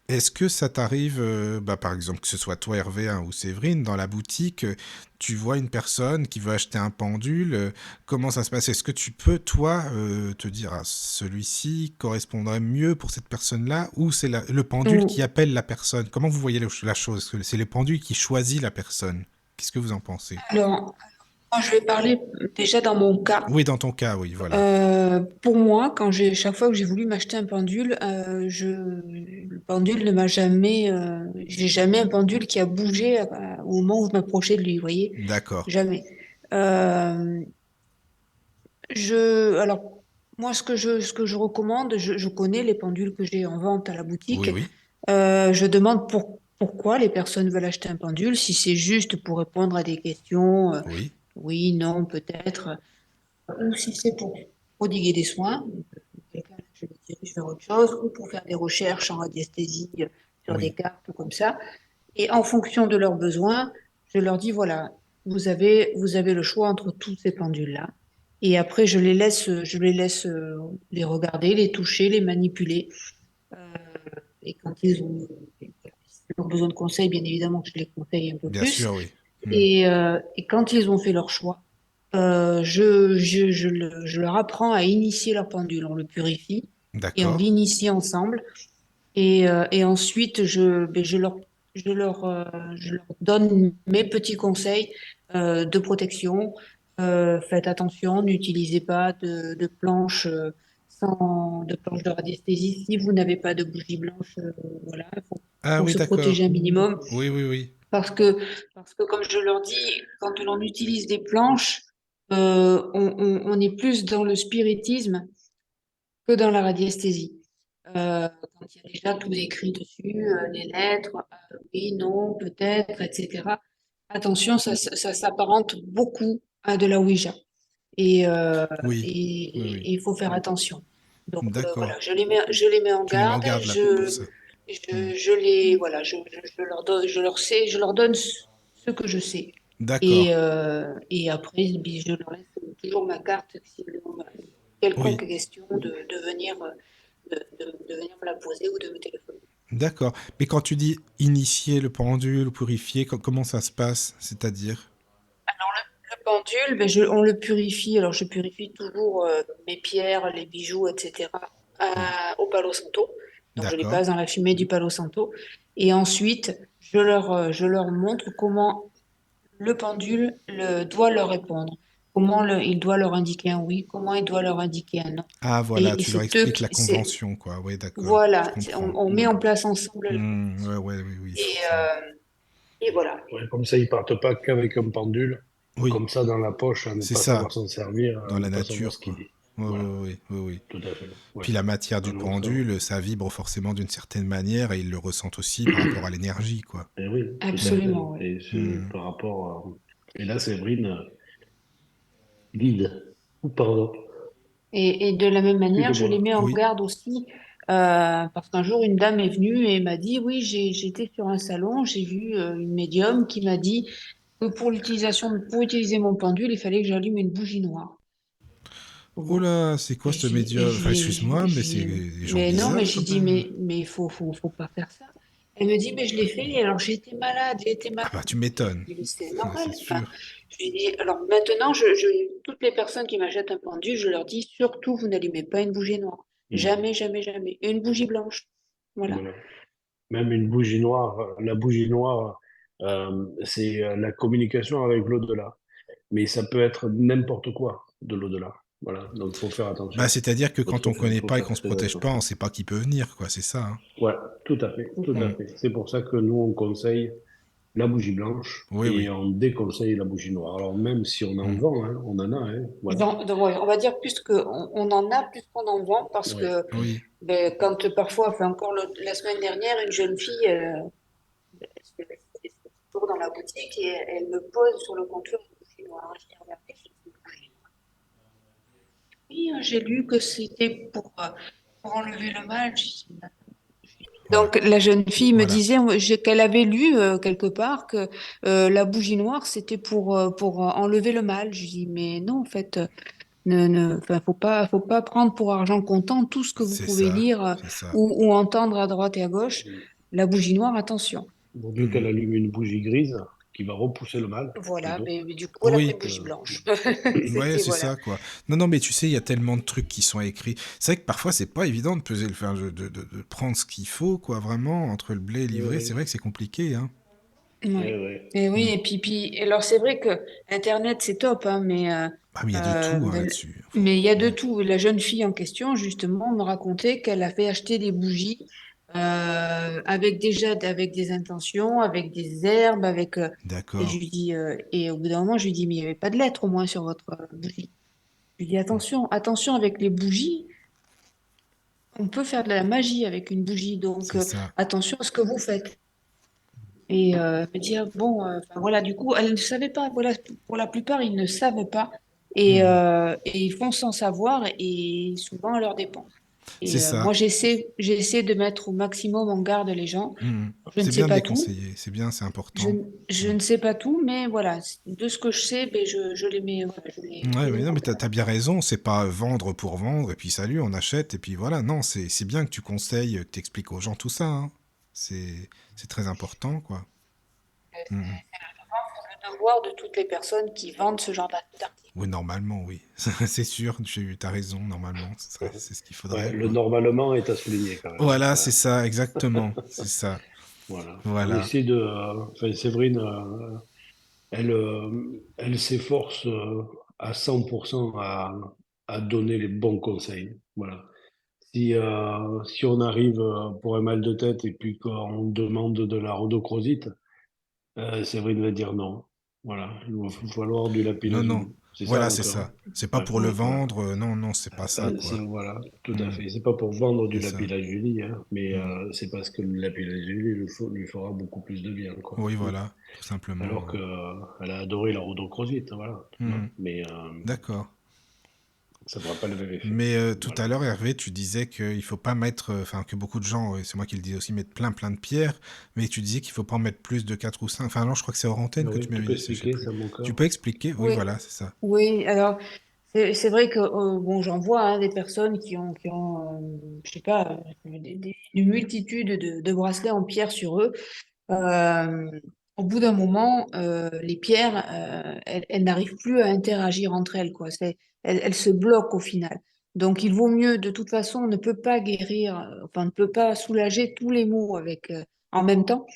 Est-ce que ça t'arrive, bah, par exemple, que ce soit toi Hervé hein, ou Séverine, dans la boutique, tu vois une personne qui veut acheter un pendule, comment ça se passe? Est-ce que tu peux, toi, te dire, ah, celui-ci correspondrait mieux pour cette personne-là, ou c'est le pendule qui Ou- appelle la personne? Comment vous voyez la chose? Est-ce que c'est le pendule qui choisit la personne? Qu'est-ce que vous en pensez? Alors, moi, je vais parler déjà dans mon cas. Oui, dans ton cas, oui, voilà. Pour moi, chaque fois que j'ai voulu m'acheter un pendule, le pendule ne m'a jamais, j'ai jamais un pendule qui a bougé au moment où je m'approchais de lui, vous voyez, D'accord. jamais. Euh, alors, moi, ce que je recommande, je connais les pendules que j'ai en vente à la Oui, boutique. oui, Je demande pourquoi les personnes veulent acheter un pendule, si c'est juste pour répondre à des questions, oui, oui, non, peut-être, ou si c'est pour prodiguer des soins, quelqu'un, je le dirige vers autre chose, ou pour faire des recherches en radiesthésie sur des oui. cartes ou comme ça. Et en fonction de leurs besoins, je leur dis, voilà, vous avez le choix entre tous ces pendules-là. Et après, je les laisse les regarder, les toucher, les manipuler. Euh, et quand ils ont besoin de conseils, bien évidemment, je les conseille un peu Bien plus. sûr, oui. Hmm. Et quand ils ont fait leur choix, je leur apprends à initier leur pendule. On le purifie et on D'accord. l'initie ensemble. Et ensuite, je leur donne mes petits conseils de protection. Faites attention, n'utilisez pas de planches de planches de radiesthésie si vous n'avez pas de bougie blanche. Voilà, Ah faut oui, se d'accord. protéger un minimum Oui, oui, oui. parce que, parce que comme je leur dis, quand l'on utilise des planches, on est plus dans le spiritisme que dans la radiesthésie. Quand il y a déjà tout écrit dessus, les lettres, oui, non, peut-être, etc. Attention, ça s'apparente beaucoup à de la Ouija. Et euh, Oui, oui, et oui. il faut faire attention. Donc D'accord. voilà, je les mets en Tu les mets en garde, garde là pour ça. Hmm. voilà, je leur donne, je leur donne ce que je sais. D'accord. Et après, je leur laisse toujours ma carte s'ils ont quelconque Oui. question de venir, de venir me la poser ou de me téléphoner. D'accord. Mais quand tu dis initier le pendule ou purifier, comment ça se passe? C'est-à-dire? Le pendule, on le purifie. Alors, je purifie toujours mes pierres, les bijoux, etc. Au Palo Santo. Donc, je les D'accord. passe dans la fumée du Palo Santo. Et ensuite, je leur montre comment le pendule doit leur répondre. Il doit leur indiquer un oui, comment il doit leur indiquer un non. Ah voilà, Et tu leur c'est eux expliques la qui, convention, quoi. Oui, d'accord. Je voilà, comprends. on met en place ensemble la Ouais, convention. ouais, oui, oui, Et, effectivement. et voilà. Ouais, comme ça, ils partent pas qu'avec un pendule, Oui, comme ça dans la poche, à ne c'est pas ça. savoir s'en servir, à Dans ne la pas savoir nature, ce qu'il quoi. dit. Oui, oui, Voilà, oui, oui, oui. tout à fait. Ouais. Puis la matière Ah du non, ça, pendule, ça vibre forcément d'une certaine manière et ils le ressentent aussi par rapport à l'énergie, quoi. et oui, tout à fait. Absolument, oui. Et c'est Hmm. par rapport à... Et là, Séverine, guide. Pardon, Et de la même manière, je les excuse-moi. mets en Oui. garde aussi, parce qu'un jour, une dame est venue et m'a dit, oui, j'étais sur un salon, j'ai vu une médium qui m'a dit que pour utiliser mon pendule, il fallait que j'allume une bougie noire. Oh Bon. là, c'est quoi ce médium? Enfin, excuse-moi, mais c'est des gens Mais non, mais bizarres j'ai quand dit, même. mais faut pas faire ça. Elle me dit, mais je l'ai fait, et alors j'ai été Ah malade. bah, tu m'étonnes. Je lui dis, c'est Ça, normal. c'est Enfin, sûr. je lui dis, alors maintenant, toutes les personnes qui m'achètent un pendule, je leur dis, surtout, vous n'allumez pas une bougie noire. Hmm. Jamais, jamais, jamais. Une bougie blanche. Voilà. Voilà. Même une bougie noire, la bougie noire, c'est la communication avec l'au-delà. Mais ça peut être n'importe quoi de l'au-delà. Voilà, donc il faut faire Bah, attention. c'est-à-dire que quand on connaît Faut pas et faire qu'on se très protège pas, on attention. sait pas qui peut venir, quoi. C'est ça, hein. Ouais, tout à fait, C'est tout ça. à Hmm. fait. C'est pour ça que nous, on conseille la bougie blanche Oui, et oui. on déconseille la bougie noire. Alors même si on en Hmm. vend, hein, on en a, hein, voilà. Ouais, on va dire on en a plus qu'on en vend parce Ouais. que Oui. ben, quand parfois, enfin encore la semaine dernière, une jeune fille, elle était toujours dans la boutique et elle me pose sur le comptoir une bougie noire. Je l'ai regardée, je dis, une bougie noire. Oui, j'ai lu que c'était pour enlever le mal. Je dis, Voilà. donc la jeune fille me Voilà. disait qu'elle avait lu quelque part que la bougie noire c'était pour enlever le mal. Je dis mais non en fait enfin, faut pas prendre pour argent comptant tout ce que vous C'est pouvez ça. lire C'est ça. ou entendre à droite et à gauche. La bougie noire, attention. Vaut mieux qu'elle Hmm. allume une bougie grise qui va repousser le mal, Voilà, plutôt. mais du coup elle a pris Oui. une bougie blanche. Ouais, C'était c'est voilà. ça, quoi. Non, non, mais tu sais, il y a tellement de trucs qui sont écrits. C'est vrai que parfois, c'est pas évident de peser, enfin, de prendre ce qu'il faut, quoi, vraiment, entre le blé et Oui, l'ivraie. C'est oui. vrai que c'est compliqué, hein. Ouais. ouais. Et oui, Mm. et alors c'est vrai que Internet c'est top, hein, Ah, mais il y a de tout hein, mais, là-dessus. mais il y a de tout. La jeune fille en question, justement, me racontait qu'elle a fait acheter des bougies avec des intentions, avec des herbes, et je D'accord. lui dis, et au bout d'un moment, je lui dis, mais il n'y avait pas de lettres au moins sur votre bougie. Je lui dis, Mm. attention, attention avec les bougies, on peut faire de la magie avec une bougie, donc C'est ça. attention à ce que vous faites. Et me dire, bon, enfin, voilà, du coup, elle ne savait pas. Voilà, pour la plupart, ils ne savent pas. Mm. Et ils font sans savoir et souvent à leur dépens. C'est Et ça. moi, j'essaie de mettre au maximum en garde les gens. Mm. Je ne C'est sais bien de pas les tout. conseiller. C'est bien, c'est Je, important. je Mm. ne sais pas tout, mais voilà, de ce que je sais, ben, je les mets, voilà, Ouais, je les mais mets non, en mais place. t'as bien raison, c'est pas vendre pour vendre, et puis salut, on achète, et puis voilà. Non, c'est bien que tu conseilles, que t'expliques aux gens tout ça, hein. C'est très important, quoi. Mhm. Le devoir de toutes les personnes qui vendent ce genre d'articles. Oui, normalement, oui. C'est sûr, t'as raison, normalement, c'est ce qu'il Ouais, faudrait, le quoi. normalement est à souligner quand même. Voilà, c'est Voilà. ça, exactement. C'est ça. Voilà. On Voilà. essaie de. Enfin, Séverine, elle s'efforce à 100% à donner les bons conseils. Voilà. Si on arrive pour un mal de tête et puis qu'on demande de la rhodochrosite, Séverine va dire non. Voilà. Il va falloir du Non, non. lapis-lazuli. C'est ça Voilà, c'est encore. ça. C'est pas Ouais, pour le voilà. vendre, non, non, c'est pas ça, quoi. Voilà, tout à Mhm. fait. C'est pas pour vendre du C'est ça. lapis-lazuli, hein, mais Mhm. c'est parce que le lapis-lazuli lui fera beaucoup plus de bien, quoi. Oui, voilà, tout simplement. Alors que elle a adoré la rhodochrosite, voilà. Non, Mhm. mais D'accord. ça ne fera pas le même effet. Mais tout Voilà. à l'heure, Hervé, tu disais qu'il faut pas mettre, enfin que beaucoup de gens, et c'est moi qui le dis aussi, mettent plein de pierres, mais tu disais qu'il faut pas en mettre plus de 4 ou 5. Enfin non, je crois que c'est hors antenne Ah que tu oui, tu m'avais peux dit, je sais expliquer plus. ça, mon Tu cœur? peux expliquer? Oui, Oui, voilà, c'est ça. oui. Alors, c'est vrai que bon, j'en vois hein, des personnes qui ont je sais pas, une multitude de bracelets en pierre sur eux. Euh, Au bout d'un moment, les pierres, elles n'arrivent plus à interagir entre elles, quoi. Elles se bloquent au final. Donc, il vaut mieux, de toute façon, on ne peut pas guérir, enfin, on ne peut pas soulager tous les maux en même temps.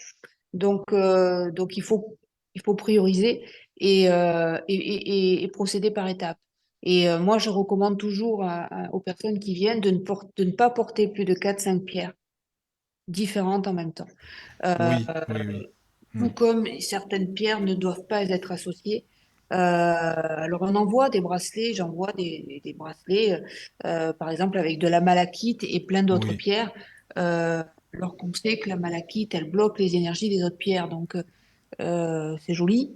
Donc il faut prioriser et procéder par étapes. Et moi, je recommande toujours aux personnes qui viennent de ne pas porter plus de 4 5 pierres différentes en même temps. Euh, Oui, oui, oui. Tout Mm. comme certaines pierres ne doivent pas être associées. Alors, on en voit des bracelets, j'en vois des bracelets, par exemple, avec de la malachite et plein d'autres Oui. pierres, alors qu'on sait que la malachite, elle bloque les énergies des autres pierres. Donc, c'est joli,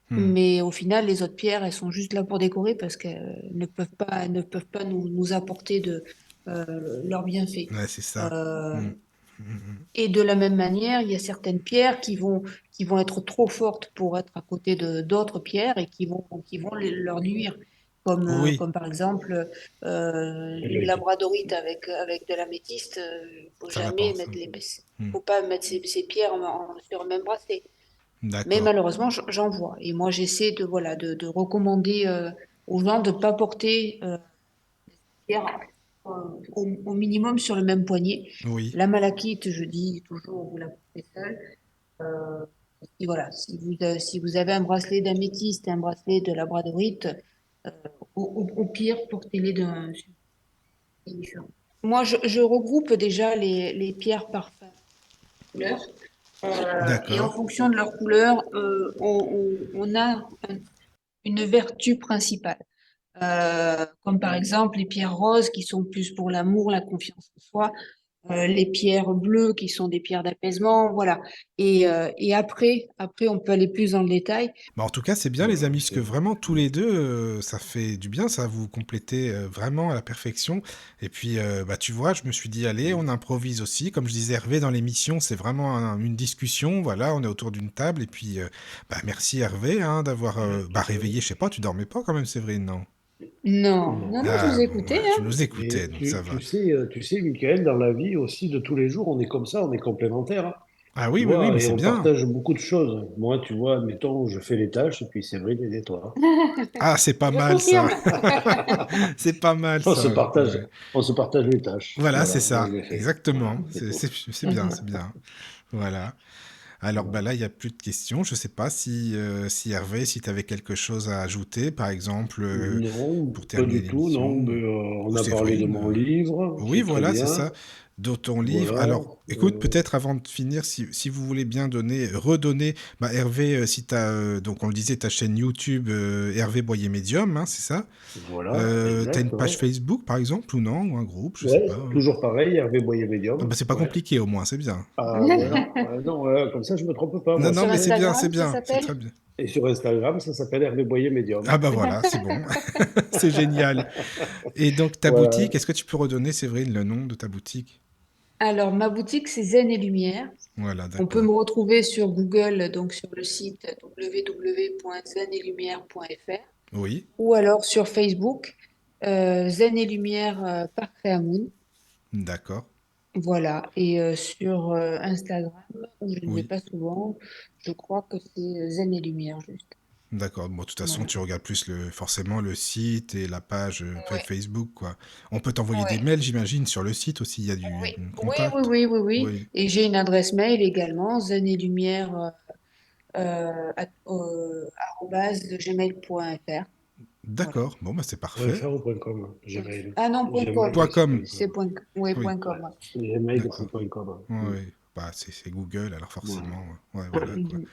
Mm. mais au final, les autres pierres, elles sont juste là pour décorer parce qu'elles ne peuvent pas nous apporter leurs bienfaits. Ouais, c'est ça. Euh, Mm. Mm, mm. et de la même manière, il y a certaines pierres qui vont être trop fortes pour être à côté de d'autres pierres et qui vont leur nuire. Oui, Comme par exemple une Vérité. labradorite avec de l'améthyste. ça va pas ensemble. Mm. Faut pas mettre ces pierres sur le même bracelet. Mais D'accord. malheureusement, j'en vois. Et moi, j'essaie de recommander aux gens de ne pas porter pierres au minimum sur le même poignet. Oui. La malachite, je dis toujours, vous la portez seule. Et voilà, si vous avez un bracelet d'améthyste et un bracelet de labradorite, euh, au pire, portez-les d'un différent. Moi, je regroupe déjà les pierres par couleur. Et en D'accord. fonction de leur couleur, on a une vertu principale. Comme par exemple les pierres roses qui sont plus pour l'amour, la confiance en soi, les pierres bleues qui sont des pierres d'apaisement, voilà. Et après, on peut aller plus dans le détail. Bah, en tout cas, c'est bien les Voilà, amis, parce que vraiment tous les deux, ça fait du bien, ça vous complétez vraiment à la perfection. Et puis, bah, tu vois, je me suis dit, allez, on improvise aussi. Comme je disais, Hervé, dans l'émission, c'est vraiment une discussion. Voilà, on est autour d'une table. Et puis, bah, merci Hervé hein, d'avoir bah, tout à fait. réveillé, je sais pas, tu dormais pas quand même, Séverine, non? Non, je Non. vous Ah, bon, écoutais, ouais, tu hein. nous écoutais, Mais donc ça va. tu sais, Michael, dans la vie aussi de tous les jours, on est comme ça, on est complémentaires, hein. Ah Tu oui, oui, oui, mais vois, et c'est on bien. partage beaucoup de choses. Moi, tu vois, admettons, je fais les tâches et puis c'est vrai, les nettoie. Ah, c'est pas Je mal ça. confirme. C'est pas mal On se ça. partage, Ouais. on se partage les tâches. Voilà, c'est Voilà, moi ça. je les fais. Voilà, Exactement. c'est tout. C'est bien, c'est bien. Voilà. Alors bah là, il n'y a plus de questions. Je ne sais pas si Hervé, si tu avais quelque chose à ajouter, par exemple, Non, pour pas terminer du tout, non. l'émission, Mais, on ou a parlé de Séverine. mon livre, Oui, c'est très voilà, c'est bien. ça. De ton livre. Voilà. Alors, écoute, peut-être avant de finir, si vous voulez bien redonner, bah, Hervé, si tu as, donc on le disait, ta chaîne YouTube, Hervé Boyer Médium, hein, c'est ça? Voilà, Tu as exact, une page ouais. Facebook, par exemple, ou non? Ou un groupe, je sais Ouais, pas. toujours pareil, Hervé Boyer Ah, Médium. bah, c'est pas Ouais. compliqué, au moins, c'est bien. Ah, voilà. Ouais, non, comme ça, je me trompe pas, Non, moi, non, c'est Sur mais fait. c'est Instagram, ça bien, c'est s'appelle? très bien. Et sur Instagram, ça s'appelle Hervé Boyer Médium. Ah bah voilà, c'est bon. C'est génial. Et donc, ta Voilà. boutique, est-ce que tu peux redonner, Séverine, le nom de ta boutique? Alors, ma boutique, c'est Zen et Lumière. Voilà, On peut d'accord. me retrouver sur Google, donc sur le site www.zenetlumière.fr Oui, ou alors sur Facebook, Zen et Lumière par Créamoun. d'accord. Voilà. Et sur Instagram, où je ne vais Oui, pas souvent, je crois que c'est Zen et Lumière juste. d'accord. Bon, de toute façon, Voilà. tu regardes plus forcément le site et la page Ouais. Facebook, quoi. On peut t'envoyer des Ouais. mails, j'imagine, sur le site aussi, il y a du Oui. Oui, oui, contact. oui, oui, oui. Oui, Et j'ai une adresse mail également, zenetlumière arobase gmail.fr. Voilà. d'accord. Bon, bah c'est Point parfait. .fr ou point .com, Gmail. Ah non, point Gmail, com. Point c'est .com, point C'est .com. oui, oui, point com. Ouais. Gmail, d'accord. c'est point .com. Ouais, ouais. Bah, c'est Google, alors Voilà. forcément, ouais, voilà, quoi. Mhm.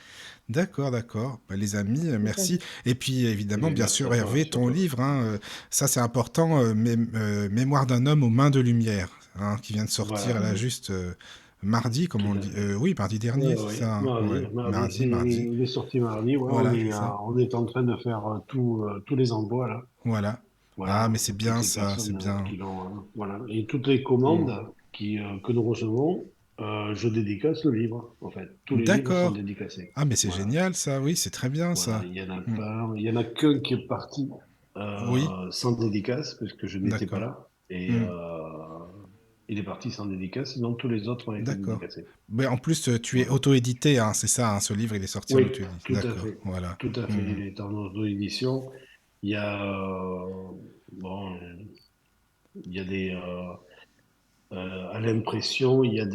D'accord, d'accord. Bah, les amis, Tout à merci. fait. Et puis, Eh évidemment, bien, bien merci sûr, à toi, Hervé, ton surtout. livre, hein, ça c'est important, Mémoire d'un homme aux mains de lumière, hein, qui vient de sortir Voilà, là Mhm. juste mardi, comme tout on le à dit. fait. Oui, mardi Oui, dernier, c'est oui, ça, hein, mardi, ouais. mardi, Mardi. il est sorti mardi. Ouais, Voilà, c'est ça. on est en train de faire tous les envois là. Voilà. Ah, Voilà, mais c'est toutes bien les ça, c'est personnes bien. qui l'ont. Voilà, et toutes les Hmm. commandes que nous recevons, je dédicace le livre. En fait, tous les livres sont D'accord. dédicacés. Ah, mais c'est Voilà, génial ça, oui, c'est très bien voilà. ça. Hmm. Il y en a qu'un qui est parti Oui, sans dédicace parce que je n'étais pas d'accord. là. Et Hmm. il est parti sans dédicace, sinon tous les autres ont été D'accord. dédicacés. Mais en plus, tu es Voilà. auto-édité, hein, c'est ça, hein, ce livre, il est sorti en Oui, auto-édition. tout à D'accord, fait. voilà. Tout à fait. Hmm. Il est en auto-édition. Il y a, bon, il y a à l'impression, il y a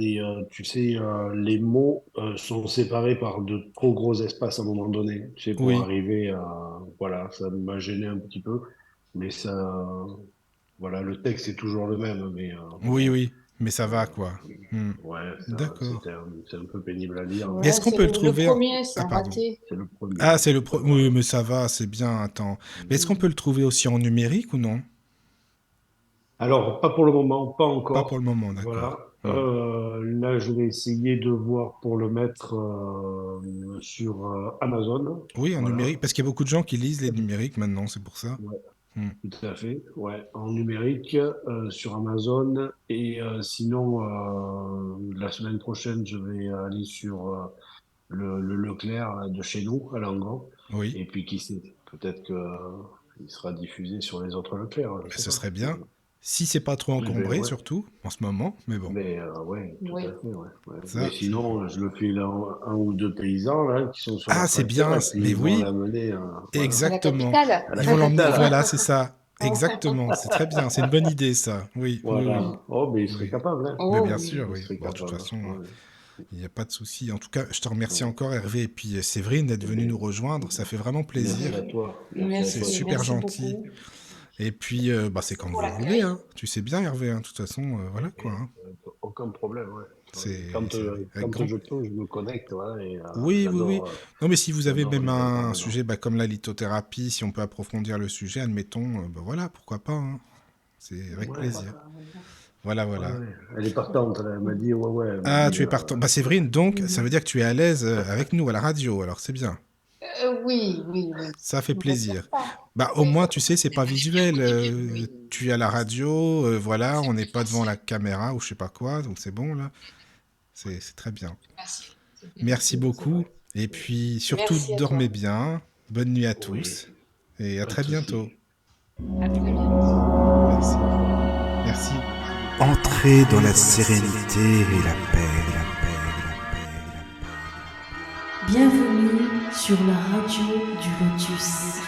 tu sais, les mots sont séparés par de trop gros espaces à un moment donné. Tu sais, pour Oui, arriver à, voilà, ça m'a gêné un petit peu, mais ça, voilà, le texte est toujours le même, mais oui, bon, oui, mais ça va, euh, quoi. Hmm. ouais, D'accord. c'est un peu pénible à lire, Et mais est-ce Ouais, qu'on c'est peut le le trouver premier Ah, sans pardon. rater. c'est le premier, Ah, hein, c'est le c'est pas Oui, grave. mais ça va, c'est bien, attends. Mais est-ce qu'on peut Mhm. le trouver aussi en numérique ou non? Alors, pas pour le moment, pas Pas pour le encore. moment, d'accord. Voilà. Hmm. Là, je vais essayer de voir pour le mettre sur Amazon. Oui, en Voilà. numérique, parce qu'il y a beaucoup de gens qui lisent les numériques maintenant, c'est pour ça. Ouais, Hmm. tout à fait. Ouais, en numérique sur Amazon. Et sinon, la semaine prochaine, je vais aller sur le Leclerc là, de chez nous, à Langon. Oui, Et puis, qui sait, peut-être que il sera diffusé sur les autres Leclerc, je ben, sais ce pas. serait bien. Si c'est pas trop Eh ben, encombré, ouais. surtout, en ce moment, mais bon. Mais ouais, tout Oui. à fait, ouais, ouais. Mais Ça, c'est... sinon, je le file à un ou deux paysans là, qui sont sur Ah, leur c'est tracteur bien, et puis mais ils vont oui, l'amener voilà, À la exactement. capitale. à la Ils vont l'emmener, capitale. voilà, c'est ça. Exactement, c'est très bien, c'est une bonne idée, ça. Oui, oui, oui, Mhm. Voilà. Oh, mais il serait oui. capable, hein. Mais Oh bien oui. sûr, Il oui. serait Bon, de toute capable. façon, Ouais. il n'y a pas de souci. En tout cas, je te remercie Ouais. encore, Hervé, et puis Séverine, d'être Eh venue nous bien, rejoindre. Ça fait vraiment merci plaisir. à toi. Merci à C'est toi. Merci, super merci gentil. beaucoup. Et puis, bah, c'est Merci quand pour vous voulez, l'accueil. hein. Tu sais bien, Hervé, hein. De toute façon, voilà quoi, hein. Aucun problème, ouais. C'est avec Quand grand je peux, je me connecte, voilà, et Oui, oui, oui. Non, mais si vous avez j'adore même les un intervenants. sujet bah, comme la lithothérapie, si on peut approfondir le sujet, admettons, bah voilà, pourquoi pas, hein. C'est avec Ouais, plaisir. Voilà, ouais, voilà. ouais. Elle est partante, là. Elle m'a dit, ouais, ouais, elle m'a Ah, dit, tu es partant. Bah, Séverine, donc, ça veut Mhm. dire que tu es à l'aise avec nous à la radio, alors c'est bien. Oui, oui, oui. Ça fait Je ne retire plaisir. pas. Bah, au Oui. moins, tu sais, c'est pas Je suis visuel. écoutée, oui. Tu es à la radio, voilà, C'est on n'est plus pas devant la facile. caméra ou je sais pas quoi, donc c'est bon, là. C'est très bien. Merci. C'est plus Merci facile, c'est beaucoup. vrai. Et puis, surtout, Merci à dormez toi. bien. Bonne nuit à oui, tous. Et à pas de très bientôt. souci. À très bientôt. Merci. Merci. Entrez dans la sérénité et la paix, la paix, la paix, la paix. Bienvenue sur la radio du Lotus.